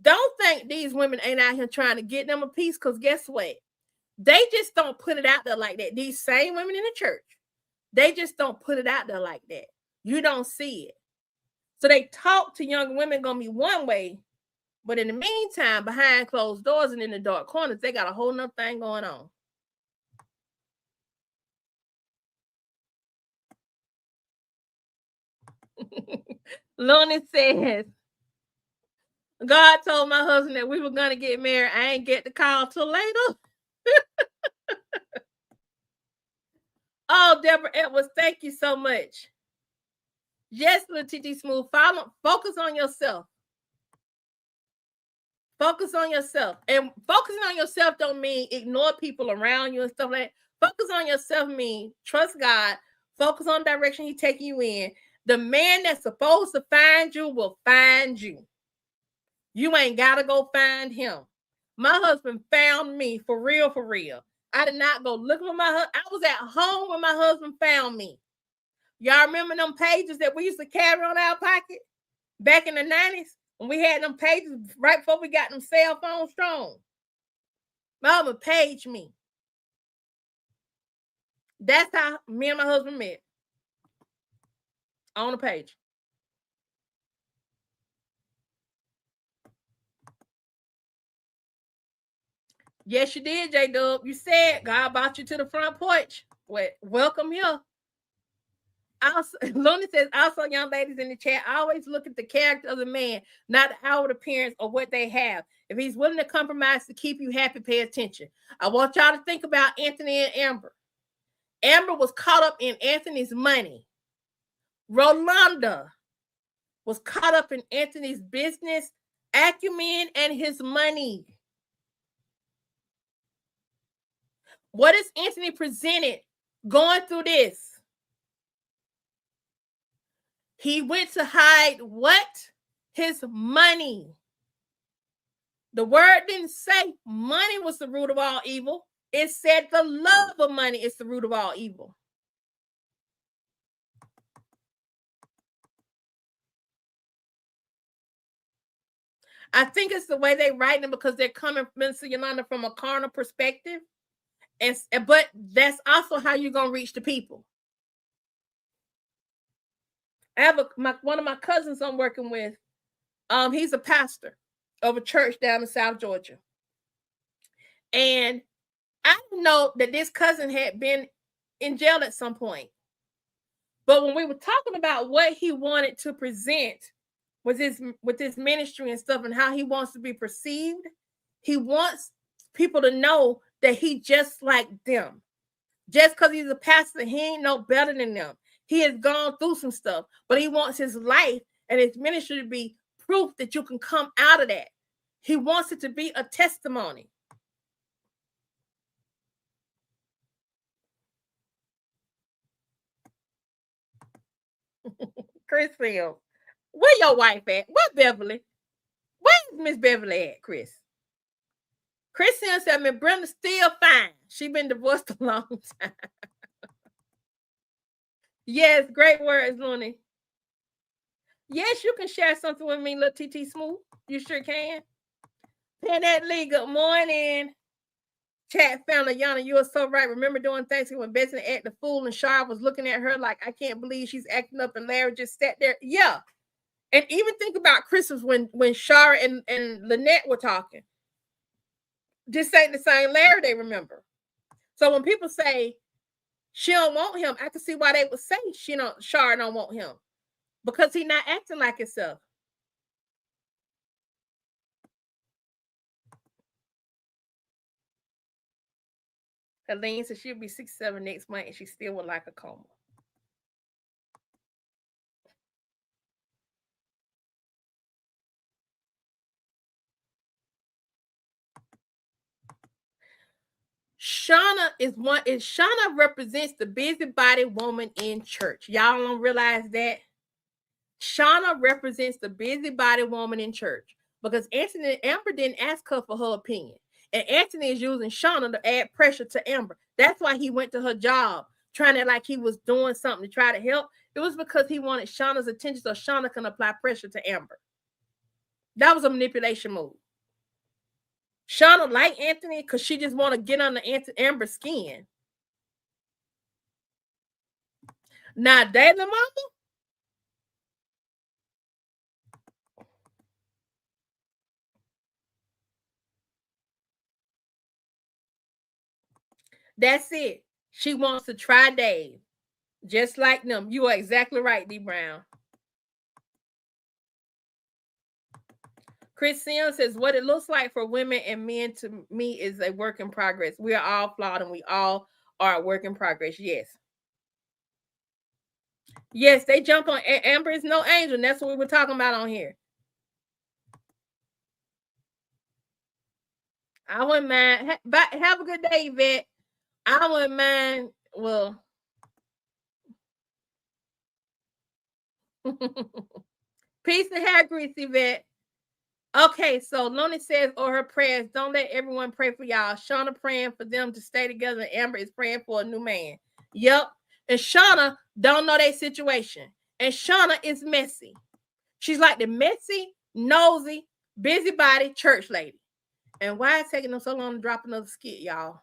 don't think these women ain't out here trying to get them a piece, because guess what? They just don't put it out there like that. These same women in the church, they just don't put it out there like that. You don't see it. So they talk to young women gonna be one way, but in the meantime, behind closed doors and in the dark corners, they got a whole nother thing going on. Lonnie says, God told my husband that we were going to get married. I ain't get the call till later. Oh, Deborah Edwards, thank you so much. Yes, Letitia Smooth. Focus on yourself. Focus on yourself. And focusing on yourself don't mean ignore people around you and stuff like that. Focus on yourself means trust God. Focus on the direction He's taking you in. The man that's supposed to find you will find you. You ain't got to go find him. My husband found me for real, for real. I did not go looking for my husband. I was at home when my husband found me. Y'all remember them pages that we used to carry on our pocket back in the 90s? When we had them pages right before we got them cell phones strong. My husband paged me. That's how me and my husband met. On the page. Yes, you did, J-Dub. You said God brought you to the front porch. Well, welcome here. Also, Luna says, also, young ladies in the chat, always look at the character of the man, not the outward appearance or what they have. If he's willing to compromise to keep you happy, pay attention. I want y'all to think about Anthony and Amber. Amber was caught up in Anthony's money. Rolanda was caught up in Anthony's business acumen and his money. What is Anthony presented going through this? He went to hide what? His money. The word didn't say money was the root of all evil. It said the love of money is the root of all evil. I think it's the way they write them because they're coming, Minister Yolanda, from a carnal perspective. But that's also how you're gonna reach the people. I have one of my cousins I'm working with. He's a pastor of a church down in South Georgia, and I know that this cousin had been in jail at some point. But when we were talking about what he wanted to present with his ministry and stuff, and how he wants to be perceived, he wants people to know that he just like them. Just because he's a pastor, he ain't no better than them. He has gone through some stuff, but he wants his life and his ministry to be proof that you can come out of that. He wants it to be a testimony. Chris Field, where your wife at? Where Beverly? Where's Miss Beverly at, Chris? Chris said, "Miss Brenda's still fine. She been divorced a long time." Yes, great words, Looney. Yes, you can share something with me, little TT Smooth. You sure can. Penette Lee, good morning. Chat family, Yana, you are so right. Remember doing Thanksgiving when Betsy acted the fool and Shara was looking at her like, I can't believe she's acting up, and Larry just sat there. Yeah. And even think about Christmas when Shara and Lynette were talking. This ain't the same Larry they remember. So when people say she don't want him, I can see why they would say Shara don't want him. Because he's not acting like himself. Helene said she'll be 67 next month and she still would like a coma. Shauna represents the busybody woman in church. Y'all don't realize that? Shauna represents the busybody woman in church because Amber didn't ask her for her opinion. And Anthony is using Shauna to add pressure to Amber. That's why he went to her job, trying to like he was doing something to try to help. It was because he wanted Shauna's attention so Shauna can apply pressure to Amber. That was a manipulation move. Shauna liked Anthony because she just want to get under Amber's skin. Now, Daily Mama, that's it. She wants to try Dave. Just like them. You are exactly right, D. Brown. Chris Sims says, what it looks like for women and men to me is a work in progress. We are all flawed and we all are a work in progress. Yes. Yes, they jump on Amber is no angel. And that's what we were talking about on here. I wouldn't mind. Have a good day, Yvette. I wouldn't mind. Well, peace and hair grease, Yvette. Okay, so Lonnie says, or her prayers, don't let everyone pray for y'all. Shauna praying for them to stay together, and Amber is praying for a new man. Yep. And Shauna don't know their situation. And Shauna is messy. She's like the messy, nosy, busybody church lady. And why is it taking them so long to drop another skit, y'all?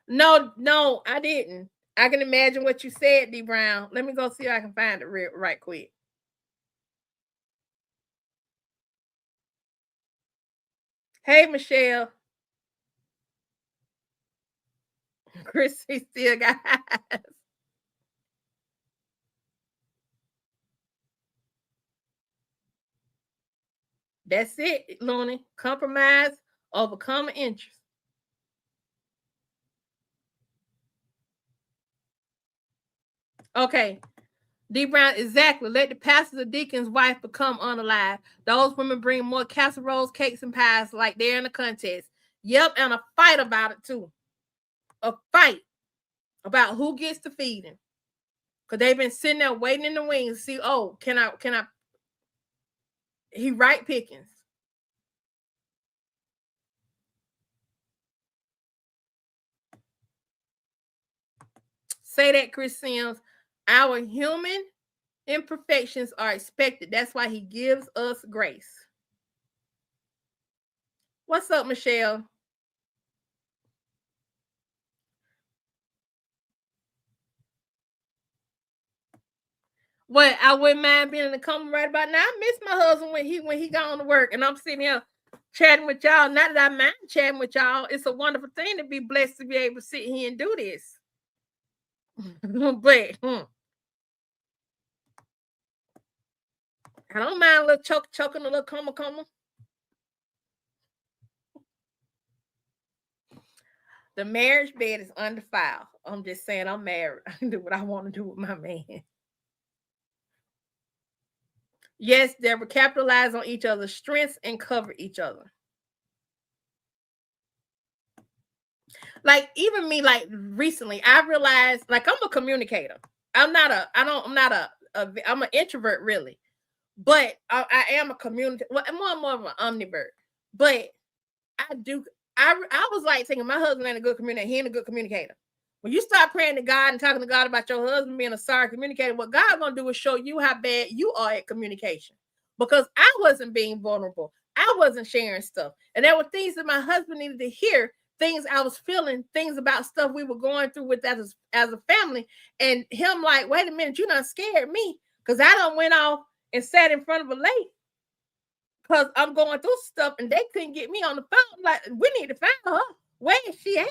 No, I didn't. I can imagine what you said, D. Brown. Let me go see if I can find it right quick. Hey, Michelle. Chrissy still got eyes. That's it, Looney. Compromise, overcome interest. Okay. D. Brown, exactly. Let the pastor's or deacon's wife become unalive. Those women bring more casseroles, cakes, and pies like they're in a contest. Yep, and a fight about it, too. A fight about who gets to feed him. Because they've been sitting there waiting in the wings to see, oh, can I, he right pickings. Say that, Chris Sims. Our human imperfections are expected. That's why he gives us grace. What's up, Michelle? What, I wouldn't mind being in the comment right about now. I miss my husband when he gone to work and I'm sitting here chatting with y'all. Not that I mind chatting with y'all. It's a wonderful thing to be blessed to be able to sit here and do this. But I don't mind a little choking, a little coma. The marriage bed is undefiled. I'm just saying I'm married. I can do what I want to do with my man. Yes, Deborah, capitalize on each other's strengths and cover each other. Like even me, like recently, I realized like I'm a communicator. I'm an introvert really, but I am a communicator. Well, I'm more of an omnivert. But I was like thinking my husband ain't a good communicator. He ain't a good communicator. When you start praying to God and talking to God about your husband being a sorry communicator, what God's gonna do is show you how bad you are at communication. Because I wasn't being vulnerable. I wasn't sharing stuff. And there were things that my husband needed to hear, things I was feeling, things about stuff we were going through with as a family. And him like, wait a minute, you done scared me. Because I done went off and sat in front of a lake. Because I'm going through stuff and they couldn't get me on the phone. Like, we need to find her. Where is she at?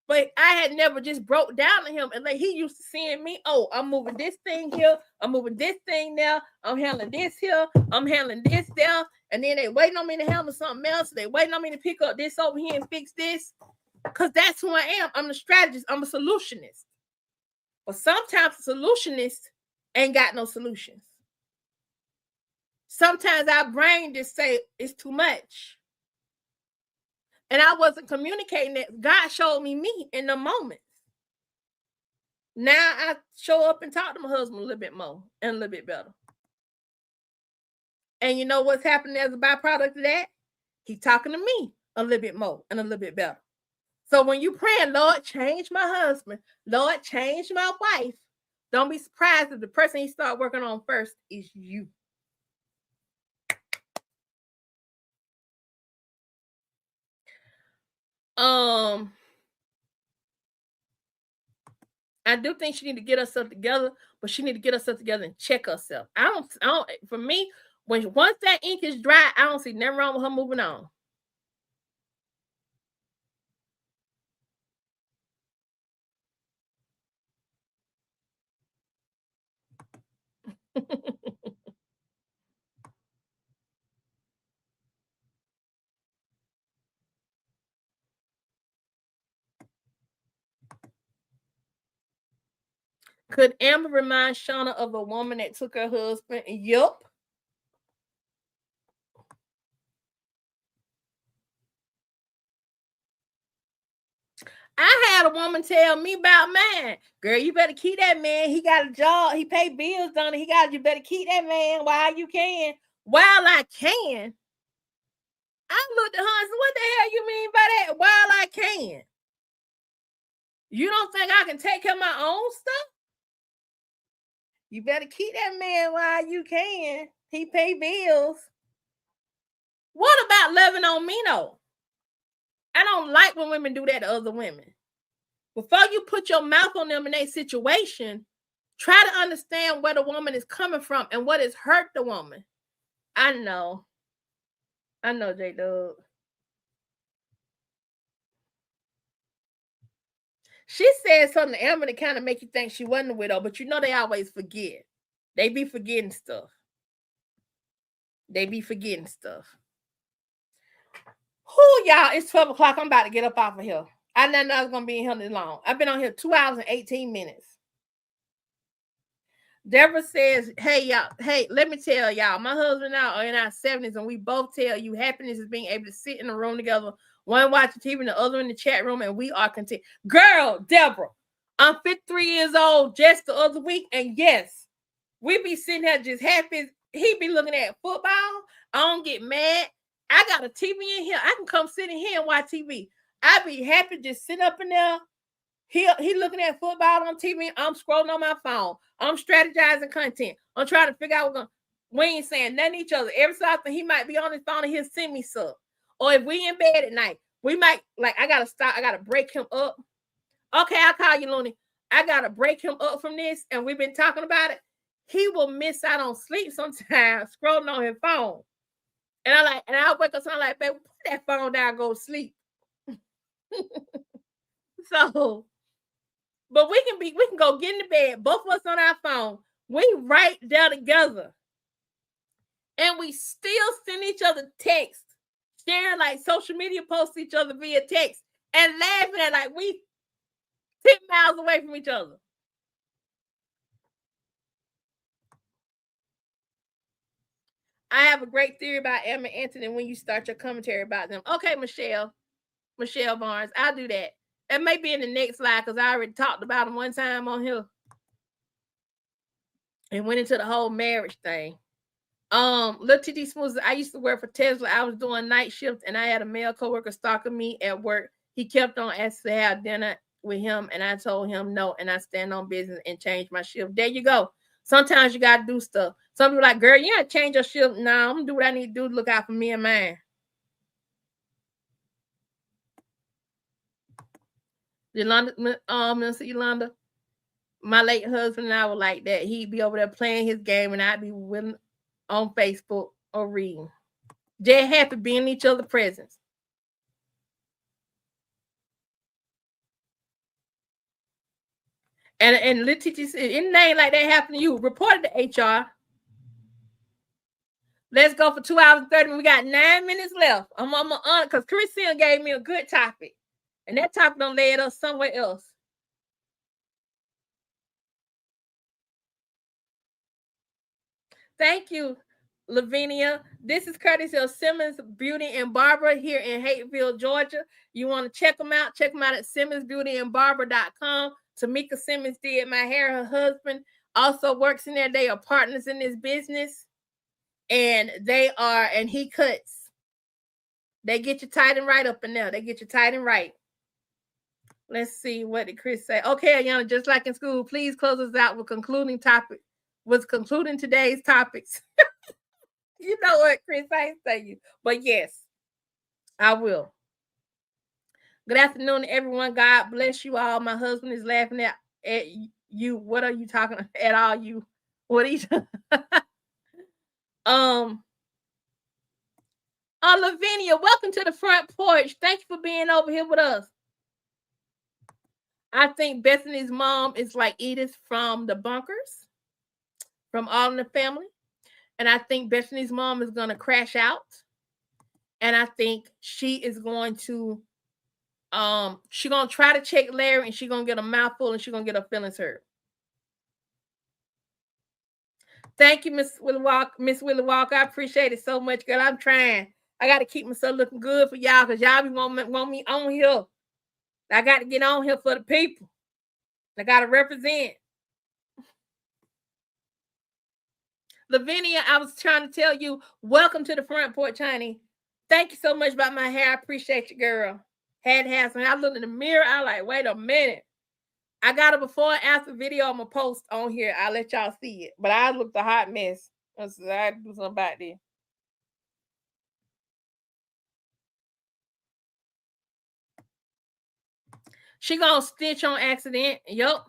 But I had never just broke down to him. And like he used to seeing me, oh, I'm moving this thing here. I'm moving this thing there. I'm handling this here. I'm handling this there. And then they waiting on me to handle something else. They waiting on me to pick up this over here and fix this. Because that's who I am. I'm the strategist. I'm a solutionist. But sometimes a solutionist ain't got no solutions. Sometimes our brain just say it's too much. And I wasn't communicating that. God showed me in the moments. Now I show up and talk to my husband a little bit more and a little bit better. And you know what's happening as a byproduct of that? He's talking to me a little bit more and a little bit better. So when you praying, Lord, change my husband. Lord, change my wife. Don't be surprised if the person you start working on first is you. I do think she need to get herself together, but she need to get herself together and check herself. I don't. For me, once that ink is dry, I don't see nothing wrong with her moving on. Could Amber remind Shana of a woman that took her husband? Yup. I had a woman tell me about mine. Girl, you better keep that man. He got a job. He pay bills, don't he? You better keep that man while you can. While I can. I looked at her and said, what the hell you mean by that? While I can. You don't think I can take care of my own stuff? You better keep that man while you can. He pay bills. What about loving on me, though? I don't like when women do that to other women. Before you put your mouth on them in a situation, try to understand where the woman is coming from and what has hurt the woman. I know, J-Dub. She said something to Amber to kind of make you think she wasn't a widow, but you know they always forget. They be forgetting stuff. Who y'all? It's 12 o'clock. I'm about to get up off of here. I didn't know I was going to be in here this long. I've been on here 2 hours and 18 minutes. Deborah says, hey, y'all. Hey, let me tell y'all. My husband and I are in our 70s, and we both tell you happiness is being able to sit in a room together, one watching TV and the other in the chat room, and we are content. Girl, Deborah, I'm 53 years old just the other week, and yes, we be sitting here just happy. He be looking at football. I don't get mad. I got a TV in here. I can come sit in here and watch TV. I be happy just sit up in there. He looking at football on TV. I'm scrolling on my phone. I'm strategizing content. I'm trying to figure out we ain't saying nothing to each other. Every so often he might be on his phone and he'll send me stuff. Or if we in bed at night, we might I gotta stop. I gotta break him up. Okay, I'll call you, Looney. I gotta break him up from this, and we've been talking about it. He will miss out on sleep sometimes scrolling on his phone. And I'll wake up and I'm like, baby, put that phone down, go to sleep. So, but we can go get in the bed, both of us on our phone. We right there together. And we still send each other texts, sharing like social media posts each other via text, and laughing at like we 10 miles away from each other. I have a great theory about Emma and Anthony when you start your commentary about them. Okay, Michelle Barnes, I'll do that. That may be in the next slide because I already talked about them one time on here. And went into the whole marriage thing. Little TT Smooth, I used to work for Tesla. I was doing night shift and I had a male coworker stalking me at work. He kept on asking to have dinner with him and I told him no, and I stand on business and change my shift. There you go. Sometimes you gotta do stuff. Some people like, girl, you gotta change your shift. No, I'm gonna do what I need to do to look out for me and mine. Minister Yolanda, my late husband and I were like that. He'd be over there playing his game and I'd be with on Facebook or reading. Just happy being in each other's presence. And little teacher said, anything like that happened to you, report it to HR. Let's go for 2 hours and 30 minutes. We got 9 minutes left. I'm on because Christina gave me a good topic. And that topic done led us somewhere else. Thank you, Lavinia. This is courtesy of Simmons Beauty and Barber here in Hateville, Georgia. You want to check them out? Check them out at simmonsbeautyandbarber.com. Tamika Simmons did my hair. Her husband also works in there. They are partners in this business. And he cuts. They get you tight and right up in there. They get you tight and right. Let's see, what did Chris say? Okay, Ayana, just like in school, please close us out with concluding today's topics. You know what, Chris, I ain't say you. But yes, I will. Good afternoon, everyone. God bless you all. My husband is laughing at you. What are you talking at all you? What are you Lavinia, welcome to the front porch. Thank you for being over here with us. I think Bethany's mom is like Edith from the Bunkers, from All in the Family. And I think Bethany's mom is going to crash out. And I think she is going to, she's going to try to check Larry and she's going to get a mouthful and she's going to get her feelings hurt. Thank you, Miss Willie Walker. I appreciate it so much, girl. I'm trying. I got to keep myself looking good for y'all because y'all be want me on here. I got to get on here for the people. I got to represent. Lavinia, I was trying to tell you, welcome to the front porch, honey. Thank you so much about my hair. I appreciate you, girl. Had to have some. I looked in the mirror. I like, wait a minute. I got a before and after video I'm going to post on here. I'll let y'all see it. But I looked a hot mess. I had to do something about this. She gonna stitch on accident. Yup.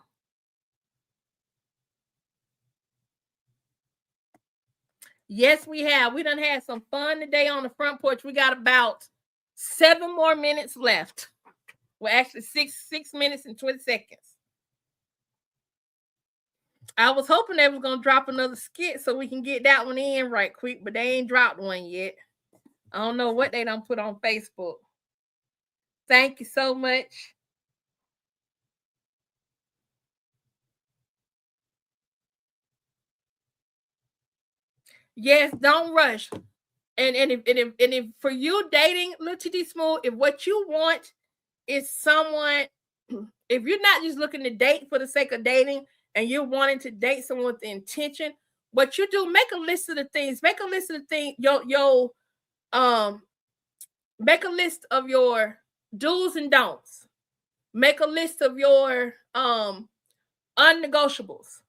Yes, we have. We done had some fun today on the front porch. We got about 7 more minutes left. Well, actually 6 minutes and 20 seconds. I was hoping they was gonna drop another skit so we can get that one in right quick, but they ain't dropped one yet. I don't know what they done put on Facebook. Thank you so much. Yes, don't rush. And if for you dating Little TT Smooth, if what you want is someone if you're not just looking to date for the sake of dating and you're wanting to date someone with the intention, what you do, make a list of the things. Make a list of the things. Make a list of your do's and don'ts. Make a list of your unnegotiables.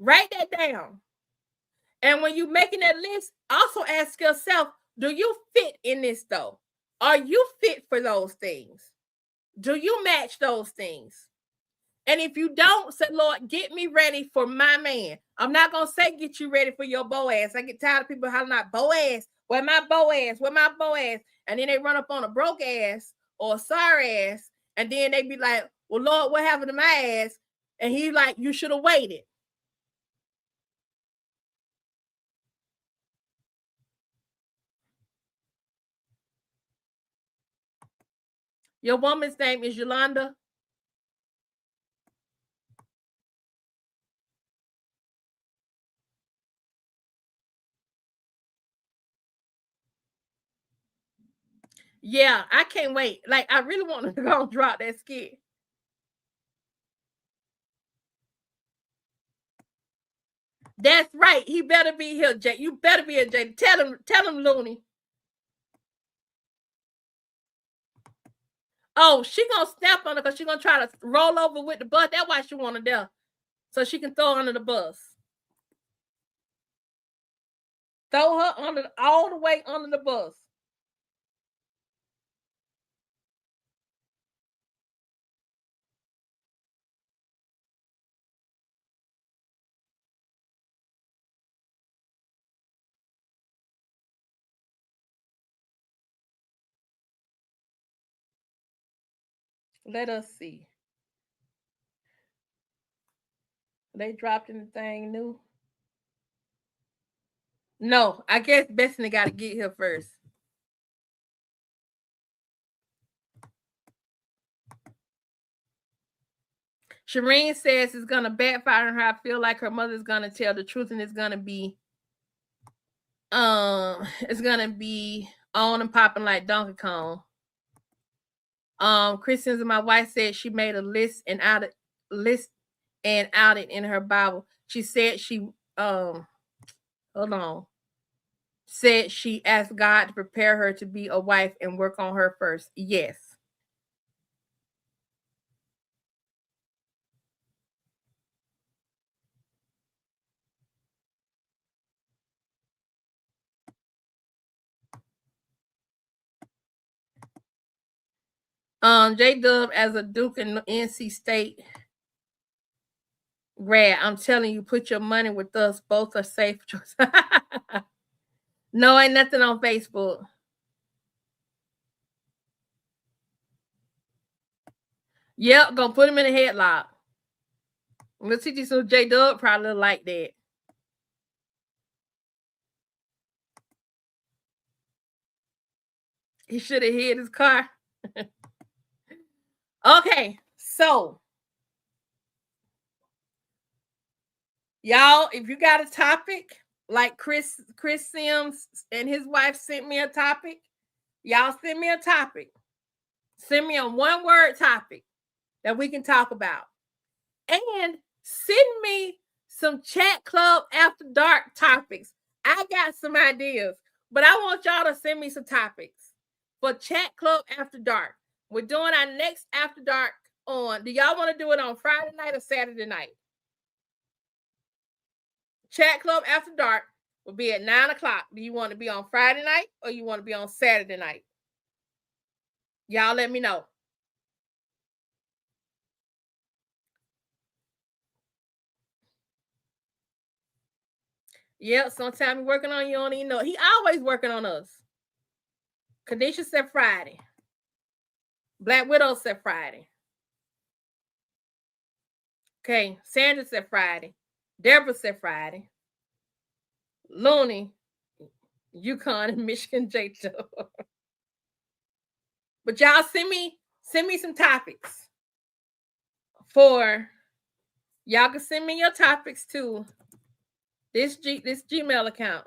Write that down. And when you're making that list, also ask yourself, do you fit in this though? Are you fit for those things? Do you match those things? And if you don't, say, Lord, get me ready for my man. I'm not going to say get you ready for your Boaz. I get tired of people hollering out, Boaz, where my Boaz, where my Boaz? And then they run up on a broke ass or a sorry ass. And then they be like, well, Lord, what happened to my ass? And he's like, you should have waited. Your woman's name is Yolanda. Yeah, I can't wait. Like, I really want to go drop that skit. That's right. He better be here, Jay. You better be here, Jay. Tell him, Looney. Oh, she gonna snap on her because she gonna try to roll over with the bus. That's why she wanted there. So she can throw her under the bus. Throw her under all the way under the bus. Let us see. They dropped anything new? No, I guess Bethany got to get here first. Shireen says it's gonna backfire on her. I feel like her mother's gonna tell the truth, and it's gonna be on and popping like Donkey Kong. Christians and my wife said she made a list and out it in her Bible. She said she said she asked God to prepare her to be a wife and work on her first. Yes. J Dub as a Duke in NC State grad. I'm telling you, put your money with us. Both are safe choices. No, ain't nothing on Facebook. Yep, gonna put him in a headlock. Let's see, so J Dub probably like that. He should have hid his car. Okay, so y'all, if you got a topic, like Chris Sims and his wife sent me a topic, y'all send me a topic. Send me a one-word topic that we can talk about. And send me some chat club after dark topics. I got some ideas, but I want y'all to send me some topics for chat club after dark. We're doing our next after dark on. Do y'all want to do it on Friday night or Saturday night? Chat club after dark will be at 9 o'clock. Do you want to be on Friday night or you want to be on Saturday night? Y'all let me know. Yep, sometimes he's working on you, don't even know. He always working on us. Kadisha said Friday. Black Widow said Friday. Okay, Sandra said Friday. Deborah said Friday. Looney, Yukon, and Michigan J. But y'all send me some topics for y'all can send me your topics to this Gmail account.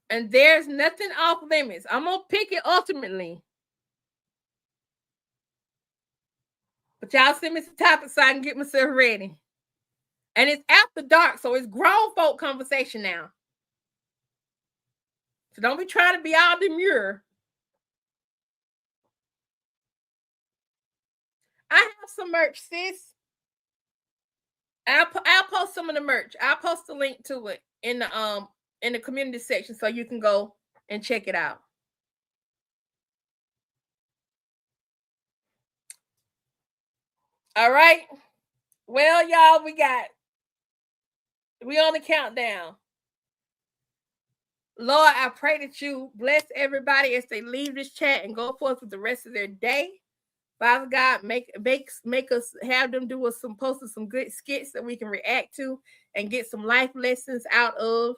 And there's nothing off limits. I'm going to pick it ultimately. But y'all send me some topics so I can get myself ready. And it's after dark, so it's grown folk conversation now. So don't be trying to be all demure. I have some merch, sis. I'll post some of the merch. I'll post the link to it in the community section so you can go and check it out. All right. Well, y'all, we on the countdown. Lord, I pray that you bless everybody as they leave this chat and go forth with the rest of their day. Father God, make us have them do us post us some good skits that we can react to and get some life lessons out of.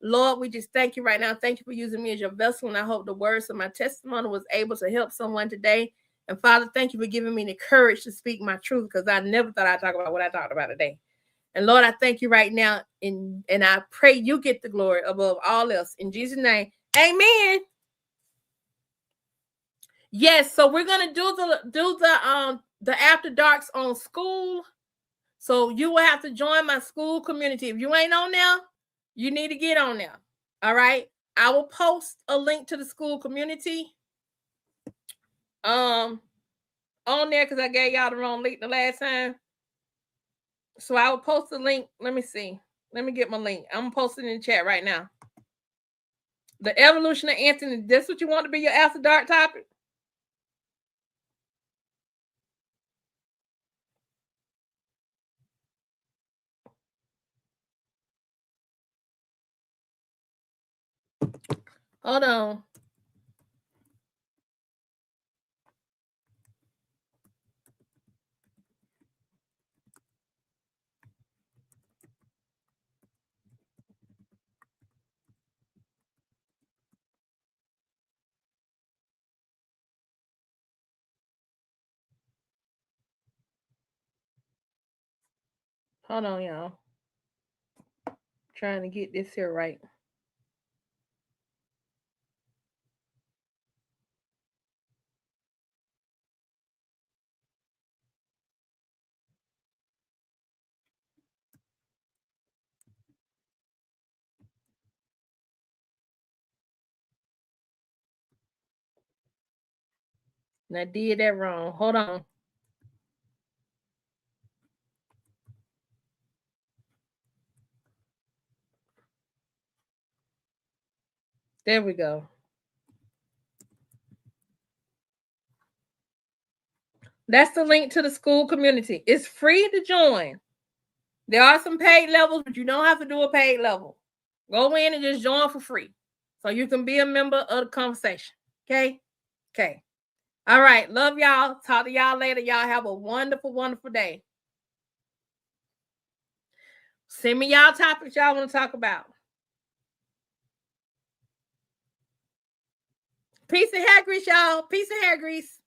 Lord, we just thank you right now. Thank you for using me as your vessel, and I hope the words of my testimony was able to help someone today. And Father, thank you for giving me the courage to speak my truth, because I never thought I'd talk about what I talked about today. And Lord, I thank you right now, and I pray you get the glory above all else. In Jesus' name, amen. Yes, so we're gonna do the after darks on school. So you will have to join my school community. If you ain't on there, you need to get on there. All right. I will post a link to the school community on there because I gave y'all the wrong link the last time. So I will post the link. Let me see. Let me get my link. I'm posting in the chat right now. The evolution of Anthony. This what you want to be your after dark topic? Hold on. Hold on, y'all. Trying to get this here right. And I did that wrong. Hold on. There we go. That's the link to the school community. It's free to join. There are some paid levels, but you don't have to do a paid level. Go in and just join for free so you can be a member of the conversation. Okay? Okay. All right. Love y'all. Talk to y'all later. Y'all have a wonderful, wonderful day. Send me y'all topics y'all want to talk about. Peace and hair grease, y'all. Peace and hair grease.